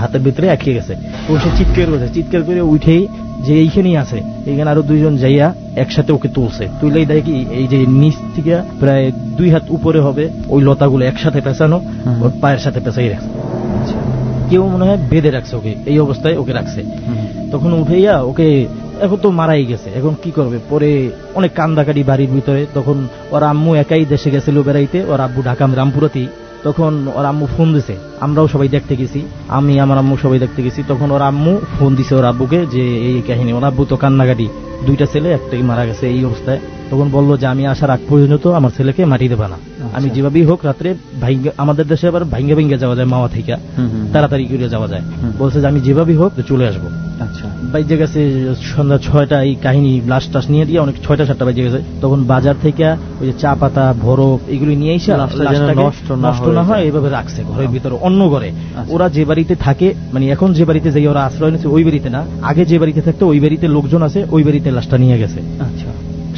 হাতের ভিতরে আটকে গেছে। তখন সে চিৎকার করেছে, চিৎকার করে উঠেই যে এইখানেই আছে, এইখানে আরো দুইজন যাইয়া একসাথে ওকে তুলছে। তুললেই দেখি এই যে নিচ থেকে প্রায় 2 হাত উপরে হবে ওই লতাগুলো একসাথে পেঁচানো, ওর পায়ের সাথে পেঁচাই রাখছে। কেউ মনে হয় বেঁধে রাখছে ওকে, এই অবস্থায় ওকে রাখছে। তখন উঠেইয়া ওকে, এখন তো মারাই গেছে, এখন কি করবে? পরে অনেক কান্দাকাটি বাড়ির ভিতরে। তখন ওর আম্মু একাই দেশে গেছিল বেড়াইতে, ওর আব্বু ঢাকা রামপুরাতেই। তখন ওর আম্মু ফোন দিছে, আমরাও সবাই দেখতে গেছি, আমি আমার আম্মু সবাই দেখতে গেছি। তখন ওর আম্মু ফোন দিছে ওর আব্বুকে যে এই কাহিনী। ওর আব্বু তো কান্নাকাটি, 2টা ছেলে, একটাই মারা গেছে এই অবস্থায়। তখন বললো যে আমি আসার আগ পর্যন্ত আমার ছেলেকে মাটি দেবা না, আমি যেভাবেই হোক রাত্রে আমাদের দেশে আবার ভাঙ্গা ভাঙ্গা যাওয়া যায়, মাওয়া থেকে তাড়াতাড়ি করে যাওয়া যায়। বলছে যে আমি যেভাবেই হোক চলে আসবো। আচ্ছা, বাইজে গেছে সন্ধ্যা 6টা, এই কাহিনী ব্লাস্ট টাস নিয়ে দিয়ে অনেক 6টা-7টা বেজে গেছে। তখন বাজার থেকে ওই যে চা পাতা, বরফ এগুলি নিয়ে এসে নষ্ট না হয় এইভাবে রাখছে ঘরের ভিতরে, অন্য ঘরে। ওরা যে বাড়িতে থাকে, মানে এখন যে বাড়িতে যাই ওরা আশ্রয় নিচ্ছে ওই বাড়িতে না, আগে যে বাড়িতে থাকতো ওই বাড়িতে লোকজন আছে, ওই বাড়িতে লাশটা নিয়ে গেছে। আচ্ছা,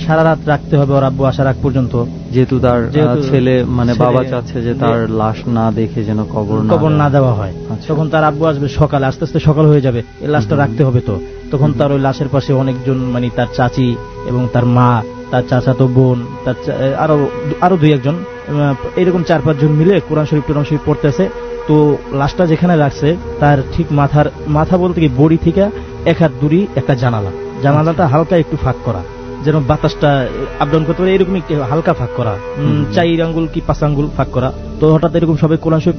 সারা রাত রাখতে হবে ওর আব্বু আসার আগ পর্যন্ত, যেহেতু তার ছেলে মানে বাবা চাচ্ছে যে তার লাশ না দেখে যেন কবর না দেওয়া হয়। তখন তার আব্বু আসবে সকালে, আস্তে আস্তে সকাল হয়ে যাবে, এই লাশটা রাখতে হবে। তো তখন তার ওই লাশের পাশে অনেকজন, মানে তার চাচি এবং তার মা, তার চাচাতো বোন, তার আরো 2-1 জন, এরকম 4-5 জন মিলে কোরআন শরীফ পড়তেছে। তো লাশটা যেখানে রাখছে তার ঠিক মাথা বলতে কি বডি থেকে 1 হাত দূরে একটা জানালাটা হালকা একটু ফাঁক করা, যেন বাতাসটা আপডাউন করতে পারে, এরকম একটু হালকা ফাঁক করা, 4 আঙ্গুল কি 5 আঙ্গুল ফাঁক করা। তো হঠাৎ এরকম সবাই কোরআন শরীফ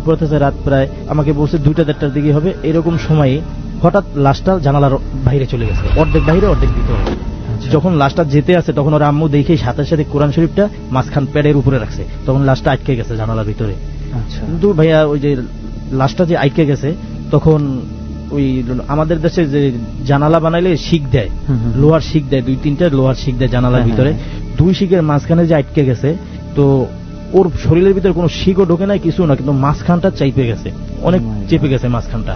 পড়তেছে, রাত প্রায় আমাকে বলছে 2টা-4টার দিকে হবে। এরকম সময়ে হঠাৎ লাশটা জানালার বাইরে চলে গেছে, অর্ধেক বাইরে অর্ধেক ভিতরে। যখন লাশটা যেতে আছে তখন ওরা আম্মু দেখে সাথে সাথে কোরআন শরীফটা মাঝখান প্যাডের উপরে রাখছে, তখন লাশটা আটকে গেছে জানালার ভিতরে। আচ্ছা, কিন্তু ভাইয়া ওই যে লাশটা যে আটকে গেছে, তখন ওই আমাদের দেশে যে জানালা বানাইলে শিক দেয়, লোহার শিক দেয়, 2-3টা লোহার শিক দেয় জানালার ভিতরে, 2 শিকের মাঝখানে যে আটকে গেছে, তো ওর শরীরের ভিতরে কোনো শিকও ঢোকে নাই, কিছু না, কিন্তু মাঝখানটা চাইপে গেছে, অনেক চেপে গেছে মাঝখানটা।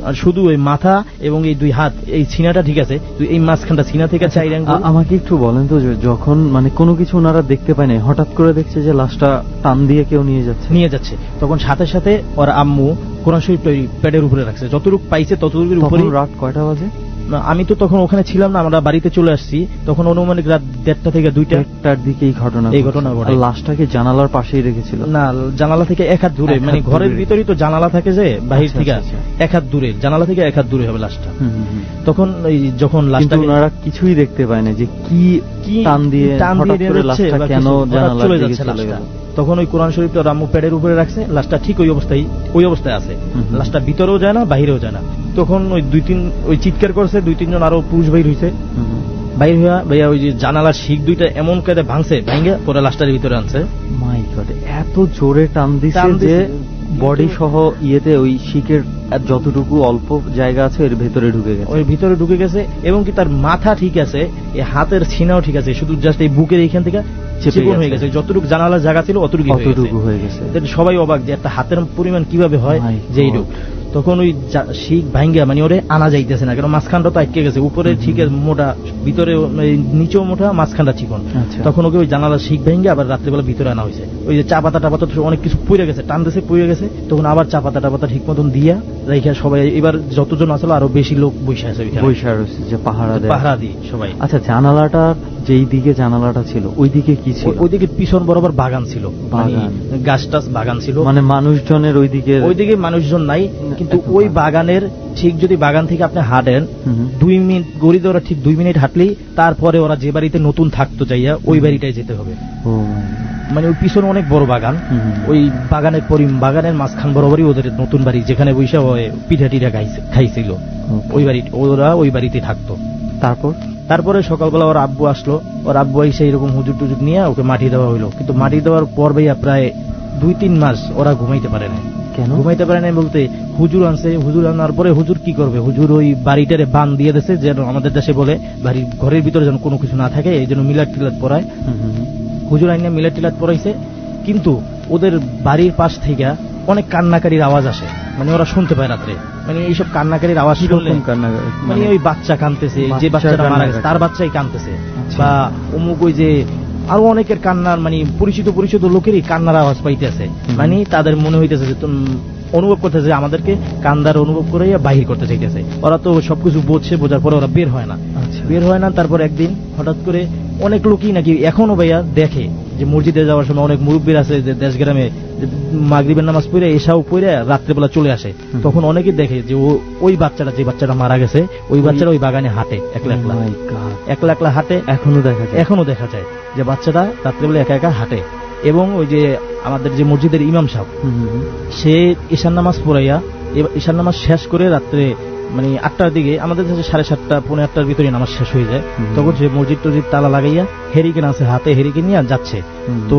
আর শুধু ওই মাথা এবং এই 2 হাত, এই সিনাটা ঠিক আছে, এই মাঝখানটা সিনা থেকে 4 আঙ্গুল। আমাকে একটু বলেন তো, যখন মানে কোনো কিছু ওনারা দেখতে পায় না, হঠাৎ করে দেখছে যে লাশটা টান দিয়ে কেউ নিয়ে যাচ্ছে, তখন সাথে সাথে ওর আম্মু কোরআন শরীফ প্যাডের উপরে রাখছে, যতটুকু পাইছে ততটুকুর উপরে। রাত কয়টা বাজে? আমি তো তখন ওখানে ছিলাম না, আমরা বাড়িতে চলে আসছি। তখন অনুমানিক রাত 1:30 থেকে 2টার দিকে এই ঘটনা ঘটে। লাশটাকে জানালার পাশেই রেখেছিল? না, জানালা থেকে 1 হাত দূরে, মানে ঘরের ভিতরেই তো জানালা থাকে, যে বাহির থেকে 1 হাত দূরে, জানালা থেকে 1 হাত দূরে হবে লাশটা। তখন যখন লাশটা, ওনারা কিছুই দেখতে পায় না যে কি টান দিয়ে লাশটা কেন জানালার দিকে চলে গেল। তখন ওই কোরআন শরীফটা রাম্মু প্যাডের উপরে রাখছে, লাশটা ঠিক ওই অবস্থায় আছে, লাশটা ভিতরেও যায় না বাহিরেও যায় না। তখন ওই চিৎকার করছে, 2-3 জন আরো পুরুষ বাইর হয়েছে, বাইর হইয়া ভাইয়া ওই যে জানালার শিক 2টা এমন করে ভাঙছে, ভাঙে পরে লাশটার ভিতরে আনছে। মাই গড, এত জোরে টান দিছে যে বডি সহ ইয়েতে ওই শিকের যতটুকু অল্প জায়গা আছে এর ভেতরে ঢুকে গেছে, এবং কি তার মাথা ঠিক আছে, এই হাতের ছিনাও ঠিক আছে, শুধু জাস্ট এই বুকের এইখান থেকে চিকন হয়ে গেছে, যতটুকু জানালার জায়গা ছিল অতটুকু হয়ে গেছে। সবাই অবাক যে একটা হাতের পরিমাণ কিভাবে হয় যে এইটুক। তখন ওই শিক ভাঙ্গা, মানে ওরে আনা যাইতেছে না, কারণ মাঝখানটা তো আটকে গেছে, উপরে শিকের মোটা, ভিতরে নিচেও মোটা, মাঝখানটা চিকন। তখন ওকে ওই জানালার শিক ভাঙ্গা আবার রাত্রেবেলা ভিতরে আনা হয়েছে। ওই যে চা পাতা অনেক কিছু পুড়ে গেছে, টান দিয়েছে পুড়ে গেছে, তখন আবার চা পাতা ঠিক মতন দিয়া রেখে সবাই, এবার যতজন আসলে আরো বেশি লোক বসে আছে, পাহারা দিয়ে সবাই। আচ্ছা, জানালাটা যেই দিকে জানালাটা ছিল ওই দিকে কি ছিল? ওইদিকে পিছন বরাবর বাগান ছিল, গাছ টাছ বাগান ছিল, মানে মানুষজনের ওইদিকে মানুষজন নাই, কিন্তু ওই বাগানের ঠিক যদি বাগান থেকে আপনি হাঁটেন 2 মিনিট গড়ি ধরে, ঠিক 2 মিনিট হাঁটলেই তারপরে ওরা যে বাড়িতে নতুন থাকতো যাইয়া ওই বাড়িটাই যেতে হবে। মানে ওই পিছনে অনেক বড় বাগান, ওই বাগানের মাঝখান বরাবরই ওদের নতুন বাড়ি, যেখানে বৈশা পিঠা টিঠা খাইছিল, ওই বাড়ি, ওরা ওই বাড়িতে থাকতো। তারপরে সকালবেলা ওর আব্বু আসলো, ওর আব্বু এসে এরকম হুজুর টুজুর নিয়ে ওকে মাটি দেওয়া হইলো। কিন্তু মাটি দেওয়ার পর ভাইয়া প্রায় 2-3 মাস ওরা ঘুমাইতে পারে না। কেন ঘুমাইতে পারে না বলতে, হুজুর আনছে, হুজুর আনার পরে হুজুর কি করবে, হুজুর ওই বাড়িটারে বান দিয়ে দিয়েছে, যেন আমাদের দেশে বলে বাড়ির ঘরের ভিতরে যেন কোনো কিছু না থাকে, এই জন্য মিলাদ টিলাদ পড়ায়। হুজুর আইনা মিলাদ টিলাদ পড়াইছে, কিন্তু ওদের বাড়ির পাশ থেকে অনেক কান্নাকারির আওয়াজ আসে। মানে ওরা শুনতে পায় রাত্রে, মানে এইসব কান্নাকারির আওয়াজ শুনলে, মানে ওই বাচ্চা কাঁদতেছে, যে বাচ্চাটা মারা গেছে তার বাচ্চাই কাঁদতেছে, বা অমুক ওই যে আরো অনেকের কান্নার, মানে পরিচিত লোকেরই কান্নার আওয়াজ পাইতেছে, মানে তাদের মনে হইতেছে যে অনুভব করতেছে আমাদেরকে কান্দার অনুভব করে বাহির করতে চাইতেছে। ওরা তো সবকিছু বুঝছে, বোঝার পরে ওরা বের হয় না। তারপর একদিন হঠাৎ করে অনেক লোকই নাকি এখনো ভাইয়া দেখে যে মসজিদে যাওয়ার সময় অনেক মুরব্বীর আছে যে দেশ গ্রামে মাগরিবের নামাজ পড়ে এসাও পড়ে রাত্রেবেলা চলে আসে, তখন অনেকেই দেখে যে ওই বাচ্চাটা, যে বাচ্চাটা মারা গেছে ওই বাচ্চাটা ওই বাগানে হাঁটে একলা হাঁটে, এখনো দেখা যায় যে বাচ্চাটা রাত্রেবেলা একা একা হাঁটে। এবং ওই যে আমাদের যে মসজিদের ইমাম সাহেব, সে ঈশান নামাজ পড়াইয়া, ঈশান নামাজ শেষ করে রাত্রে মানে 8টার দিকে, আমাদের কাছে 7:30 পৌনে 8টার ভিতরে নামাজ শেষ হয়ে যায়, তখন সে মসজিদ টজিদ তালা লাগাইয়া হেরিকেন আছে হাতে, হেরিকেন নিয়ে যাচ্ছে। তো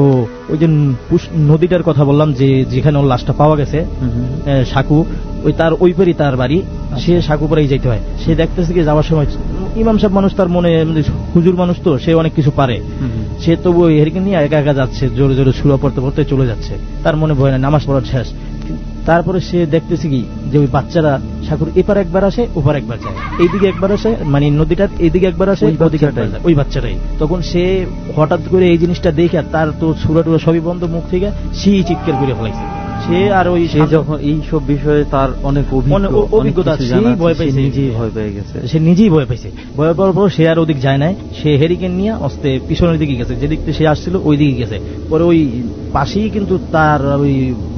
ওই যে নদীটার কথা বললাম যে যেখানে ওর লাশটা পাওয়া গেছে, সাকু, ওই তার ওই পারি তার বাড়ি, সে সাকু পাড়াই যাইতে হয়। সে দেখতেছে কি যাওয়ার সময় ইমাম সাহেব মানুষ, তার মনে হুজুর মানুষ তো, সে অনেক কিছু পারে, সে তবু ওই হেরিকেন নিয়ে একা একা যাচ্ছে, জোরে জোরে সুরা পড়তে পড়তে চলে যাচ্ছে, তার মনে ভয় না, নামাজ পড়ার শেষ। তারপরে সে দেখতেছে কি যে ওই বাচ্চারা সাকুর এপার একবার আসে ওপার একবার যায়, এইদিকে একবার আসে, মানে নদীটার এইদিকে একবার আসে ওদিকে একবার যায়, ওই বাচ্চাটাই। তখন সে হঠাৎ করে এই জিনিসটা দেখে, তার তো সুরা টুরা সবই বন্ধ, মুখ থেকে সেই চিৎকার করে ফেলাইছে সে। আর ওই সে যখন এই সব বিষয়ে তার অনেক অভিজ্ঞতা, সেই ভয় পাইছে, নিজেই ভয় পেয়ে গেছে, সে নিজেই ভয় পাইছে। ভয় পাওয়ার পর সে আর ওদিক যায় নাই, সে হেরিকেন নিয়ে অস্তে পিছনের দিকে গেছে, যেদিক থেকে সে আসছিল ওই দিকে গেছে। পরে ওই পাশেই কিন্তু তার ওই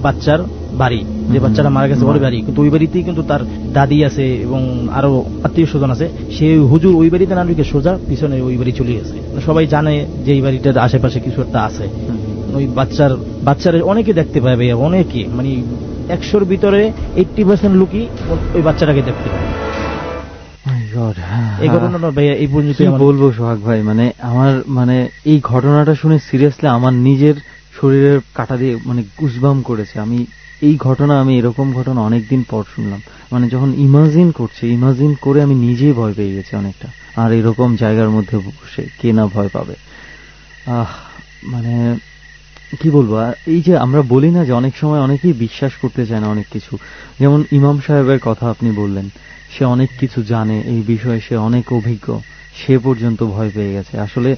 বাচ্চার বাড়ি, যে বাচ্চাটা মারা গেছে ওর বাড়ি, কিন্তু ওই বাড়িতেই কিন্তু তার দাদি আছে এবং আরো আত্মীয় স্বজন আছে। সে হুজুর ওই বাড়িতে না ঢুকে সোজা পিছনে ওই বাড়ি চলে গেছে। সবাই জানে যে এই বাড়িটার আশেপাশে কিছু একটা আছে। ওই বাচ্চারা অনেকে দেখতে পায় ভাইয়া, অনেকে, মানে 100-র ভিতরে 80% লোকই ওই বাচ্চাটাকে দেখতে পায়। এই ঘটনাটা ভাইয়া এই পর্যন্ত বলবো সোহাগ ভাই, মানে আমার মানে এই ঘটনাটা শুনে সিরিয়াসলি আমার নিজের শরীরের কাটা দিয়ে মানে গুজবাম করেছে। আমি এই ঘটনা, আমি এরকম ঘটনা অনেকদিন পর শুনলাম, মানে যখন ইমাজিন করে আমি নিজেই ভয় পেয়ে গেছি অনেকটা। আর এরকম জায়গার মধ্যে বসে কে না ভয় পাবে, মানে কি বলবো। এই যে আমরা বলি না যে অনেক সময় অনেকেই বিশ্বাস করতে চায় না অনেক কিছু, যেমন ইমাম সাহেবের কথা আপনি বললেন, সে অনেক কিছু জানে এই বিষয়ে, সে অনেক অভিজ্ঞ, সে পর্যন্ত ভয় পেয়ে গেছে। আসলে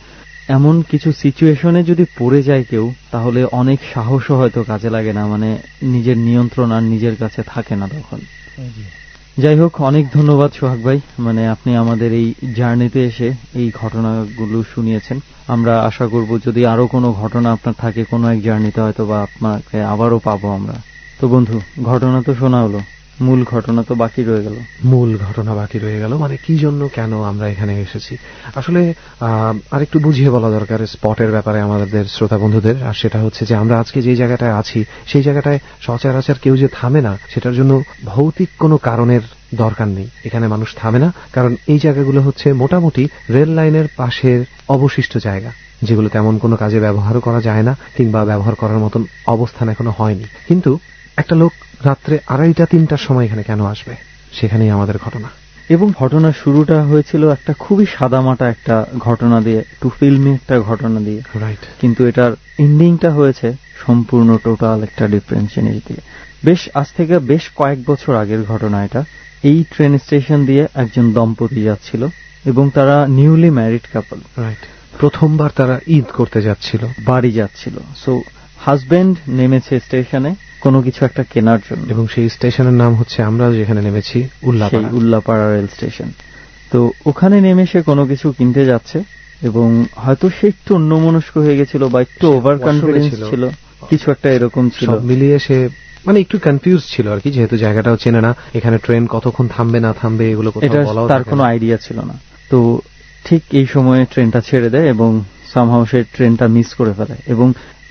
এমন কিছু সিচুয়েশনে যদি পড়ে যায় কেউ, তাহলে অনেক সাহসও হয়তো কাজে লাগে না, মানে নিজের নিয়ন্ত্রণ আর নিজের কাছে থাকে না তখন। যাই হোক, অনেক ধন্যবাদ সোহাগ ভাই, মানে আপনি আমাদের এই জার্নিতে এসে এই ঘটনাগুলো শুনিয়েছেন। আমরা আশা করব যদি আরো কোনো ঘটনা আপনার থাকে কোনো এক জার্নিতে, হয়তো বা আপনাকে আবারও পাবো আমরা। তো বন্ধু, ঘটনা তো শোনা হলো, মূল ঘটনা তো বাকি রয়ে গেল। মানে কি জন্য কেন আমরা এখানে এসেছি আসলে আরেকটু বুঝিয়ে বলা দরকার স্পটের ব্যাপারে আমাদের শ্রোতা বন্ধুদের। আর সেটা হচ্ছে যে আমরা আজকে যে জায়গাটায় আছি, সেই জায়গাটায় সচরাচর কেউ যে থামে না, সেটার জন্য ভৌতিক কোনো কারণের দরকার নেই। এখানে মানুষ থামে না, কারণ এই জায়গাগুলো হচ্ছে মোটামুটি রেল লাইনের পাশের অবশিষ্ট জায়গা, যেগুলো তেমন কোনো কাজে ব্যবহারও করা যায় না, কিংবা ব্যবহার করার মতন অবস্থান এখনো হয়নি। কিন্তু একটা লোক রাত্রে 2:30-3টার সময় এখানে কেন আসবে, সেখানেই আমাদের ঘটনা। এবং ঘটনার শুরুটা হয়েছিল একটা খুবই সাদামাটা একটা ঘটনা দিয়ে, একটু ফিল্মি একটা ঘটনা দিয়ে, রাইট। কিন্তু এটার এন্ডিংটা হয়েছে সম্পূর্ণ টোটাল একটা ডিফারেন্ট জিনিস দিয়ে। আজ থেকে বেশ কয়েক বছর আগের ঘটনা এটা। এই ট্রেন স্টেশন দিয়ে একজন দম্পতি যাচ্ছিল এবং তারা নিউলি ম্যারিড কাপল, রাইট। প্রথমবার তারা ঈদ করতে যাচ্ছিল, বাড়ি যাচ্ছিল। সো হাজবেন্ড নেমেছে স্টেশনে কোনো কিছু একটা কেনার জন্য, এবং সেই স্টেশনের নাম হচ্ছে আমরা যেখানে নেমেছি উল্লাপাড়া রেল স্টেশন। তো ওখানে নেমে সে কোনো কিছু কিনতে যাচ্ছে এবং হয়তো সে একটু অন্যমনস্ক হয়ে গেছিল বা একটু ওভার কনফিডেন্স ছিল, কিছু একটা এরকম ছিল। সব মিলিয়ে সে মানে একটু কনফিউজ ছিল আর কি, যেহেতু জায়গাটাও চেনে না, এখানে ট্রেন কতক্ষণ থামবে না থামবে এগুলো তার কোনো আইডিয়া ছিল না। তো ঠিক এই সময়ে ট্রেনটা ছেড়ে দেয় এবং সামহাও সে ট্রেনটা মিস করে ফেলে এবং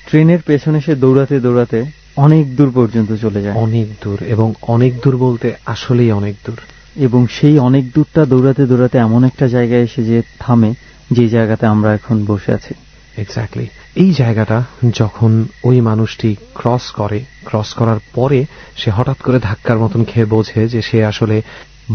ট্রেনের পেছনে সে দৌড়াতে দৌড়াতে অনেক দূর পর্যন্ত চলে যায়। অনেক দূর, এবং অনেক দূর বলতে আসলেই অনেক দূর। এবং সেই অনেক দূরটা দৌড়াতে দৌড়াতে এমন একটা জায়গায় এসে যে থামে, যে জায়গাতে আমরা এখন বসে আছি। এক্স্যাক্টলি এই জায়গাটা যখন ওই মানুষটি ক্রস করার পরে সে হঠাৎ করে ধাক্কার মতন খেয়ে বোঝে যে সে আসলে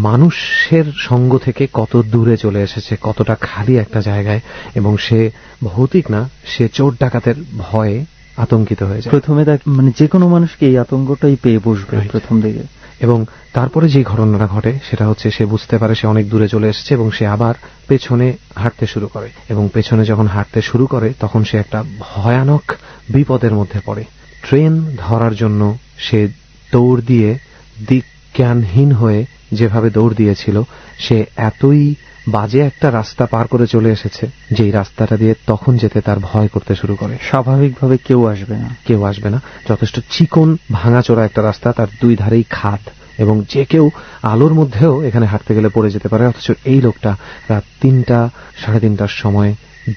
মানুষের সঙ্গ থেকে কত দূরে চলে এসেছে, কতটা খালি একটা জায়গায়। এবং সে ভৌতিক না, সে চোর ডাকাতের ভয়ে আতঙ্কিত হয়ে যায়। প্রথমে মানে যে কোনো মানুষকে এই আতঙ্কটাই পেয়ে বসবে প্রথম দিকে। এবং তারপরে যে ঘটনাটা ঘটে সেটা হচ্ছে সে বুঝতে পারে সে অনেক দূরে চলে এসেছে এবং সে আবার পেছনে হাঁটতে শুরু করে, এবং পেছনে যখন হাঁটতে শুরু করে তখন সে একটা ভয়ানক বিপদের মধ্যে পড়ে। ট্রেন ধরার জন্য সে দৌড় দিয়ে দিকজ্ঞানহীন হয়ে যেভাবে দৌড় দিয়েছিল, সে এতই বাজে একটা রাস্তা পার করে চলে এসেছে যেই রাস্তাটা দিয়ে তখন যেতে তার ভয় করতে শুরু করে। স্বাভাবিকভাবে কেউ আসবে না, যথেষ্ট চিকন ভাঙাচোরা একটা রাস্তা, তার দুই ধারেই খাদ, এবং যে কেউ আলোর মধ্যেও এখানে হাঁটতে গেলে পড়ে যেতে পারে। অথচ এই লোকটা রাত 3টা, 3:30টার সময়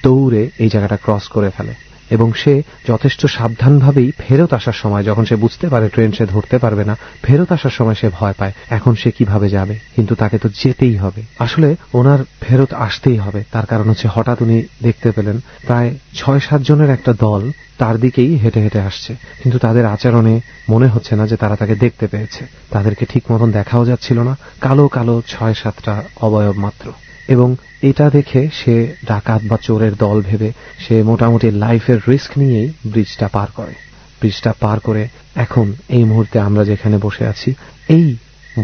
দৌড়ে এই জায়গাটা ক্রস করে ফেলে, এবং সে যথেষ্ট সাবধানভাবেই ফেরত আসার সময়, যখন সে বুঝতে পারে ট্রেন সে ধরতে পারবে না, ফেরত আসার সময় সে ভয় পায় এখন সে কিভাবে যাবে, কিন্তু তাকে তো যেতেই হবে। আসলে ওনার ফেরত আসতেই হবে, তার কারণ হচ্ছে হঠাৎ উনি দেখতে পেলেন প্রায় 6-7 জনের একটা দল তার দিকেই হেঁটে হেঁটে আসছে, কিন্তু তাদের আচরণে মনে হচ্ছে না যে তারা তাকে দেখতে পেয়েছে। তাদেরকে ঠিক মতন দেখাও যাচ্ছিল না, কালো কালো 6-7টা অবয়ব মাত্র। এবং এটা দেখে সে ডাকাত বা চোরের দল ভেবে সে মোটামুটি লাইফের রিস্ক নিয়েই ব্রিজটা পার করে। ব্রিজটা পার করে এখন এই মুহূর্তে আমরা যেখানে বসে আছি এই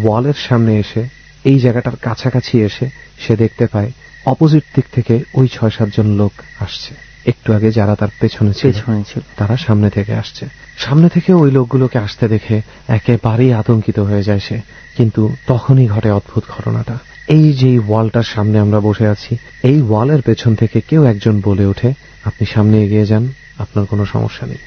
ওয়ালের সামনে এসে, এই জায়গাটার কাছাকাছি এসে সে দেখতে পায় অপোজিট দিক থেকে ওই 6-7 জন লোক আসছে। একটু আগে যারা তার পেছনে ছিল তারা সামনে থেকে আসছে। সামনে থেকে ওই লোকগুলোকে আসতে দেখে একেবারেই আতঙ্কিত হয়ে যায় সে। কিন্তু তখনই ঘটে অদ্ভুত ঘটনাটা। এই যে ওয়ালটার সামনে আমরা বসে আছি, এই ওয়ালের পেছন থেকে কেউ একজন বলে ওঠে, আপনি সামনে এগিয়ে যান, আপনার কোনো সমস্যা নেই।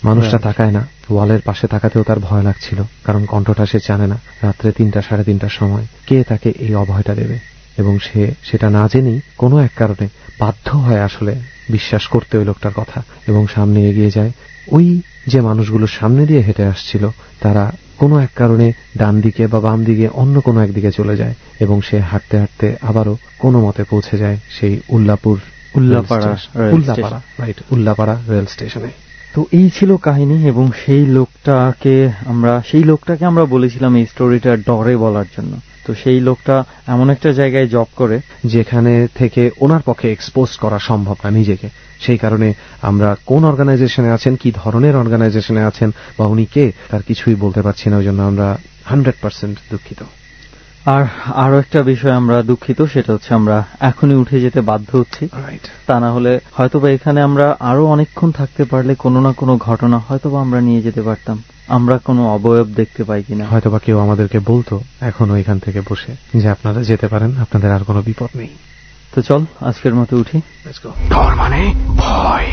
মানুষটা তাকায় না, ওয়ালের পাশে তাকাতেও তার ভয় লাগছিল, কারণ কণ্ঠটা সে জানে না রাত্রে 3টা, 3:30টার সময় কে তাকে এই অভয়টা দেবে। এবং সে সেটা না জেনেই কোনো এক কারণে বাধ্য হয় আসলে বিশ্বাস করতে ওই লোকটার কথা, এবং সামনে এগিয়ে যায়। ওই যে মানুষগুলো সামনে দিয়ে হেঁটে আসছিল তারা কোনো এক কারণে ডান দিকে বা বাম দিকে অন্য কোনো একদিকে চলে যায়, এবং সে হাঁটতে হাঁটতে আবারও কোনো মতে পৌঁছে যায় সেই উল্লাপাড়া রেল স্টেশনে। তো এই ছিল কাহিনী, এবং সেই লোকটাকে আমরা বলেছিলাম এই স্টোরিটা ডরে বলার জন্য। তো সেই লোকটা এমন একটা জায়গায় জব করে যেখানে থেকে ওনার পক্ষে এক্সপোজ করা সম্ভব না নিজেকে। সেই কারণে আমরা কোন অর্গানাইজেশনে আছেন, কি ধরনের অর্গানাইজেশনে আছেন বা উনি কে, তার কিছুই বলতে পারছি না। ওই জন্য আমরা 100% দুঃখিত। আর আরো একটা বিষয় আমরা দুঃখিত, সেটা হচ্ছে আমরা এখনই উঠে যেতে বাধ্য হচ্ছি। তা না হলে হয়তোবা এখানে আমরা আরো অনেকক্ষণ থাকতে পারলে কোনো না কোনো ঘটনা হয়তোবা আমরা নিয়ে যেতে পারতাম। আমরা কোনো অবয়ব দেখতে পাই কিনা, হয়তোবা কেউ আমাদেরকে বলতো এখনো এখান থেকে বসে যে আপনারা যেতে পারেন, আপনাদের আর কোনো বিপদ নেই। তো চল আজকের মতো উঠি। ডর মানে ভয়।